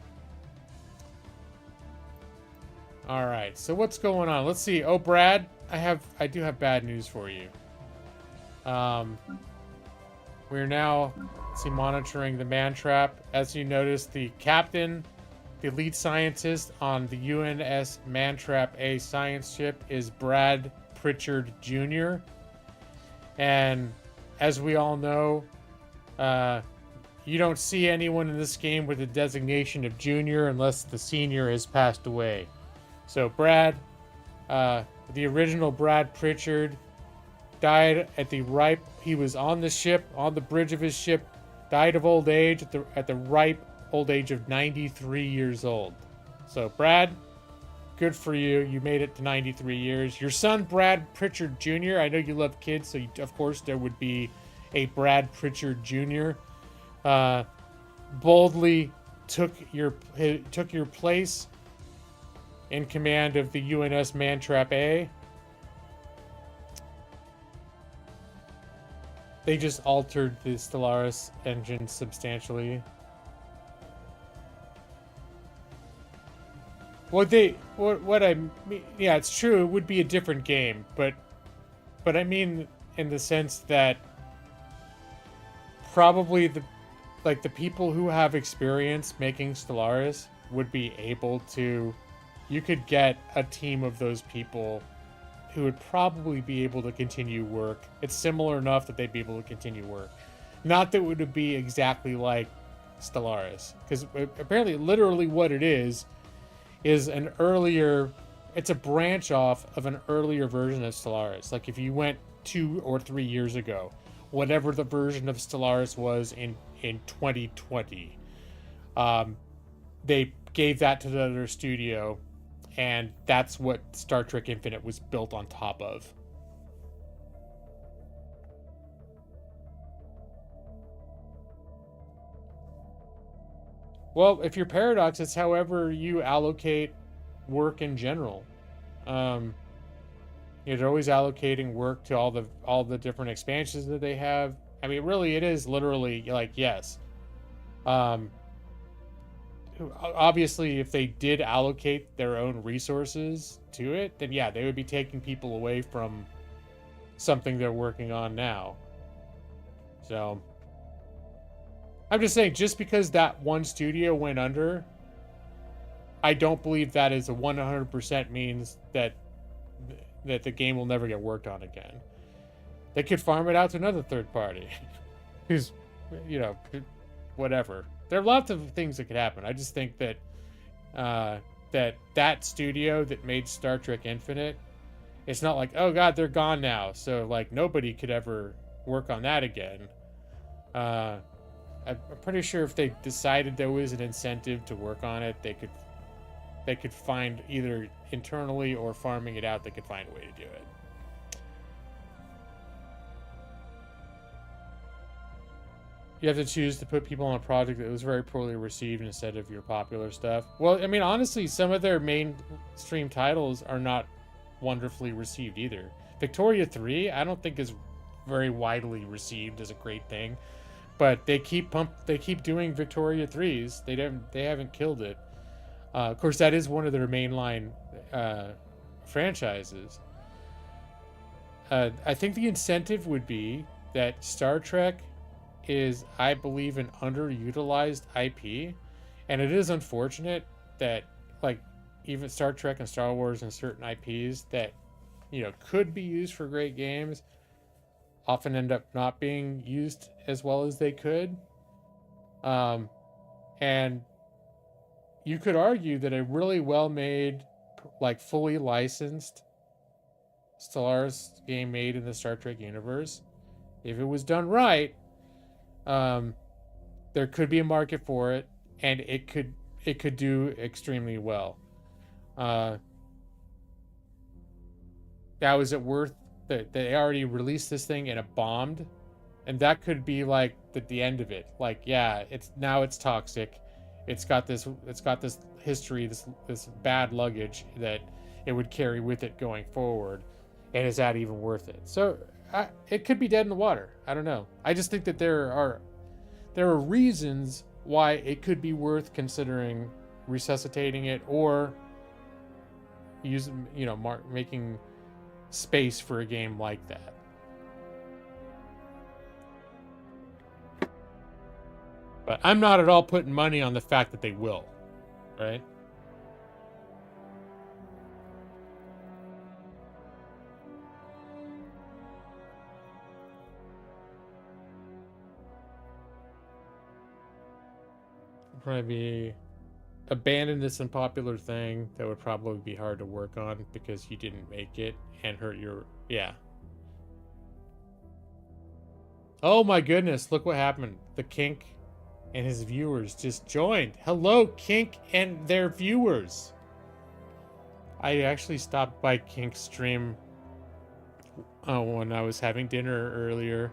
All right, so what's going on? Let's see. Oh, Brad, I do have bad news for you. We're now monitoring the man trap. As you notice, the captain, the lead scientist on the UNS Mantrap A science ship is Brad Pritchard Jr. And as we all know, you don't see anyone in this game with the designation of junior unless the senior has passed away. So Brad, the original Brad Pritchard, died at the ripe... He was on the ship, on the bridge of his ship, died of old age at the ripe old age of 93 years old. So Brad, good for you. You made it to 93 years. Your son, Brad Pritchard Jr., I know you love kids, so of course there would be a Brad Pritchard Jr., boldly took your place in command of the UNS Mantrap A. They just altered the Stellaris engine substantially. What I mean, yeah, it's true, it would be a different game, but I mean in the sense that probably the people who have experience making Stellaris would be able to... You could get a team of those people who would probably be able to continue work. It's similar enough that they'd be able to continue work. Not that it would be exactly like Stellaris, because apparently literally what it is an earlier, it's a branch off of an earlier version of Stellaris. Like if you went 2 or 3 years ago, whatever the version of Stellaris was in 2020, they gave that to the other studio, and that's what Star Trek Infinite was built on top of. Well, if you're Paradox, it's however you allocate work in general. You're always allocating work to all the different expansions that they have. I mean, really, it is literally like, yes. Obviously, if they did allocate their own resources to it, then yeah, they would be taking people away from something they're working on now. So I'm just saying, just because that one studio went under, I don't believe that is a 100% means that the game will never get worked on again. They could farm it out to another third party who's, whatever. There are lots of things that could happen. I just think that that studio that made Star Trek Infinite, it's not like, oh god, they're gone now, so like nobody could ever work on that again. I'm pretty sure if they decided there was an incentive to work on it, they could find, either internally or farming it out, they could find a way to do it. You have to choose to put people on a project that was very poorly received instead of your popular stuff. Well, I mean, honestly, some of their mainstream titles are not wonderfully received either. Victoria 3, I don't think is very widely received as a great thing, but they keep doing Victoria 3s. They haven't killed it. Of course, that is one of their mainline franchises. I think the incentive would be that Star Trek is, I believe, an underutilized IP, and it is unfortunate that, like, even Star Trek and Star Wars and certain IPs that, could be used for great games often end up not being used as well as they could. And you could argue that a really well-made, like, fully licensed Stellaris game made in the Star Trek universe, if it was done right, there could be a market for it, and it could do extremely well. Now, is it worth that they already released this thing and it bombed, and that could be like the end of it? Like, yeah, it's toxic. It's got this history, this bad luggage that it would carry with it going forward, and is that even worth it? So it could be dead in the water. I don't know. I just think that there are reasons why it could be worth considering resuscitating it, or making space for a game like that. But I'm not at all putting money on the fact that they will, right? Probably be abandon this unpopular thing that would probably be hard to work on because you didn't make it and hurt your, yeah. Oh my goodness, look what happened. The Kink and his viewers just joined. Hello, Kink and their viewers. I actually stopped by Kink's stream when I was having dinner earlier,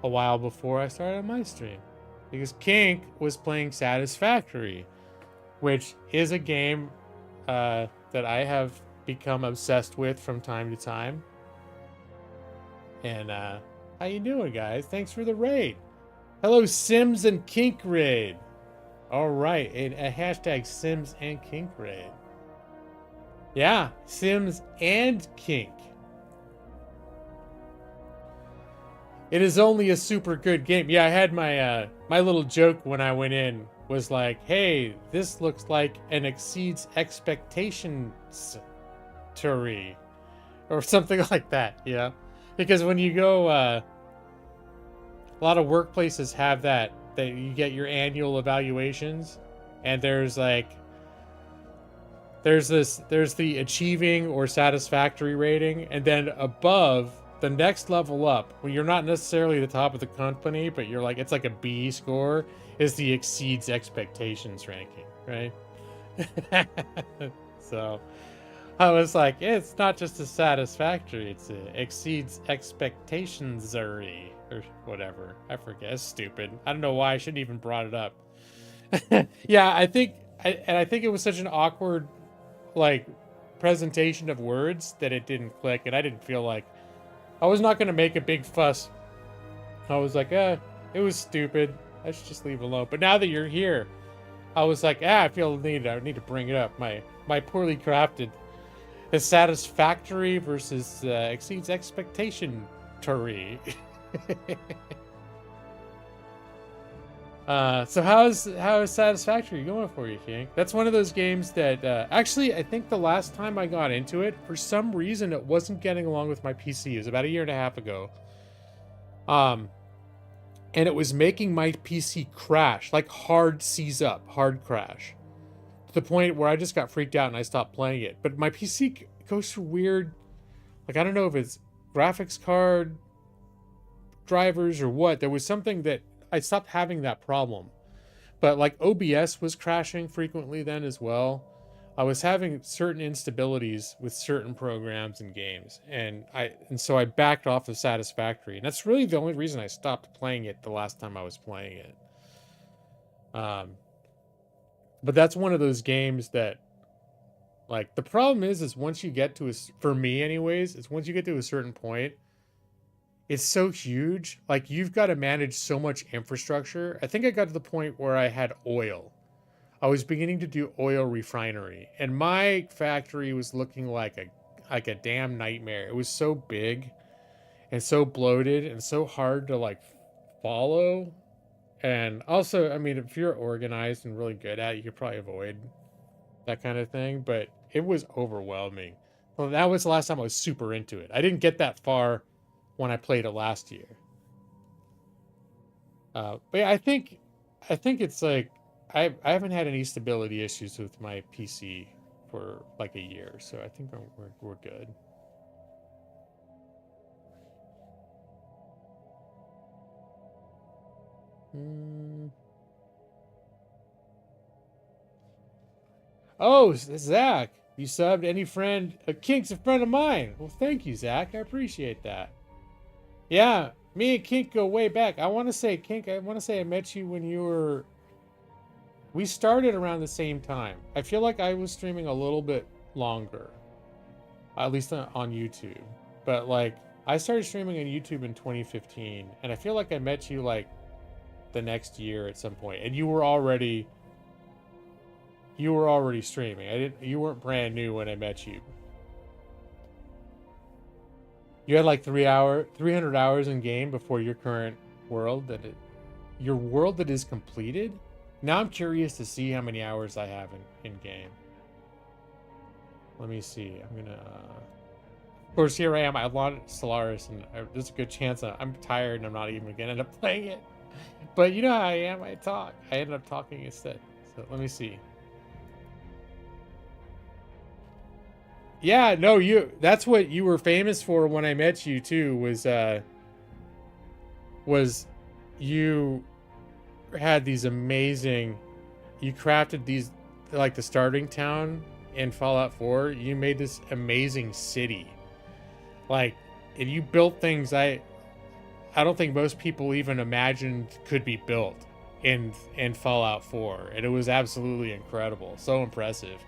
a while before I started my stream, because Kink was playing Satisfactory, which is a game that I have become obsessed with from time to time. And how you doing, guys? Thanks for the raid. Hello, Sims and Kink raid. All right, a hashtag Sims and Kink raid. Yeah, Sims and Kink. It is only a super good game. Yeah, I had my my little joke when I went in was like, hey, this looks like an exceeds expectations story, or something like that, you know? Because when you go, a lot of workplaces have that you get your annual evaluations, and there's like, there's the achieving or satisfactory rating, and then above, the next level up, when you're not necessarily the top of the company, but you're like, it's like a B score, is the exceeds expectations ranking, right? So I was like, it's not just a satisfactory, it's a exceeds expectations or whatever. I forget. It's stupid. I don't know why I shouldn't even brought it up. Yeah, I think it was such an awkward, like, presentation of words that it didn't click, and I didn't feel like I was not going to make a big fuss. I was like, it was stupid. I should just leave it alone. But now that you're here, I was like, I feel I need to bring it up. My poorly crafted is satisfactory versus exceeds expectation tory. So how is satisfactory going for you, King? That's one of those games that actually, I think the last time I got into it, for some reason it wasn't getting along with my PC. It was about a year and a half ago. And it was making my PC crash, like hard seize up, hard crash, to the point where I just got freaked out and I stopped playing it. But my PC goes through weird, like, I don't know if it's graphics card drivers or what. There was something that I stopped having that problem. But like OBS was crashing frequently then as well. I was having certain instabilities with certain programs and games, and so I backed off of Satisfactory, and that's really the only reason I stopped playing it the last time I was playing it. But that's one of those games that, like, the problem is once you get to for me anyways, is once you get to a certain point, it's so huge. Like, you've got to manage so much infrastructure. I think I got to the point where I had oil. I was beginning to do oil refinery, and my factory was looking like a damn nightmare. It was so big and so bloated and so hard to like follow. And also, I mean, if you're organized and really good at it, you could probably avoid that kind of thing, but it was overwhelming. Well, that was the last time I was super into it. I didn't get that far when I played it last year. But yeah, I think it's like, I haven't had any stability issues with my PC for like a year, so I think we're good. Oh, Zach, you subbed. Any friend? Kink's a friend of mine. Well, thank you, Zach. I appreciate that. Yeah, me and Kink go way back. I want to say, Kink, I met you when you were... We started around the same time. I feel like I was streaming a little bit longer, at least on YouTube. But like, I started streaming on YouTube in 2015, and I feel like I met you like the next year at some point, and you were already streaming. You weren't brand new when I met you. You had like 300 hours in game before your current world your world that is completed. Now I'm curious to see how many hours I have in game. Let me see. I'm gonna... Of course, here I am. I launched Solaris, and there's a good chance I'm tired and I'm not even gonna end up playing it. But you know how I am. I talk. I ended up talking instead. So let me see. Yeah, no, that's what you were famous for when I met you too, was you had these amazing, you crafted these, like the starting town in Fallout 4, you made this amazing city. Like, and you built things I don't think most people even imagined could be built in Fallout 4, and it was absolutely incredible. So impressive.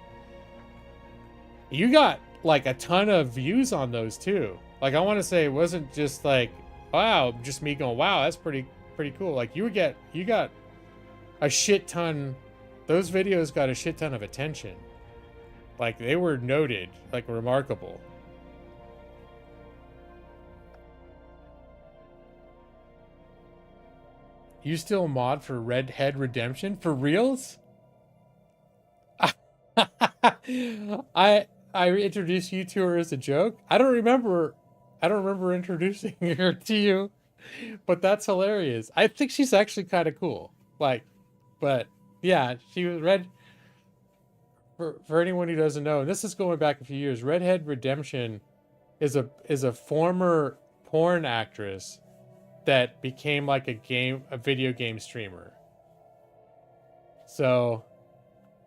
You got like a ton of views on those too. Like, I want to say it wasn't just like, wow, just me going, wow, that's pretty cool. Like, you got a shit ton. Those videos got a shit ton of attention. Like, they were noted, like, remarkable. You still mod for Red Dead Redemption? For reals? I introduced you to her as a joke? I don't remember introducing her to you, but that's hilarious. I think she's actually kind of cool. Like, but yeah, she was Red. For anyone who doesn't know, this is going back a few years. Redhead Redemption is a former porn actress that became like a video game streamer. So,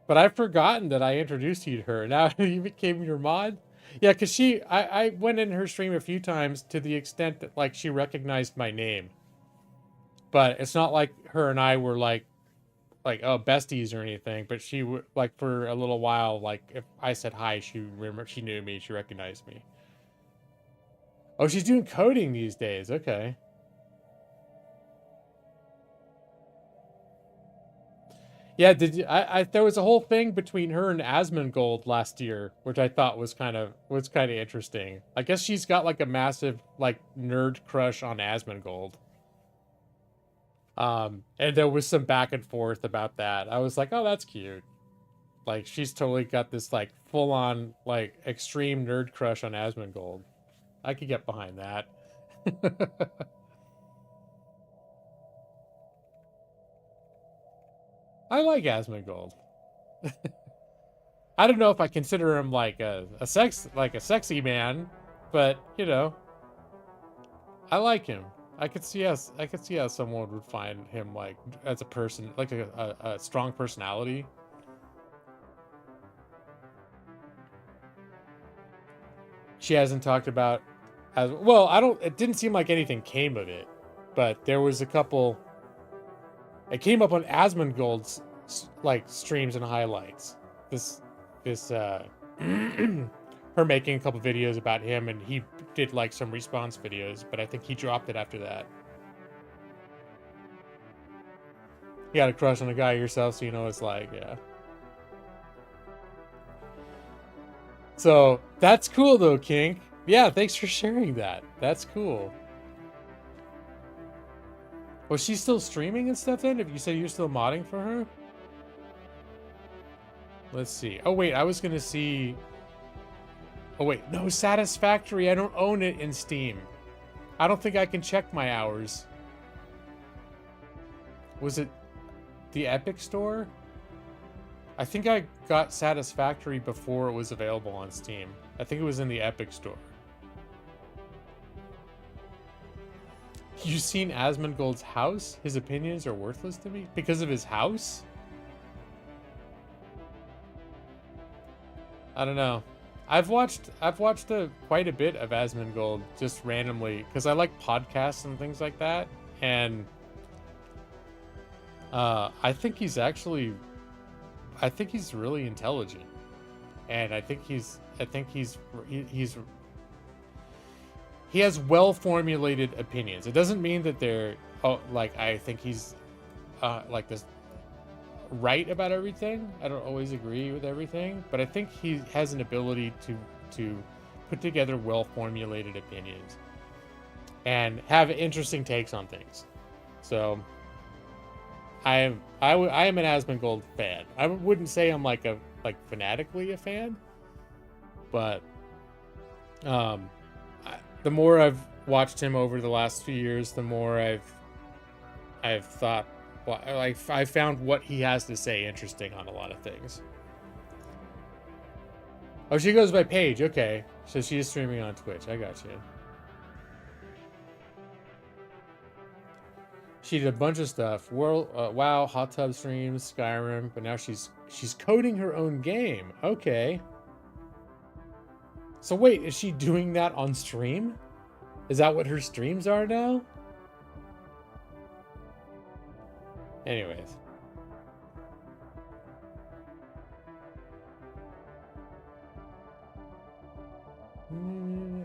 but I've forgotten that I introduced you to her. Now you became your mod. Yeah, because I went in her stream a few times to the extent that like she recognized my name. But it's not like her and I were like oh besties or anything. But she would like for a little while, like if I said hi, she knew me, she recognized me. Oh, she's doing coding these days. Okay. Yeah, did you, there was a whole thing between her and Asmongold last year, which I thought was kind of interesting. I guess she's got like a massive like nerd crush on Asmongold. And there was some back and forth about that. I was like, oh, that's cute. Like she's totally got this like full on like extreme nerd crush on Asmongold. I could get behind that. I like Asmongold. I don't know if I consider him like a sexy man, but you know, I like him. I could see how someone would find him like as a person, like a strong personality. She hasn't talked about as well. It didn't seem like anything came of it, but there was a couple. It came up on Asmongold's like streams and highlights. This her making a couple videos about him, and he did like some response videos, but I think he dropped it after that. You got a crush on a guy yourself, so you know it's like, yeah. So that's cool though, Kink. Yeah, thanks for sharing that. That's cool. Was she still streaming and stuff then? If you said you're still modding for her? Let's see. Oh wait, I was gonna see. Oh wait, no, Satisfactory. I don't own it in Steam. I don't think I can check my hours. Was it the Epic Store? I think I got Satisfactory before it was available on Steam. I think it was in the Epic Store. You seen Asmongold's house? His opinions are worthless to me because of his house? I don't know. I've watched quite a bit of Asmongold just randomly because I like podcasts and things like that, and I think he's really intelligent, and I think he has well-formulated opinions. It doesn't mean that they're like I think he's like this right about everything. I don't always agree with everything, but I think he has an ability to put together well-formulated opinions and have interesting takes on things. So I am an Asmongold fan. I wouldn't say I'm like fanatically a fan, but the more I've watched him over the last few years, the more I've thought, like, I found what he has to say interesting on a lot of things. Oh, she goes by Paige. Okay, so she's streaming on Twitch. I got you. She did a bunch of stuff. WoW, hot tub streams, Skyrim, but now she's coding her own game. Okay. So wait, is she doing that on stream? Is that what her streams are now? Anyways.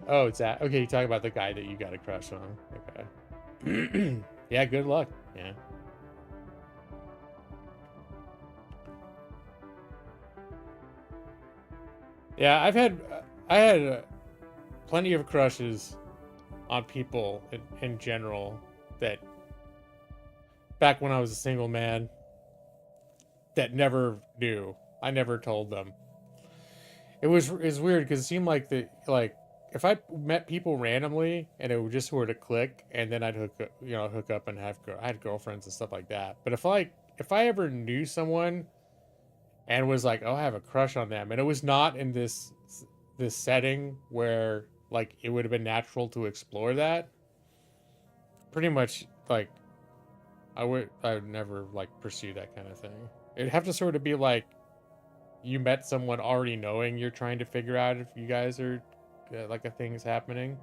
Oh, it's that. Okay, you talk about the guy that you got a crush on. Okay. Yeah, good luck. Yeah. Yeah, I had plenty of crushes on people in general that back when I was a single man that never knew. I never told them. It's weird because it seemed like if I met people randomly and it would just sort of click, and then I'd hook up and I had girlfriends and stuff like that. But if I ever knew someone and was like, oh, I have a crush on them, and it was not in this setting where like it would have been natural to explore that, pretty much like I would never like pursue that kind of thing. It'd have to sort of be like you met someone already knowing you're trying to figure out if you guys are like a thing's happening.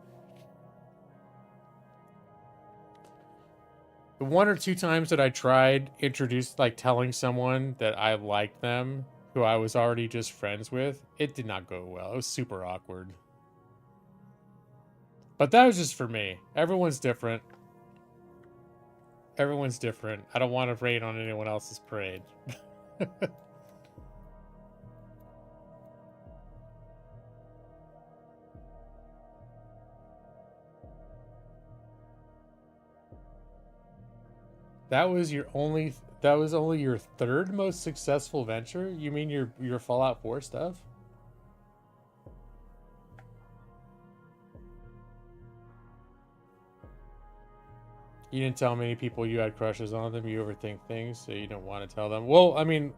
The one or two times that I tried telling someone that I liked them who I was already just friends with, it did not go well. It was super awkward. But that was just for me. Everyone's different. Everyone's different. I don't want to rain on anyone else's parade. That was only your third most successful venture? You mean your Fallout 4 stuff? You didn't tell many people you had crushes on them. You overthink things, so you don't want to tell them. Well, I mean,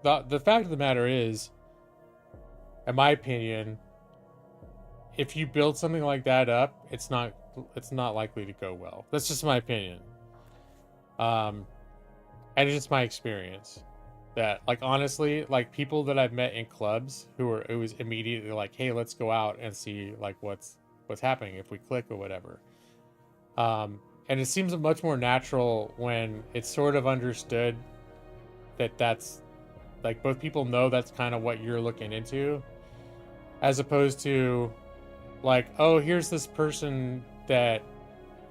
the fact of the matter is, in my opinion, if you build something like that up, it's not likely to go well. That's just my opinion. And it's just my experience that, like, honestly, like people that I've met in clubs it was immediately like, hey, let's go out and see like what's happening if we click or whatever. And it seems much more natural when it's sort of understood that that's like both people know that's kind of what you're looking into, as opposed to like, oh, here's this person that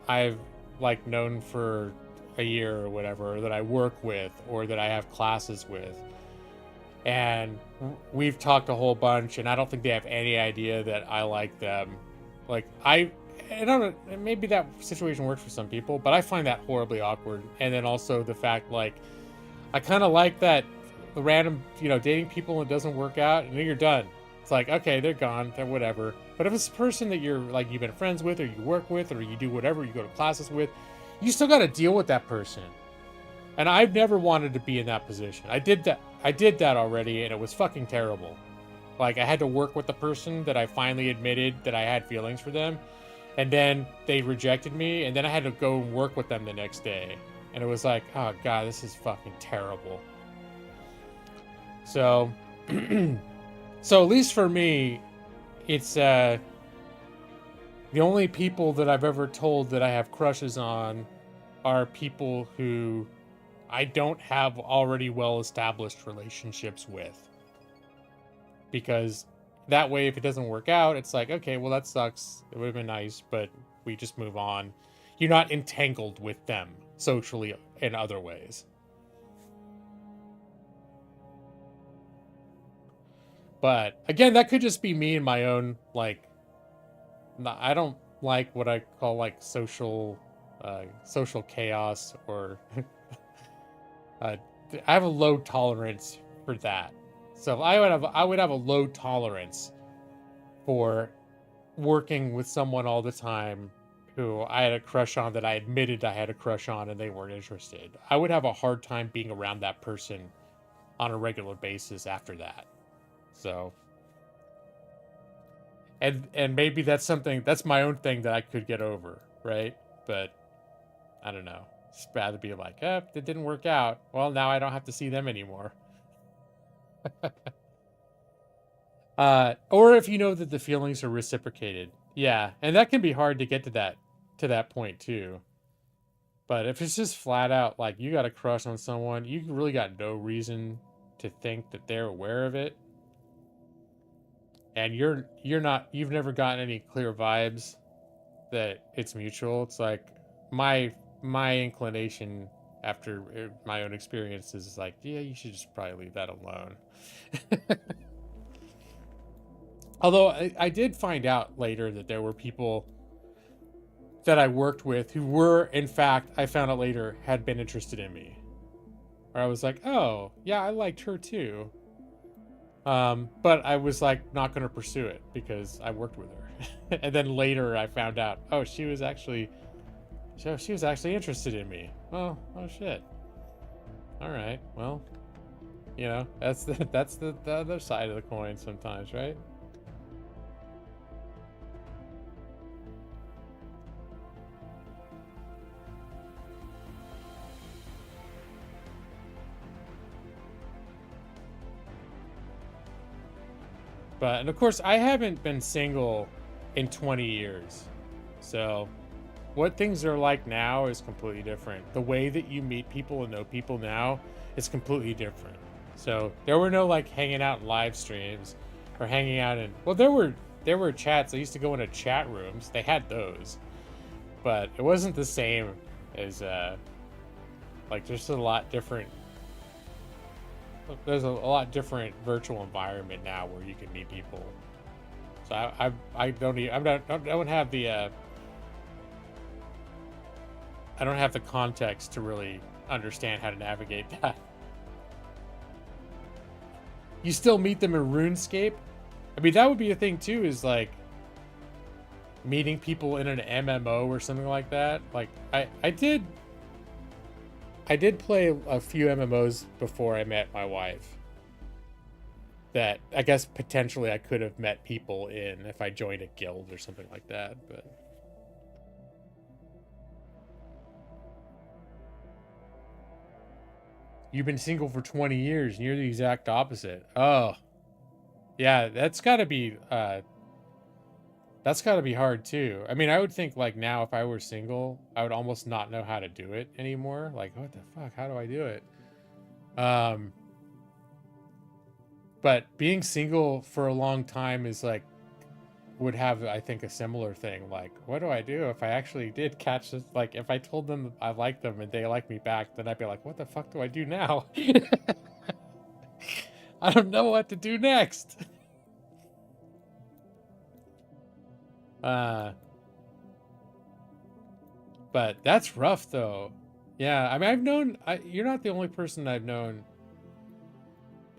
I've like known for a year or whatever, or that I work with, or that I have classes with, and we've talked a whole bunch, and I don't think they have any idea that I like them. Like I don't know, maybe that situation works for some people, but I find that horribly awkward. And then also the fact, like, I kind of like that the random, dating people and it doesn't work out, and then you're done. It's like, okay, they're gone, they're whatever. But if it's a person that you're like, you've been friends with, or you work with, or you do whatever, you go to classes with, you still got to deal with that person. And I've never wanted to be in that position. I did that already, and it was fucking terrible. Like, I had to work with the person that I finally admitted that I had feelings for them, and then they rejected me, and then I had to go and work with them the next day. And it was like, oh god, this is fucking terrible. So, so at least for me, it's the only people that I've ever told that I have crushes on are people who I don't have already well-established relationships with. Because that way, if it doesn't work out, it's like, okay, well, that sucks. It would have been nice, but we just move on. You're not entangled with them socially in other ways. But again, that could just be me and my own, like, I don't like what I call like social chaos, or I have a low tolerance for that. So I would have a low tolerance for working with someone all the time who I had a crush on, that I admitted I had a crush on, and they weren't interested. I would have a hard time being around that person on a regular basis after that. So, and maybe that's my own thing that I could get over, right? But I don't know. It's bad to be like, it didn't work out. Well, now I don't have to see them anymore. Or if you know that the feelings are reciprocated. Yeah, and that can be hard to get to that point too. But if it's just flat out like you got a crush on someone, you really got no reason to think that they're aware of it, and you've never gotten any clear vibes that it's mutual. It's like my inclination after my own experiences is like, yeah, you should just probably leave that alone. Although I did find out later that there were people that I worked with who were, in fact, I found out later, had been interested in me. Or I was like, oh, yeah, I liked her too. But I was like not going to pursue it because I worked with her. And then later I found out, oh, she was actually interested in me. Oh shit. All right. Well, that's the other side of the coin sometimes, right? And of course, I haven't been single in 20 years. So what things are like now is completely different. The way that you meet people and know people now is completely different. So there were no like hanging out in live streams or hanging out in, well, there were chats. I used to go into chat rooms. They had those, but it wasn't the same as like there's a lot different. There's a lot different virtual environment now where you can meet people. So I don't have the I don't have the context to really understand how to navigate that. You still meet them in RuneScape? I mean, that would be a thing too, is like meeting people in an MMO or something like that. Like I did play a few MMOs before I met my wife that I guess potentially I could have met people in if I joined a guild or something like that, but you've been single for 20 years and you're the exact opposite. Oh. Yeah, that's got to be hard too. I mean, I would think like now if I were single, I would almost not know how to do it anymore. Like, what the fuck? How do I do it? But being single for a long time is like, would have, I think, a similar thing. Like, what do I do if I actually did catch this? Like, if I told them I liked them and they like me back, then I'd be like, what the fuck do I do now? I don't know what to do next. But that's rough though. Yeah, I mean, you're not the only person I've known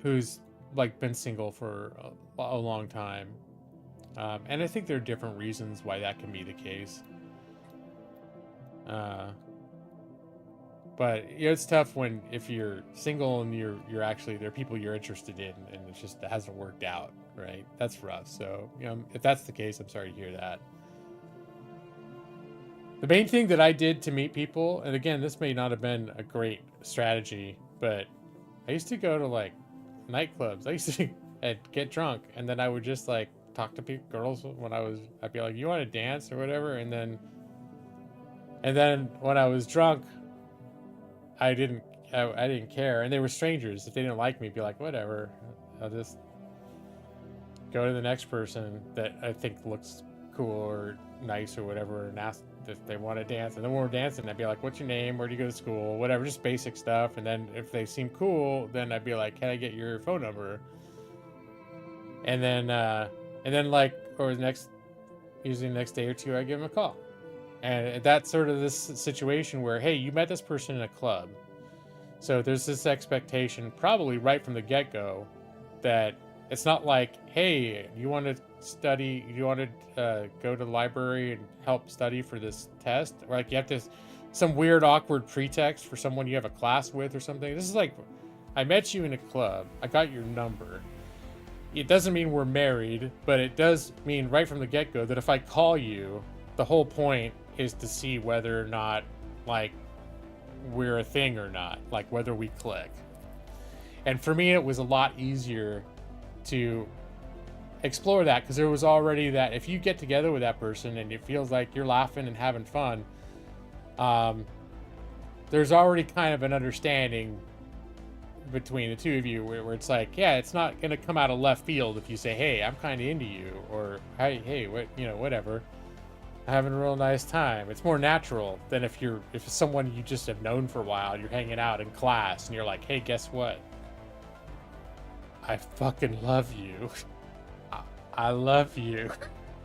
who's like been single for a long time. And I think there are different reasons why that can be the case. But it's tough if you're single and you're actually, there are people you're interested in and it hasn't worked out, right? That's rough. So, if that's the case, I'm sorry to hear that. The main thing that I did to meet people, and again, this may not have been a great strategy, but I used to go to like nightclubs. I used to get drunk, and then I would just like talk to girls when I'd be like, you want to dance or whatever? And then when I was drunk, I didn't care. And they were strangers. If they didn't like me, I'd be like, whatever, I'll just go to the next person that I think looks cool or nice or whatever and ask if they want to dance. And then when we're dancing, I'd be like, what's your name? Where do you go to school? Whatever, just basic stuff. And then if they seem cool, then I'd be like, can I get your phone number? And then like, or usually the next day or two, I give them a call. And that's sort of this situation where, hey, you met this person in a club. So there's this expectation probably right from the get-go that it's not like, hey, you want to study, you want to go to the library and help study for this test? Or like you have some weird, awkward pretext for someone you have a class with or something. This is like, I met you in a club. I got your number. It doesn't mean we're married, but it does mean right from the get-go that if I call you, the whole point is to see whether or not, like, we're a thing or not, like whether we click. And for me, it was a lot easier to explore that because there was already that if you get together with that person and it feels like you're laughing and having fun, there's already kind of an understanding between the two of you where it's like, yeah, it's not going to come out of left field if you say, hey, I'm kind of into you, or hey, what, whatever, having a real nice time. It's more natural than if it's someone you just have known for a while, you're hanging out in class and you're like, hey, guess what? I fucking love you. I love you.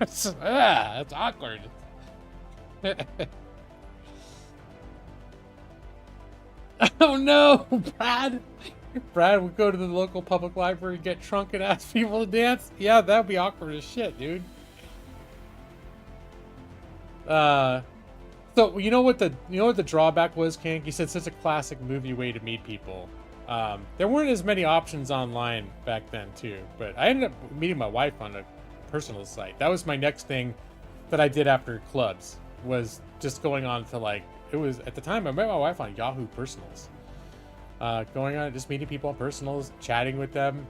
It's awkward. Oh no, Brad. Brad would go to the local public library, get drunk, and ask people to dance. Yeah, that'd be awkward as shit, dude. So you know what the drawback was, Kank? You said such a classic movie way to meet people. There weren't as many options online back then too, but I ended up meeting my wife on a personal site. That was my next thing that I did after clubs, was just going on to like, it was at the time I met my wife on Yahoo Personals. Going on, just meeting people on personals, chatting with them,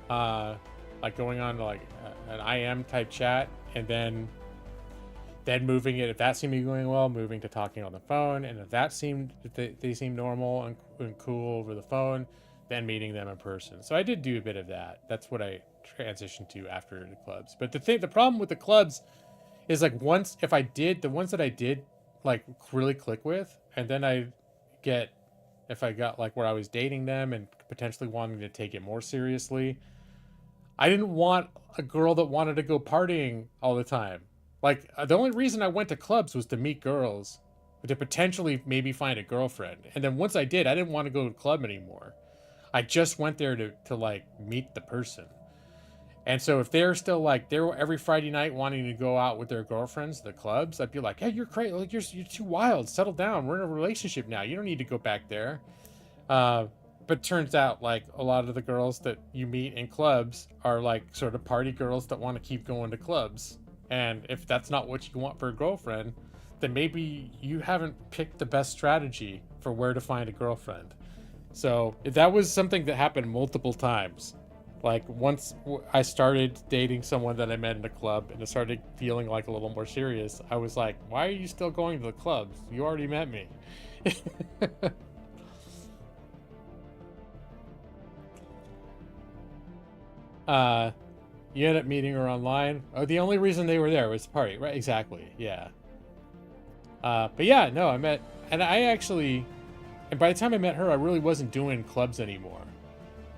like going on to like an IM type chat, and then moving it, if that seemed to be going well, moving to talking on the phone, and if that seemed, if they seemed normal and cool over the phone, then meeting them in person. So I did do a bit of that. That's what I transitioned to after the clubs. But the problem with the clubs is like, once, if I did, the ones that I did like really click with, and then if I got like where I was dating them and potentially wanting to take it more seriously, I didn't want a girl that wanted to go partying all the time. Like, the only reason I went to clubs was to meet girls, to potentially maybe find a girlfriend. And then once I did, I didn't want to go to the club anymore. I just went there to like meet the person. And so if they're still like, they're every Friday night wanting to go out with their girlfriends to the clubs, I'd be like, hey, you're crazy. Like, you're too wild. Settle down. We're in a relationship now. You don't need to go back there. But turns out like a lot of the girls that you meet in clubs are like sort of party girls that want to keep going to clubs. And if that's not what you want for a girlfriend, then maybe you haven't picked the best strategy for where to find a girlfriend. So that was something that happened multiple times. Like, once I started dating someone that I met in a club and it started feeling like a little more serious, I was like, why are you still going to the clubs? You already met me. You end up meeting her online. Oh, the only reason they were there was the party, right? Exactly. Yeah. But yeah, no, and by the time I met her, I really wasn't doing clubs anymore.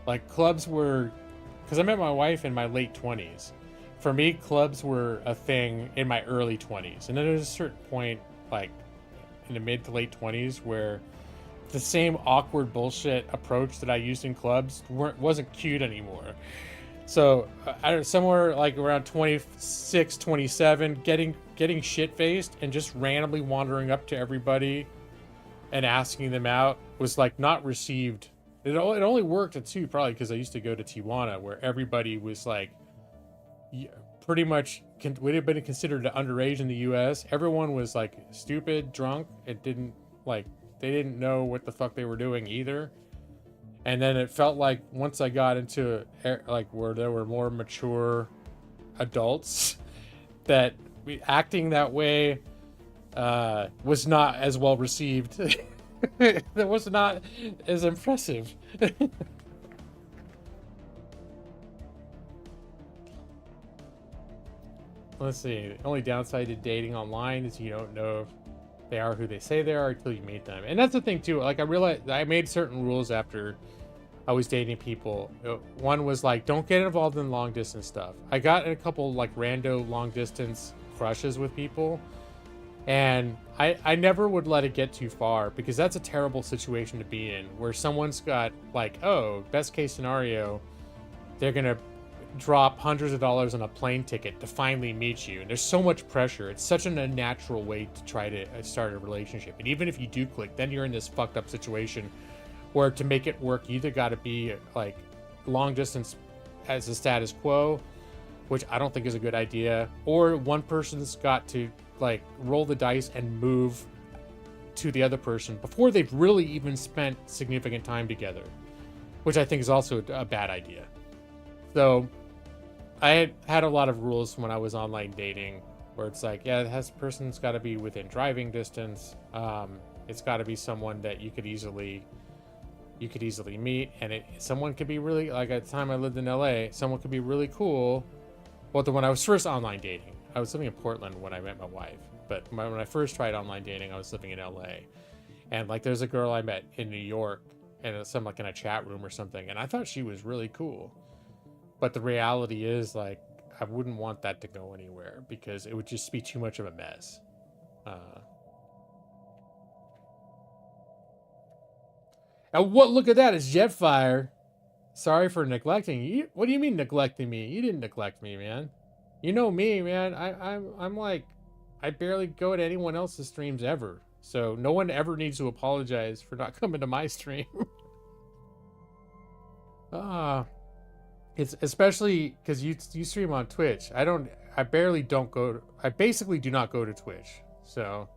Like, clubs were, because I met my wife in my late 20s. For me, clubs were a thing in my early 20s. And then there's a certain point, like in the mid to late 20s, where the same awkward bullshit approach that I used in clubs wasn't cute anymore. So somewhere like around 26, 27, getting shit-faced and just randomly wandering up to everybody and asking them out was like not received. It only worked at two, probably because I used to go to Tijuana, where everybody was like pretty much would have been considered underage in the U.S. Everyone was like stupid, drunk, they didn't know what the fuck they were doing either. And then it felt like once I got into like where there were more mature adults, that acting that way was not as well received. That was not as impressive. Let's see. The only downside to dating online is you don't know if they are who they say they are until you meet them. And that's the thing too. Like, I realized I made certain rules after I was dating people. One was like, don't get involved in long distance stuff. I got in a couple like rando long distance crushes with people, and I never would let it get too far, because that's a terrible situation to be in, where someone's got like, oh, best case scenario, they're gonna drop hundreds of dollars on a plane ticket to finally meet you, and there's so much pressure. It's such an unnatural way to try to start a relationship. And even if you do click, then you're in this fucked up situation where to make it work, you either got to be like long distance as a status quo, which I don't think is a good idea, or one person's got to like roll the dice and move to the other person before they've really even spent significant time together, which I think is also a bad idea. So I had a lot of rules when I was online dating, where it's like, yeah, this person's got to be within driving distance. It's got to be someone that you could easily meet, and someone could be really, like at the time I lived in LA, someone could be really cool. Well, when I was first online dating, I was living in Portland when I met my wife, but when I first tried online dating, I was living in LA, and like there's a girl I met in New York, and it's like in a chat room or something, and I thought she was really cool, but the reality is like I wouldn't want that to go anywhere, because it would just be too much of a mess. And what? Look at that! It's Jetfire. Sorry for neglecting you. What do you mean neglecting me? You didn't neglect me, man. You know me, man. I'm like, I barely go to anyone else's streams ever. So no one ever needs to apologize for not coming to my stream. It's especially because you stream on Twitch. I barely don't go. I basically do not go to Twitch. So,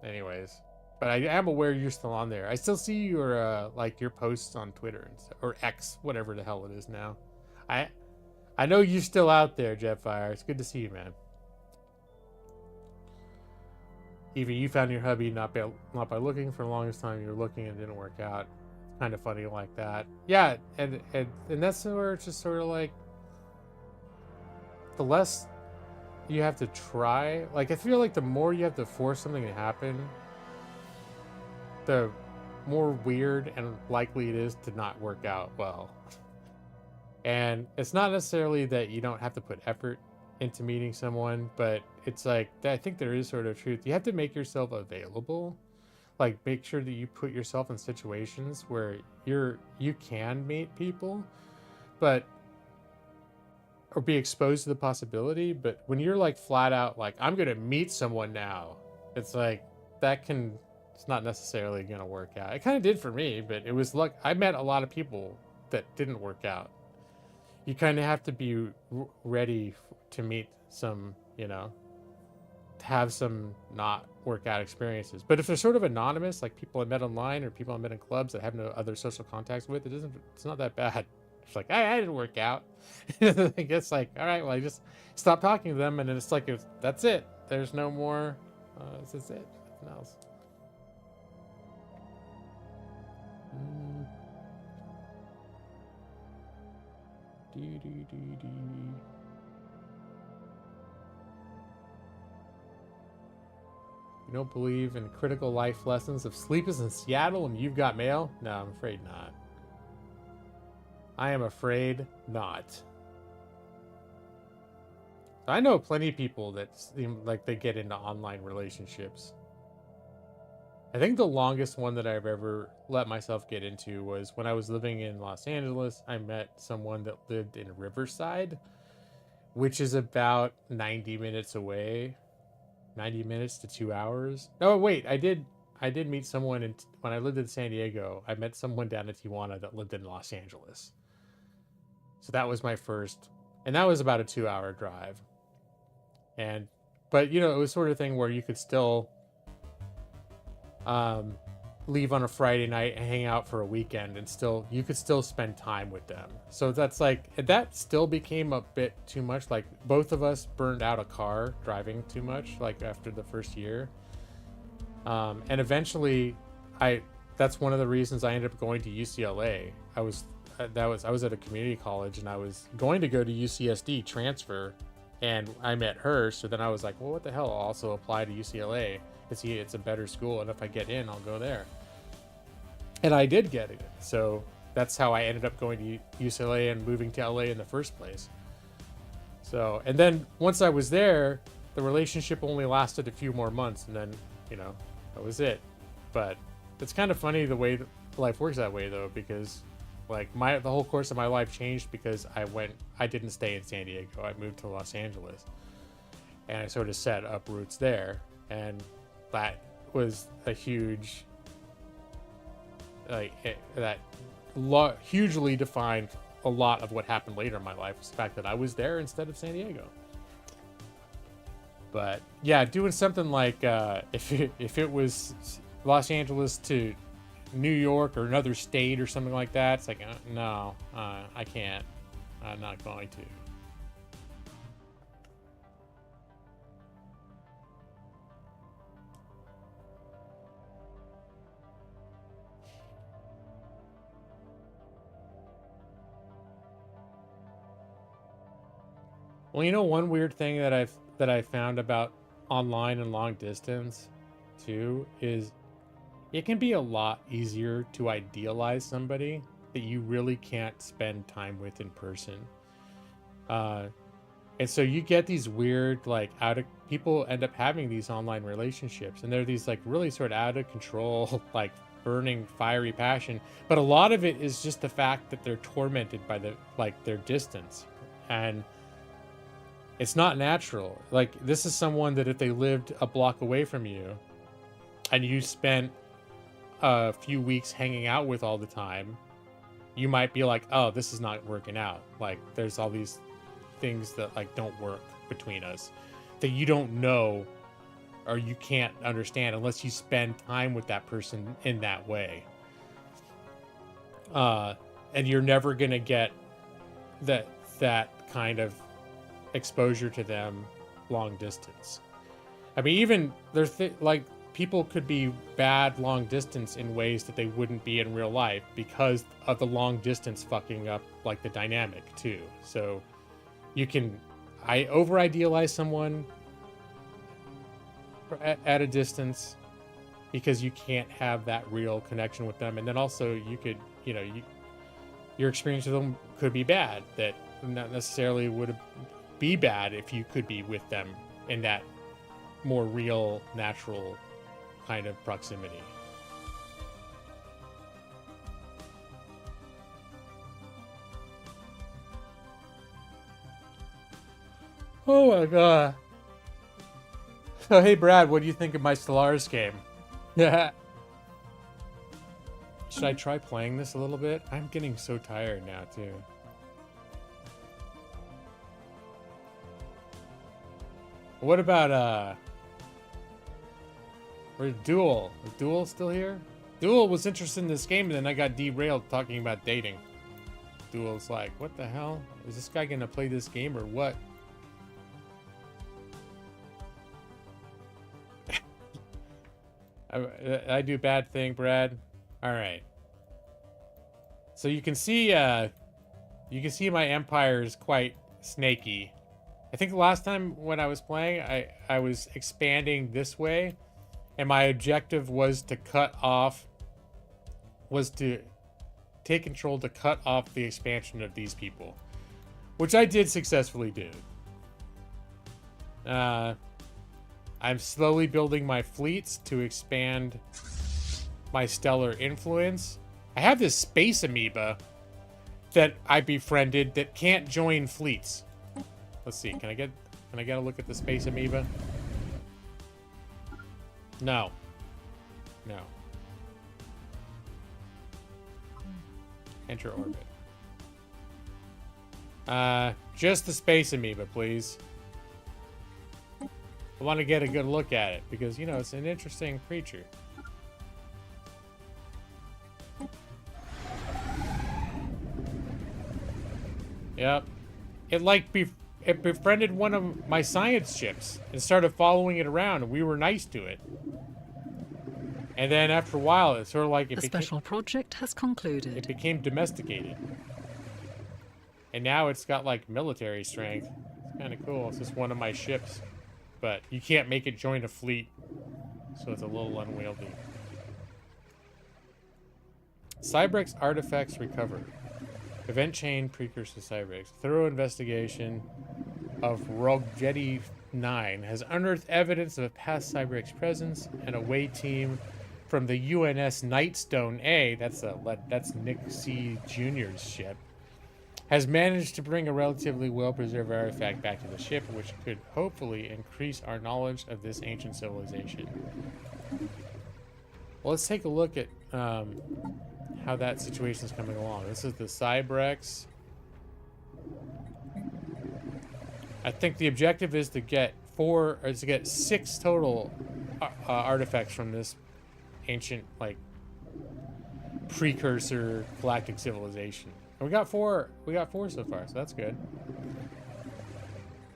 anyways, but I am aware you're still on there. I still see your like your posts on Twitter and stuff, or X, whatever the hell it is now. I know you're still out there, Jetfire. It's good to see you, man. Evie, you found your hubby not by looking for the longest time. You were looking and it didn't work out. It's kind of funny like that. Yeah, and that's where it's just sort of like the less you have to try. Like I feel like the more you have to force something to happen, the more weird and likely it is to not work out well. And it's not necessarily that you don't have to put effort into meeting someone, but it's like I think there is sort of truth. You have to make yourself available, like make sure that you put yourself in situations where you can meet people, but or be exposed to the possibility. But when you're like flat out like I'm gonna meet someone now, it's like it's not necessarily gonna work out. It kind of did for me, but it was like I met a lot of people that didn't work out. You kind of have to be ready to meet some, to have some not work out experiences. But if they're sort of anonymous, like people I met online or people I met in clubs that have no other social contacts with, it's not that bad. It's like, I didn't work out. I guess like, all right, well, I just stop talking to them. And then it's like, that's it. There's no more, this is it. Nothing else. You don't believe in critical life lessons of sleep is in Seattle and you've got mail? No, I'm afraid not. I am afraid not. I know plenty of people that seem like they get into online relationships. I think the longest one that I've ever let myself get into was when I was living in Los Angeles. I met someone that lived in Riverside, which is about 90 minutes away. 90 minutes to 2 hours. Oh, wait, I did meet someone when I lived in San Diego. I met someone down in Tijuana that lived in Los Angeles. So that was my first, and that was about a 2-hour drive. But it was sort of thing where you could still leave on a Friday night and hang out for a weekend and you could still spend time with them. So that's like, that still became a bit too much. Like both of us burned out a car driving too much, like after the first year. And eventually that's one of the reasons I ended up going to UCLA. I was at a community college and I was going to go to UCSD transfer and I met her. So then I was like, well, what the hell? I'll also apply to UCLA. It's a better school, and if I get in, I'll go there. And I did get it. So that's how I ended up going to UCLA and moving to LA in the first place. So, and then once I was there, the relationship only lasted a few more months, and then, that was it. But it's kind of funny the way that life works that way, though, because like the whole course of my life changed because I didn't stay in San Diego. I moved to Los Angeles, and I sort of set up roots there. And that was a huge, hugely defined a lot of what happened later in my life, was the fact that I was there instead of San Diego. But yeah, doing something like if it was Los Angeles to New York or another state or something like that, it's like no, I can't. I'm not going to. Well, one weird thing that I found about online and long distance too is it can be a lot easier to idealize somebody that you really can't spend time with in person. And so you get these weird, like, people end up having these online relationships, and they're these like really sort of out of control, like burning fiery passion, but a lot of it is just the fact that they're tormented by their distance, and it's not natural. Like, this is someone that if they lived a block away from you and you spent a few weeks hanging out with all the time, you might be like, oh, this is not working out. Like, there's all these things that like don't work between us that you don't know or you can't understand unless you spend time with that person in that way. And you're never gonna get that kind of exposure to them long distance. I mean, even there's like people could be bad long distance in ways that they wouldn't be in real life because of the long distance fucking up like the dynamic too. So I over idealize someone at a distance because you can't have that real connection with them, and then also you could, your experience with them could be bad, that not necessarily would be bad if you could be with them in that more real, natural kind of proximity. Oh my god. So hey Brad, what do you think of my Stellaris game? Yeah. Should I try playing this a little bit? I'm getting so tired now too. What about where's Duel? Is Duel still here? Duel was interested in this game and then I got derailed talking about dating. Duel's like, what the hell? Is this guy gonna play this game or what? I do bad thing, Brad. All right. So you can see my empire is quite snaky. I think the last time when I was playing, I was expanding this way, and my objective was to take control to cut off the expansion of these people, which I did successfully do. I'm slowly building my fleets to expand my stellar influence. I have this space amoeba that I befriended that can't join fleets. Let's see, can I get a look at the space amoeba? No. No. Enter orbit. Just the space amoeba, please. I want to get a good look at it because, it's an interesting creature. Yep. It befriended one of my science ships and started following it around, and we were nice to it. And then after a while, it's sort of like The special project has concluded. It became domesticated. And now it's got like military strength. It's kind of cool. It's just one of my ships. But you can't make it join a fleet, so it's a little unwieldy. Cybrex artifacts recovered. Event chain precursor Cybrex. Thorough investigation of Rogjetti 9 has unearthed evidence of a past Cybrex presence, and a away team from the UNS Nightstone A, that's Nick C. Jr.'s ship, has managed to bring a relatively well-preserved artifact back to the ship, which could hopefully increase our knowledge of this ancient civilization. Well, let's take a look at how that situation is coming along. This is the Cybrex. I think the objective is to get 6 total artifacts from this ancient, precursor galactic civilization. And we got 4 so far, so that's good.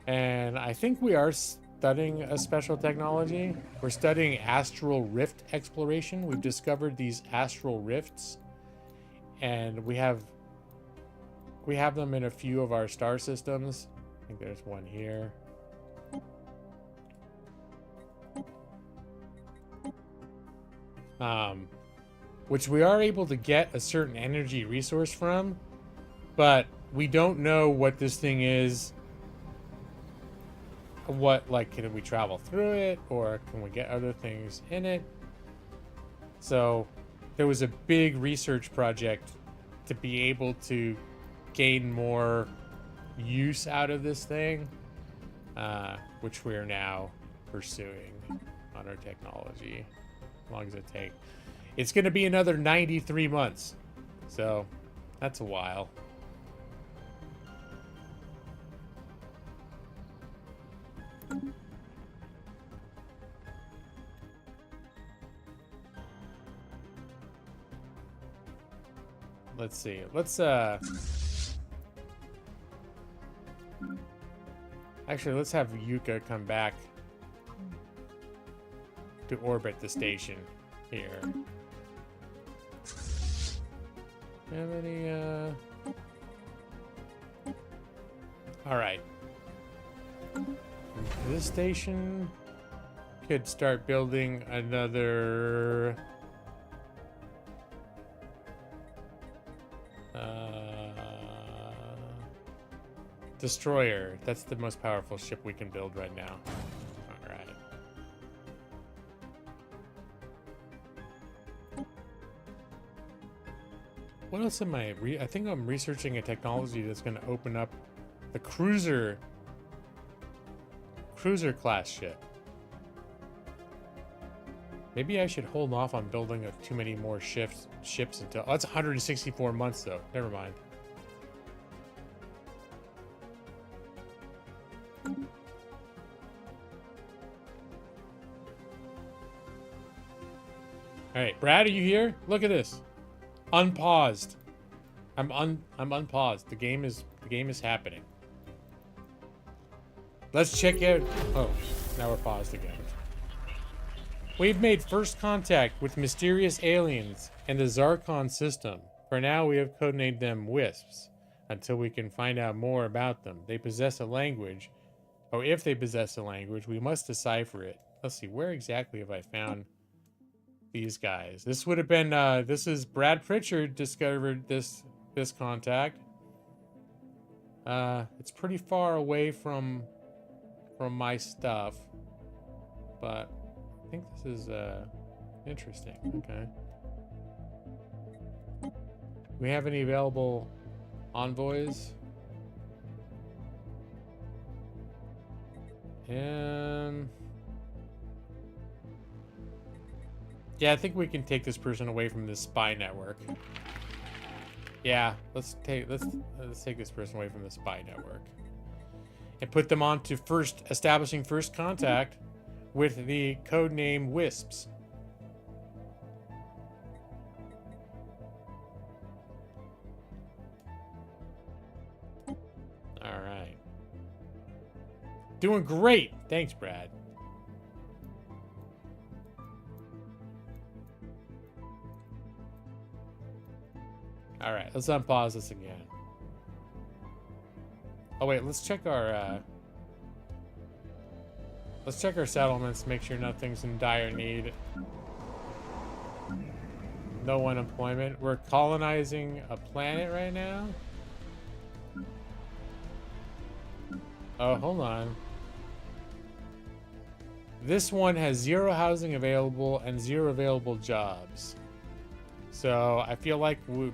And I think we are studying a special technology. We're studying astral rift exploration. We've discovered these astral rifts, and we have them in a few of our star systems. I think there's one here. Which we are able to get a certain energy resource from, but we don't know what this thing is. Can we travel through it, or can we get other things in it? So there was a big research project to be able to gain more use out of this thing, which we're now pursuing on our technology, as long as it takes. It's going to be another 93 months, so that's a while. Let's see. Let's actually, let's have Yuka come back to orbit the station here. Have any all right. This station could start building another destroyer. That's the most powerful ship we can build right now. All right. What else am I? I think I'm researching a technology that's going to open up the cruiser class ship. Maybe I should hold off on building too many more ships until... Oh, that's 164 months, though. Never mind. All right, Brad, are you here? Look at this. Unpaused. I'm unpaused. The game is happening. Let's check out... Oh, now we're paused again. We've made first contact with mysterious aliens and the Zarkon system. For now, we have codenamed them Wisps, until we can find out more about them. They possess a language. Oh, if they possess a language, we must decipher it. Let's see, where exactly have I found these guys? This would have been, this is Brad Pritchard discovered this contact. It's pretty far away from my stuff, but I think this is interesting. Okay. Do we have any available envoys? Yeah, I think we can take this person away from this spy network. Yeah, let's take this person away from the spy network and put them on to establishing first contact with the codename Wisps. All right. Doing great. Thanks, Brad. All right, let's unpause this again. Oh wait, let's check our settlements, make sure nothing's in dire need. No unemployment. We're colonizing a planet right now. Oh, hold on. This one has 0 housing available and 0 available jobs. So I feel like we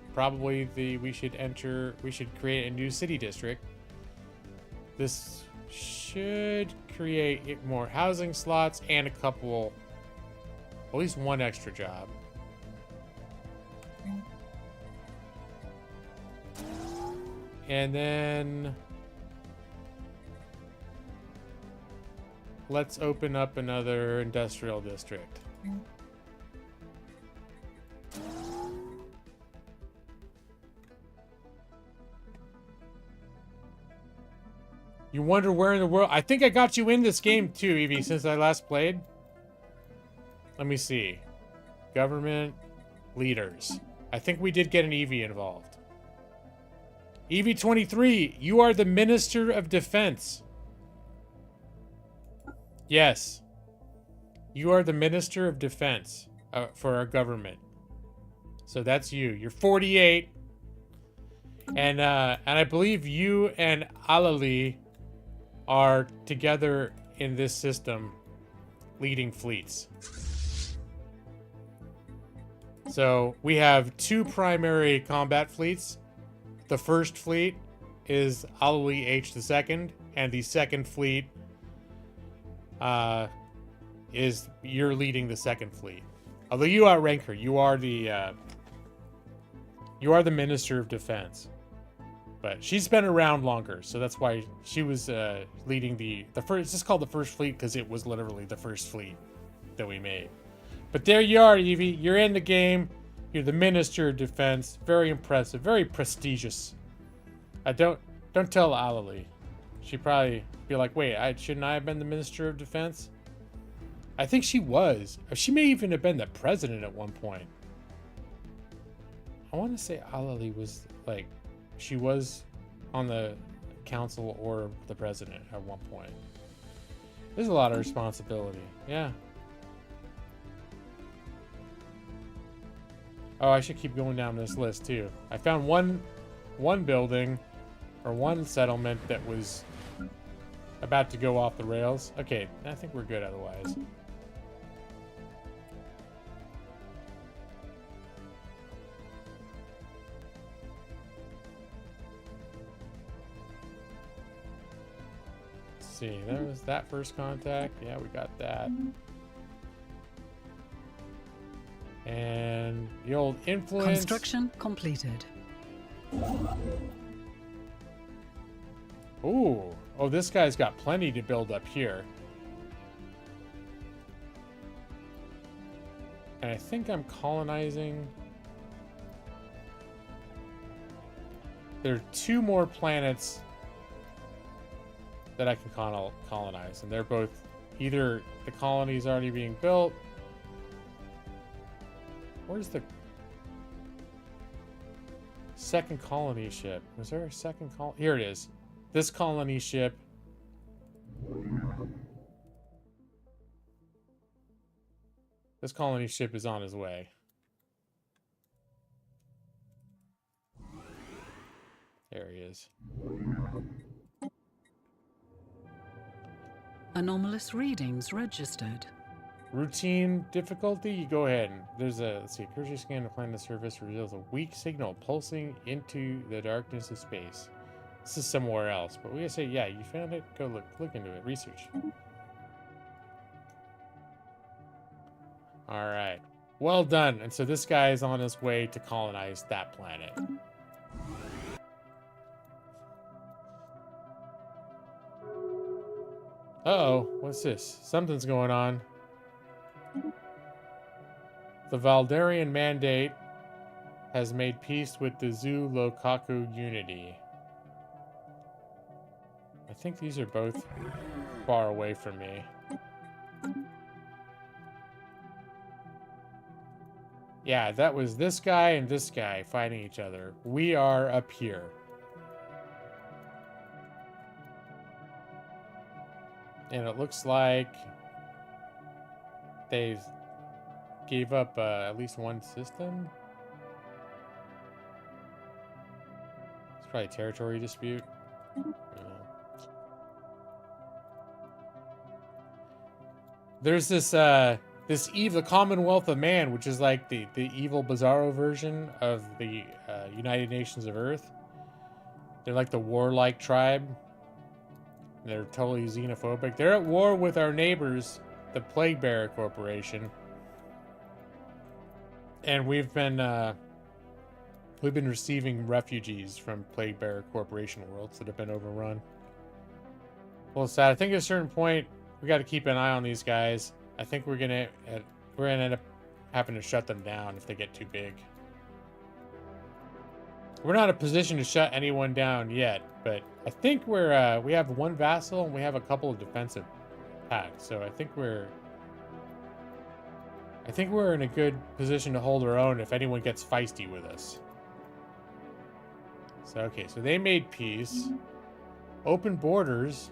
should create a new city district. This should create more housing slots and at least one extra job. And then let's open up another industrial district. You wonder where in the world... I think I got you in this game too, Evie, since I last played. Let me see. Government leaders. I think we did get an Evie involved. Evie 23, you are the Minister of Defense. Yes. You are the Minister of Defense for our government. So that's you. You're 48. And I believe you and Alali are together in this system leading fleets. So we have two primary combat fleets. The first fleet is Ali H II, and the second fleet is you're leading the second fleet. Although you outrank her, you are the Minister of Defense. But she's been around longer, so that's why she was leading the first. It's just called the First Fleet because it was literally the first fleet that we made. But there you are, Evie. You're in the game. You're the Minister of Defense. Very impressive. Very prestigious. Don't tell Alali. She'd probably be like, wait, shouldn't I have been the Minister of Defense? I think she was. She may even have been the president at one point. I want to say Alali was like, she was on the council or the president at one point. There's a lot of responsibility. Yeah. Oh, I should keep going down this list too. I found one building or one settlement that was about to go off the rails. Okay, I think we're good otherwise. Let's see, there was that first contact. Yeah, we got that. And the old influence. Construction completed. Ooh. Oh, this guy's got plenty to build up here. And I think I'm colonizing. There are 2 more planets that I can colonize. And they're both either the colony's already being built. Where's the second colony ship? Was there a second colony? Here it is. This colony ship. This colony ship is on his way. There he is. Anomalous readings registered. Routine difficulty, you go ahead. There's a, let's see, a cursory scan of planet surface reveals a weak signal pulsing into the darkness of space. This is somewhere else, but we gotta say, yeah, you found it. Go look into it. Research. All right, well done. And so this guy is on his way to colonize that planet. Uh-oh, what's this? Something's going on. The Valdarian Mandate has made peace with the Zu Lokaku Unity. I think these are both far away from me. Yeah, that was this guy and this guy fighting each other. We are up here. And it looks like they gave up at least one system. It's probably a territory dispute. There's this the Commonwealth of Man, which is like the evil Bizarro version of the United Nations of Earth. They're like the warlike tribe. They're totally xenophobic. They're at war with our neighbors, the Plague Bearer Corporation. And we've been receiving refugees from Plague Bearer Corporation worlds that have been overrun. Well, sad. I think at a certain point we got to keep an eye on these guys. I think we're gonna end up having to shut them down if they get too big. We're not in a position to shut anyone down yet, but I think we have one vassal and we have a couple of defensive packs. So I think we're in a good position to hold our own if anyone gets feisty with us. So okay, so they made peace. Open borders.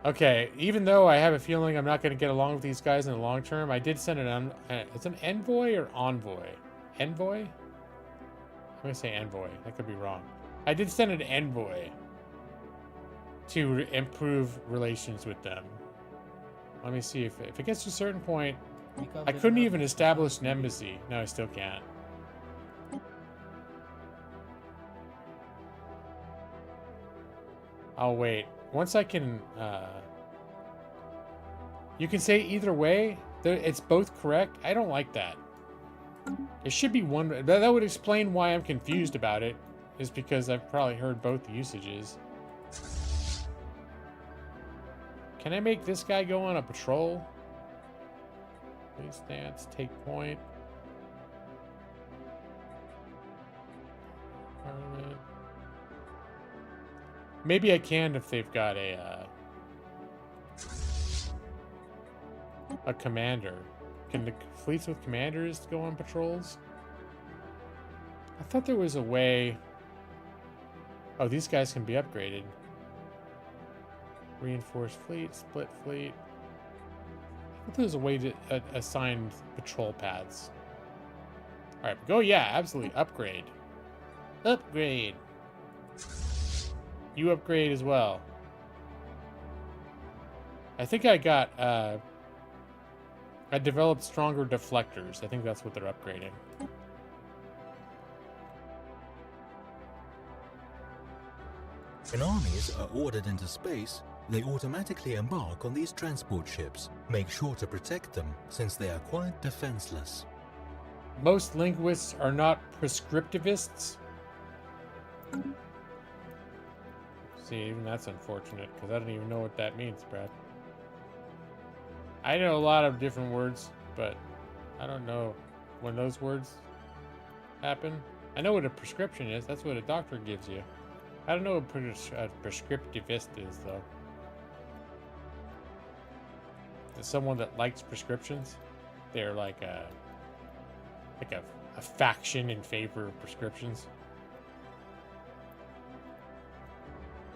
Okay, even though I have a feeling I'm not going to get along with these guys in the long term, I did send it's an envoy or envoy? Envoy? I'm going to say envoy. That could be wrong. I did send an envoy to improve relations with them. Let me see if it gets to a certain point. I couldn't even establish an embassy. No, I still can't. I'll wait. Once I can, you can say either way. It's both correct. I don't like that. It should be one. That would explain why I'm confused about it. Is because I've probably heard both usages. Can I make this guy go on a patrol? Please stance, take point. Parliament. Maybe I can if they've got a commander. Can the fleets with commanders go on patrols? I thought there was a way. Oh, these guys can be upgraded. Reinforced fleet, split fleet. I thought there was a way to assign patrol paths. All right, go. Yeah, absolutely. Upgrade. Upgrade. You upgrade as well. I think I got, I developed stronger deflectors. I think that's what they're upgrading. When armies are ordered into space, they automatically embark on these transport ships. Make sure to protect them, since they are quite defenseless. Most linguists are not prescriptivists. See, even that's unfortunate, because I don't even know what that means, Brad. I know a lot of different words, but I don't know when those words happen. I know what a prescription is. That's what a doctor gives you. I don't know what a prescriptivist is, though. Is someone that likes prescriptions? They're like a faction in favor of prescriptions.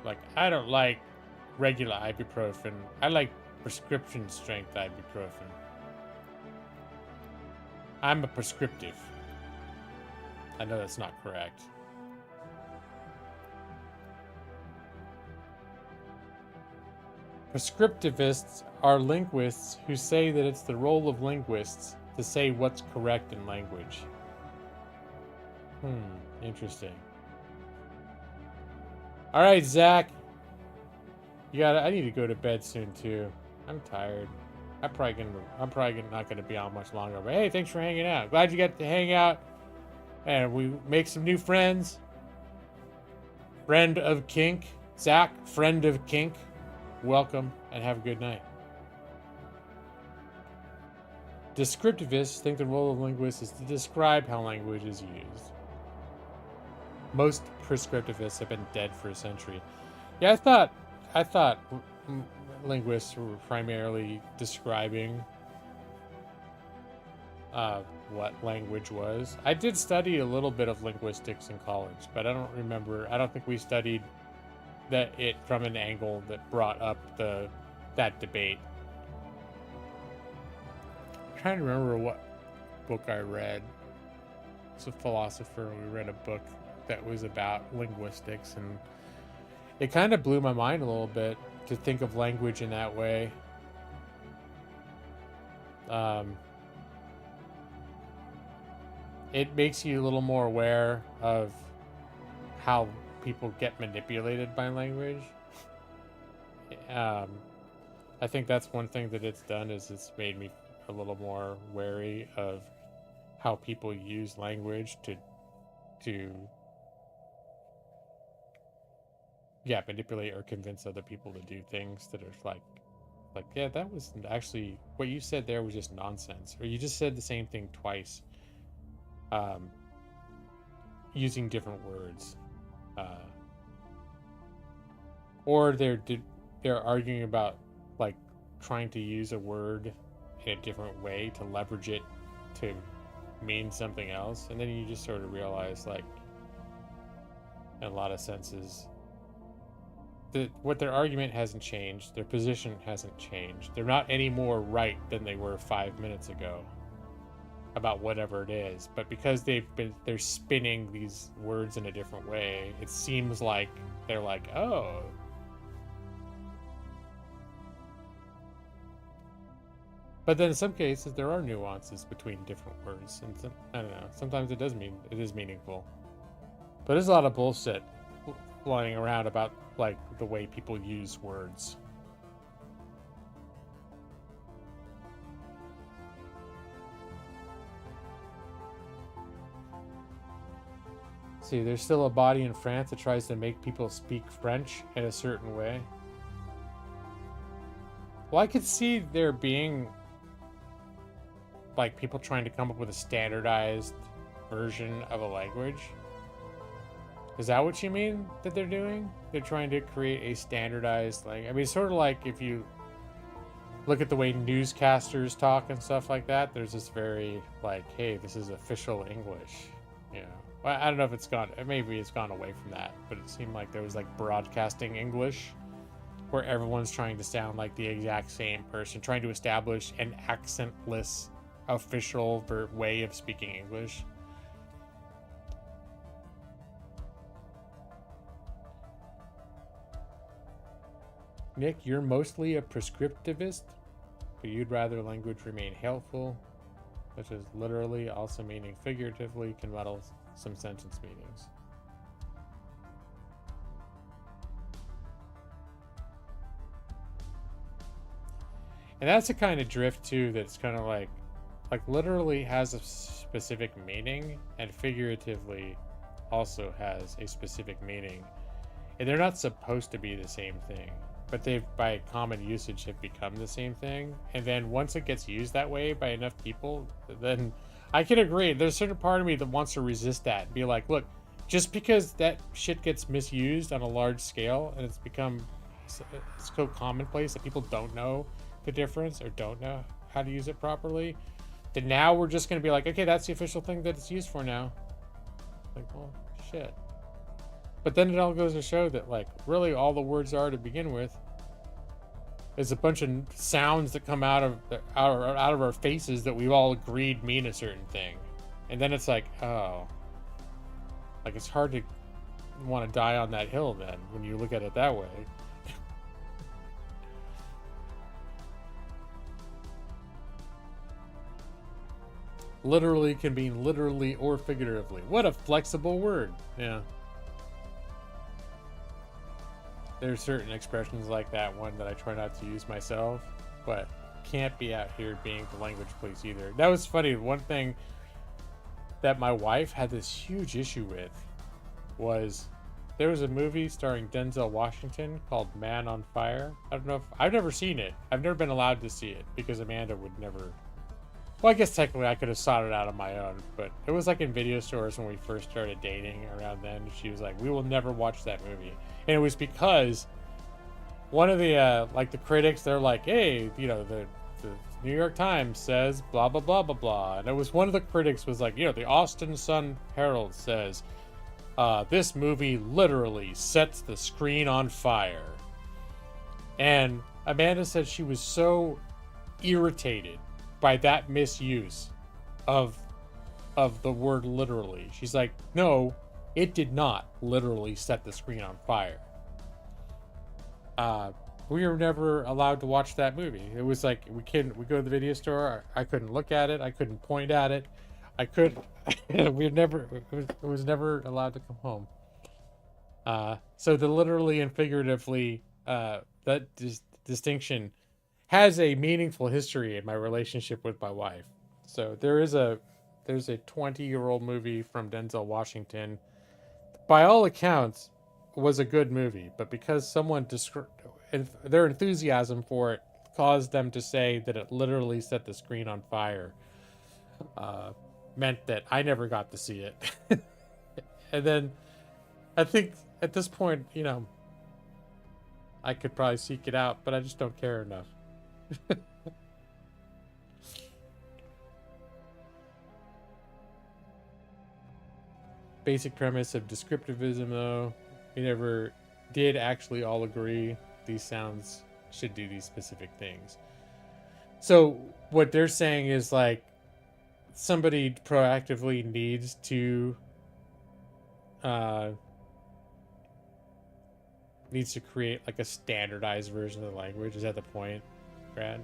Like, I don't like regular ibuprofen. I like prescription strength ibuprofen. I'm a prescriptive. I know that's not correct. Prescriptivists are linguists who say that it's the role of linguists to say what's correct in language. Interesting. All right, Zach. I need to go to bed soon too. I'm tired. I'm probably not gonna be on much longer. But hey, thanks for hanging out. Glad you got to hang out, and we make some new friends. Friend of Kink, Zach. Friend of Kink. Welcome and have a good night. Descriptivists think the role of linguists is to describe how language is used. Most prescriptivists have been dead for a century. Yeah, I thought linguists were primarily describing what language was. I did study a little bit of linguistics in college, but I don't remember. I don't think we studied it from an angle that brought up that debate. I'm trying to remember what book I read. It's a philosopher. We read a book that was about linguistics, and it kind of blew my mind a little bit to think of language in that way. It makes you a little more aware of how people get manipulated by language. I think that's one thing that it's done, is it's made me a little more wary of how people use language to manipulate or convince other people to do things that are like, yeah, that was actually what you said there was just nonsense, or you just said the same thing twice, using different words, or they're arguing about like trying to use a word in a different way to leverage it to mean something else, and then you just sort of realize, like, in a lot of senses, what their argument hasn't changed, their position hasn't changed. They're not any more right than they were 5 minutes ago about whatever it is. But because they're spinning these words in a different way, it seems like they're like, oh. But then in some cases there are nuances between different words, and I don't know. Sometimes it is meaningful. But there's a lot of bullshit flying around about like the way people use words. See, there's still a body in France that tries to make people speak French in a certain way. Well, I could see there being like people trying to come up with a standardized version of a language. Is that what you mean that they're doing? They're trying to create a standardized, like, I mean, sort of like if you look at the way newscasters talk and stuff like that, there's this very, like, hey, this is official English, you know. Well, I don't know if it's gone, maybe it's gone away from that, but it seemed like there was, like, broadcasting English, where everyone's trying to sound like the exact same person, trying to establish an accentless, official way of speaking English. Nick, you're mostly a prescriptivist, but you'd rather language remain helpful, such as literally, also meaning figuratively, can muddle some sentence meanings. And that's a kind of drift too that's kind of like literally has a specific meaning, and figuratively also has a specific meaning. And they're not supposed to be the same thing, but they've, by common usage, have become the same thing. And then once it gets used that way by enough people, then I can agree. There's a certain part of me that wants to resist that and be like, look, just because that shit gets misused on a large scale and it's become so commonplace that people don't know the difference or don't know how to use it properly, then now we're just going to be like, okay, that's the official thing that it's used for now. Like, well, shit. But then it all goes to show that, like, really all the words are to begin with is a bunch of sounds that come out of our faces that we've all agreed mean a certain thing. And then it's like, oh, like, it's hard to want to die on that hill then when you look at it that way. Literally can mean literally or figuratively. What a flexible word. Yeah. There's certain expressions like that one that I try not to use myself, but can't be out here being the language police either. That was funny. One thing that my wife had this huge issue with was there was a movie starring Denzel Washington called Man on Fire. I don't know if I've never seen it. I've never been allowed to see it because Amanda would never. Well, I guess technically I could have sought it out on my own, but it was like in video stores when we first started dating around then. She was like, we will never watch that movie. And it was because one of the, like the critics, they're like, hey, you know, the New York Times says blah, blah, blah, blah, blah. And it was one of the critics was like, you know, the Austin Sun Herald says, this movie literally sets the screen on fire. And Amanda said she was so irritated by that misuse of the word literally. She's like, no, it did not literally set the screen on fire. We were never allowed to watch that movie. It was like we go to the video store. I couldn't look at it. I couldn't point at it. It was never allowed to come home. So the literally and figuratively, that distinction has a meaningful history in my relationship with my wife. So there's a 20-year-old movie from Denzel Washington. By all accounts, was a good movie, but because someone their enthusiasm for it caused them to say that it literally set the screen on fire, meant that I never got to see it. And then I think at this point, you know, I could probably seek it out, but I just don't care enough. Basic premise of descriptivism, though, we never did actually all agree these sounds should do these specific things. So what they're saying is like somebody proactively needs to create like a standardized version of the language. Is that the point, Brad?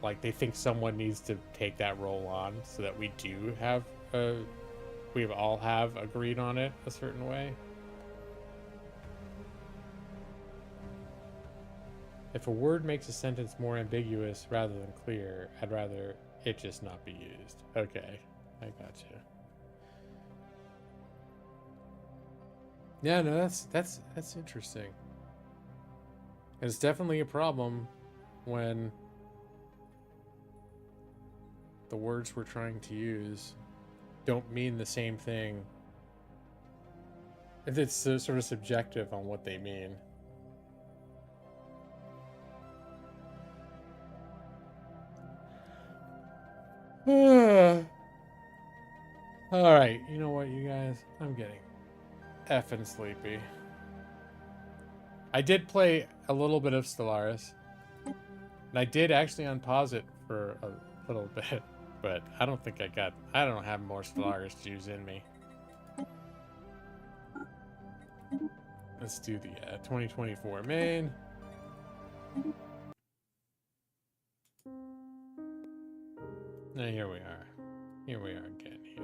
like they think someone needs to take that role on so that we do have we all have agreed on it a certain way. If a word makes a sentence more ambiguous rather than clear, I'd rather it just not be used. Okay, I got you. Yeah, no, that's interesting. It's definitely a problem when the words we're trying to use don't mean the same thing. If it's so sort of subjective on what they mean. Alright, you know what, you guys? I'm getting effing sleepy. I did play a little bit of Stellaris. And I did actually unpause it for a little bit. But I don't think I don't have more Stellaris juice in me. Let's do the 2024 main. Now here we are. Here we are again here.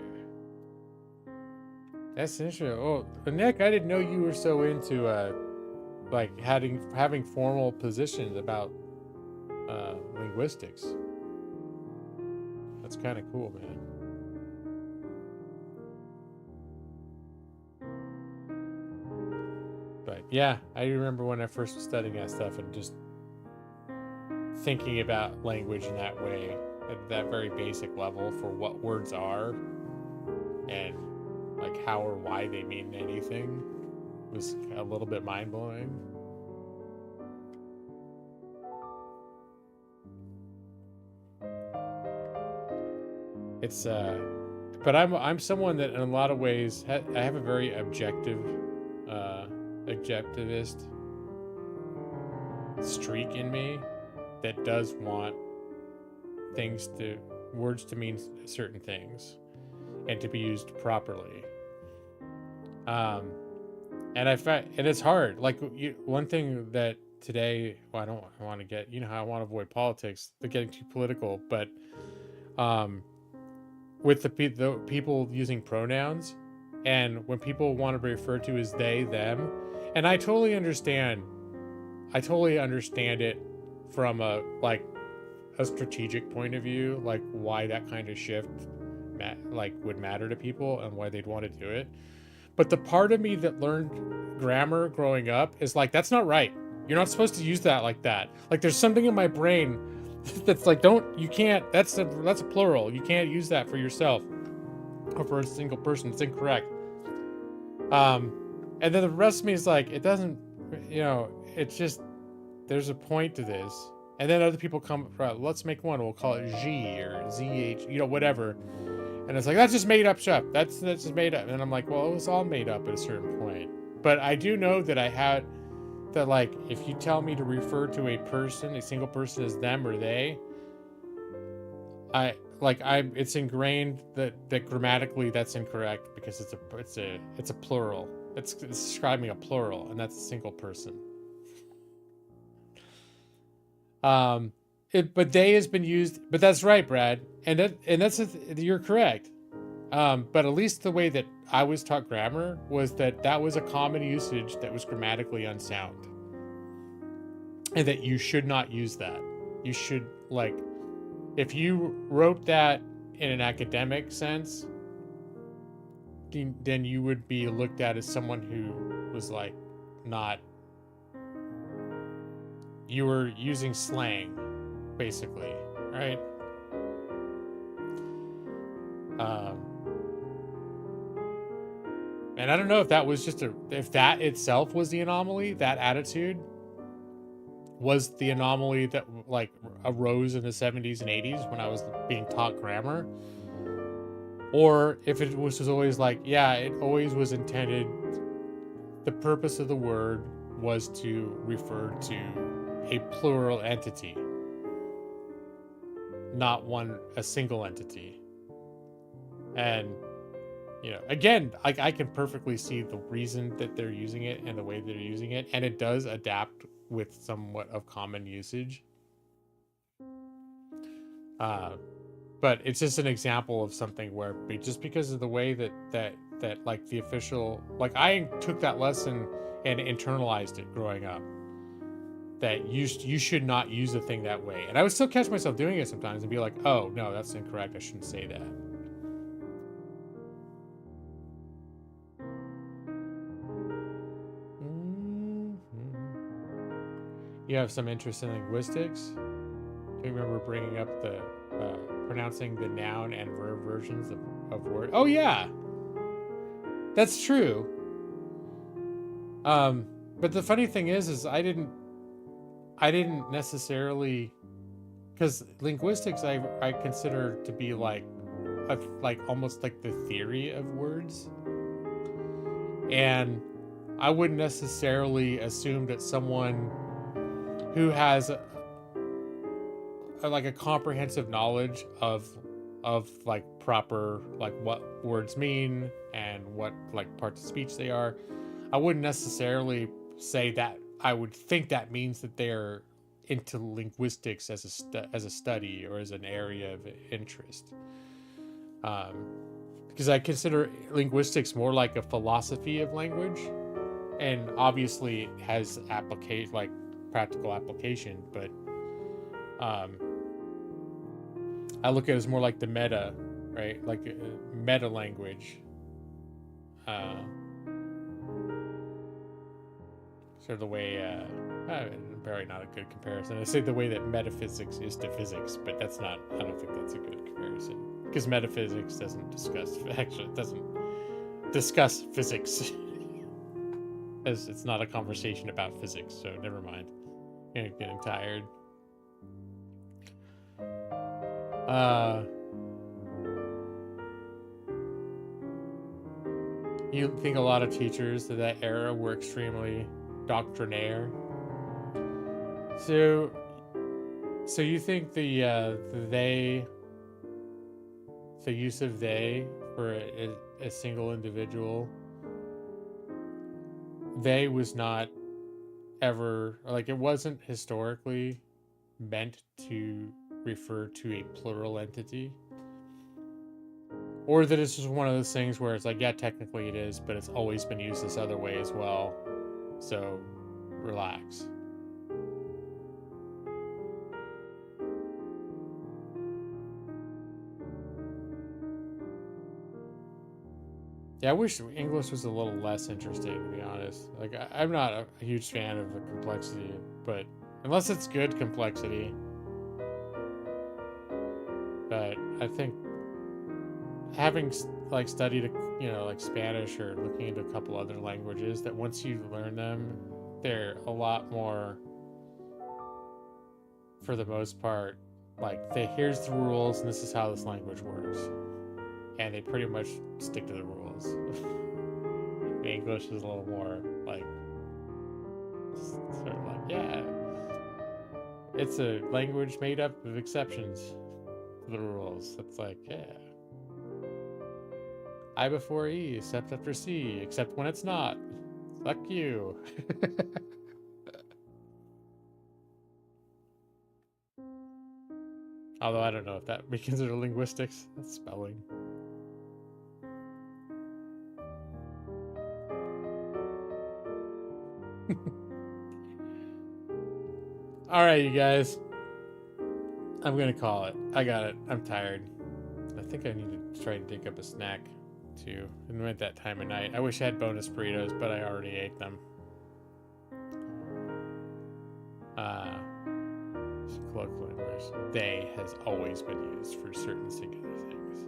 That's interesting. Oh, Nick, I didn't know you were so into like having formal positions about linguistics. That's kind of cool, man. But yeah, I remember when I first was studying that stuff and just thinking about language in that way, at that very basic level for what words are and like how or why they mean anything was a little bit mind-blowing. It's but I'm someone that in a lot of ways I have a very objectivist streak in me that does want words to mean certain things and to be used properly. And it's hard. Like one thing that today, well, I don't want to get, how I want to avoid politics, getting too political, but with the people using pronouns, and when people want to be referred to as they, them, and I totally understand it from a strategic point of view, like why that kind of shift would matter to people and why they'd want to do it. But the part of me that learned grammar growing up is like, that's not right. You're not supposed to use that like that. Like there's something in my brain that's like, you can't, that's a plural. You can't use that for yourself or for a single person. It's incorrect. And then the rest of me is like, it doesn't, it's just, there's a point to this. And then other people come, let's make one. We'll call it G or ZH, whatever. And it's like, that's just made up stuff. That's just made up. And I'm like, well, it was all made up at a certain point. But I do know that if you tell me to refer to a person, a single person, as them or they, it's ingrained that grammatically that's incorrect because it's a plural. It's describing a plural, and that's a single person. But they has been used, but that's right, Brad, and you're correct. But at least the way that I was taught grammar was that was a common usage that was grammatically unsound, and that you should not use that. You should, if you wrote that in an academic sense, then you would be looked at as someone who was not. You were using slang, basically, right? And I don't know if that was if that itself was the anomaly, that attitude was the anomaly that arose in the 70s and 80s when I was being taught grammar, or if it was just always it always was intended, the purpose of the word was to refer to a plural entity, not a single entity. And again, I can perfectly see the reason that they're using it and the way they're using it, and it does adapt with somewhat of common usage. But it's just an example of something where just because of the way that like the official, like I took that lesson and internalized it growing up, that you should not use a thing that way. And I would still catch myself doing it sometimes and be like, oh no, that's incorrect, I shouldn't say that. You have some interest in linguistics? Do you remember bringing up the pronouncing the noun and verb versions of word? Oh yeah, that's true. But the funny thing is I didn't necessarily, because linguistics I consider to be like almost like the theory of words, and I wouldn't necessarily assume that someone who has like a comprehensive knowledge of like proper, like what words mean and what like parts of speech they are, I wouldn't necessarily say that I would think that means that they're into linguistics as a study or as an area of interest, because I consider linguistics more like a philosophy of language, and obviously it has like practical application, but I look at it as more like the meta, right? Like meta language. Sort of the way, probably not a good comparison. I say the way that metaphysics is to physics, but that's not, I don't think that's a good comparison. Because metaphysics doesn't discuss physics. As it's not a conversation about physics, so never mind. I'm getting tired. You think a lot of teachers of that era were extremely doctrinaire? So you think the use of they for a single individual, they was not ever, like, it wasn't historically meant to refer to a plural entity? Or that it's just one of those things where it's like, yeah, technically it is, but it's always been used this other way as well, so relax. Yeah, I wish English was a little less interesting, to be honest. Like, I'm not a huge fan of the complexity, but unless it's good complexity. But I think having like studied, like Spanish or looking into a couple other languages, that once you learn them, they're a lot more, for the most part, like, here's the rules and this is how this language works. And they pretty much stick to the rules. English is a little more like, sort of like, yeah, it's a language made up of exceptions to the rules. It's like, yeah, I before E, except after C, except when it's not. Fuck you. Although I don't know if that would be considered linguistics. That's spelling. Alright, you guys. I'm gonna call it. I got it. I'm tired. I think I need to try and dig up a snack, too. And at that time of night. I wish I had bonus burritos, but I already ate them. Colloquial English. They has always been used for certain singular things.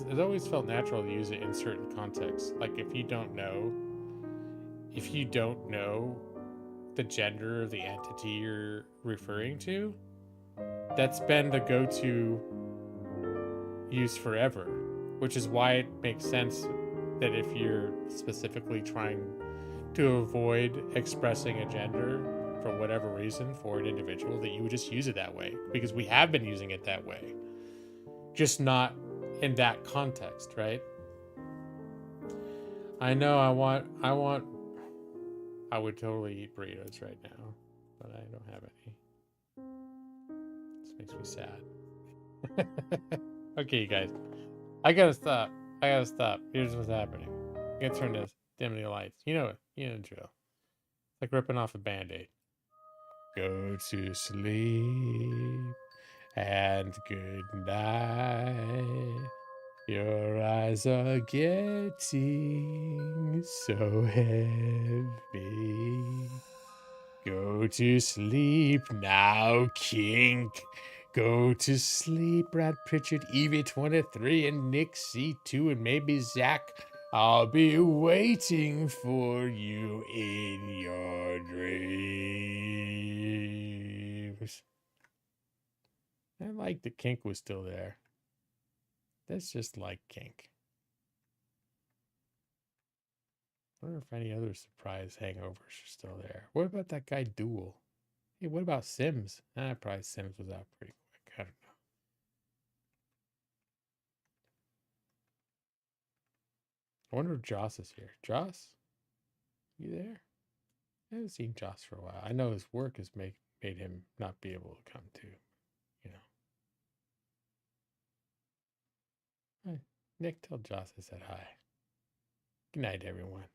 It always felt natural to use it in certain contexts. Like, if you don't know the gender of the entity you're referring to, that's been the go-to use forever, which is why it makes sense that if you're specifically trying to avoid expressing a gender for whatever reason for an individual, that you would just use it that way, because we have been using it that way, just not in that context, right? I know I would totally eat burritos right now, but I don't have any. It's makes me sad. Okay, you guys. I gotta stop. I gotta stop. Here's what's happening. I gotta turn this dim the lights. You know it. You know the drill. It's like ripping off a band-aid. Go to sleep and good night. Your eyes are getting so heavy. Go to sleep now, Kink. Go to sleep, Brad Pritchard, EV23, and Nick C2, and maybe Zach. I'll be waiting for you in your dreams. I like the Kink was still there. That's just like Kink. I wonder if any other surprise hangovers are still there. What about that guy Duel? Hey, what about Sims? Probably Sims was out pretty quick. I don't know. I wonder if Joss is here. Joss? You there? I haven't seen Joss for a while. I know his work has made him not be able to come to, you know. Hi. Nick, tell Joss I said hi. Good night, everyone.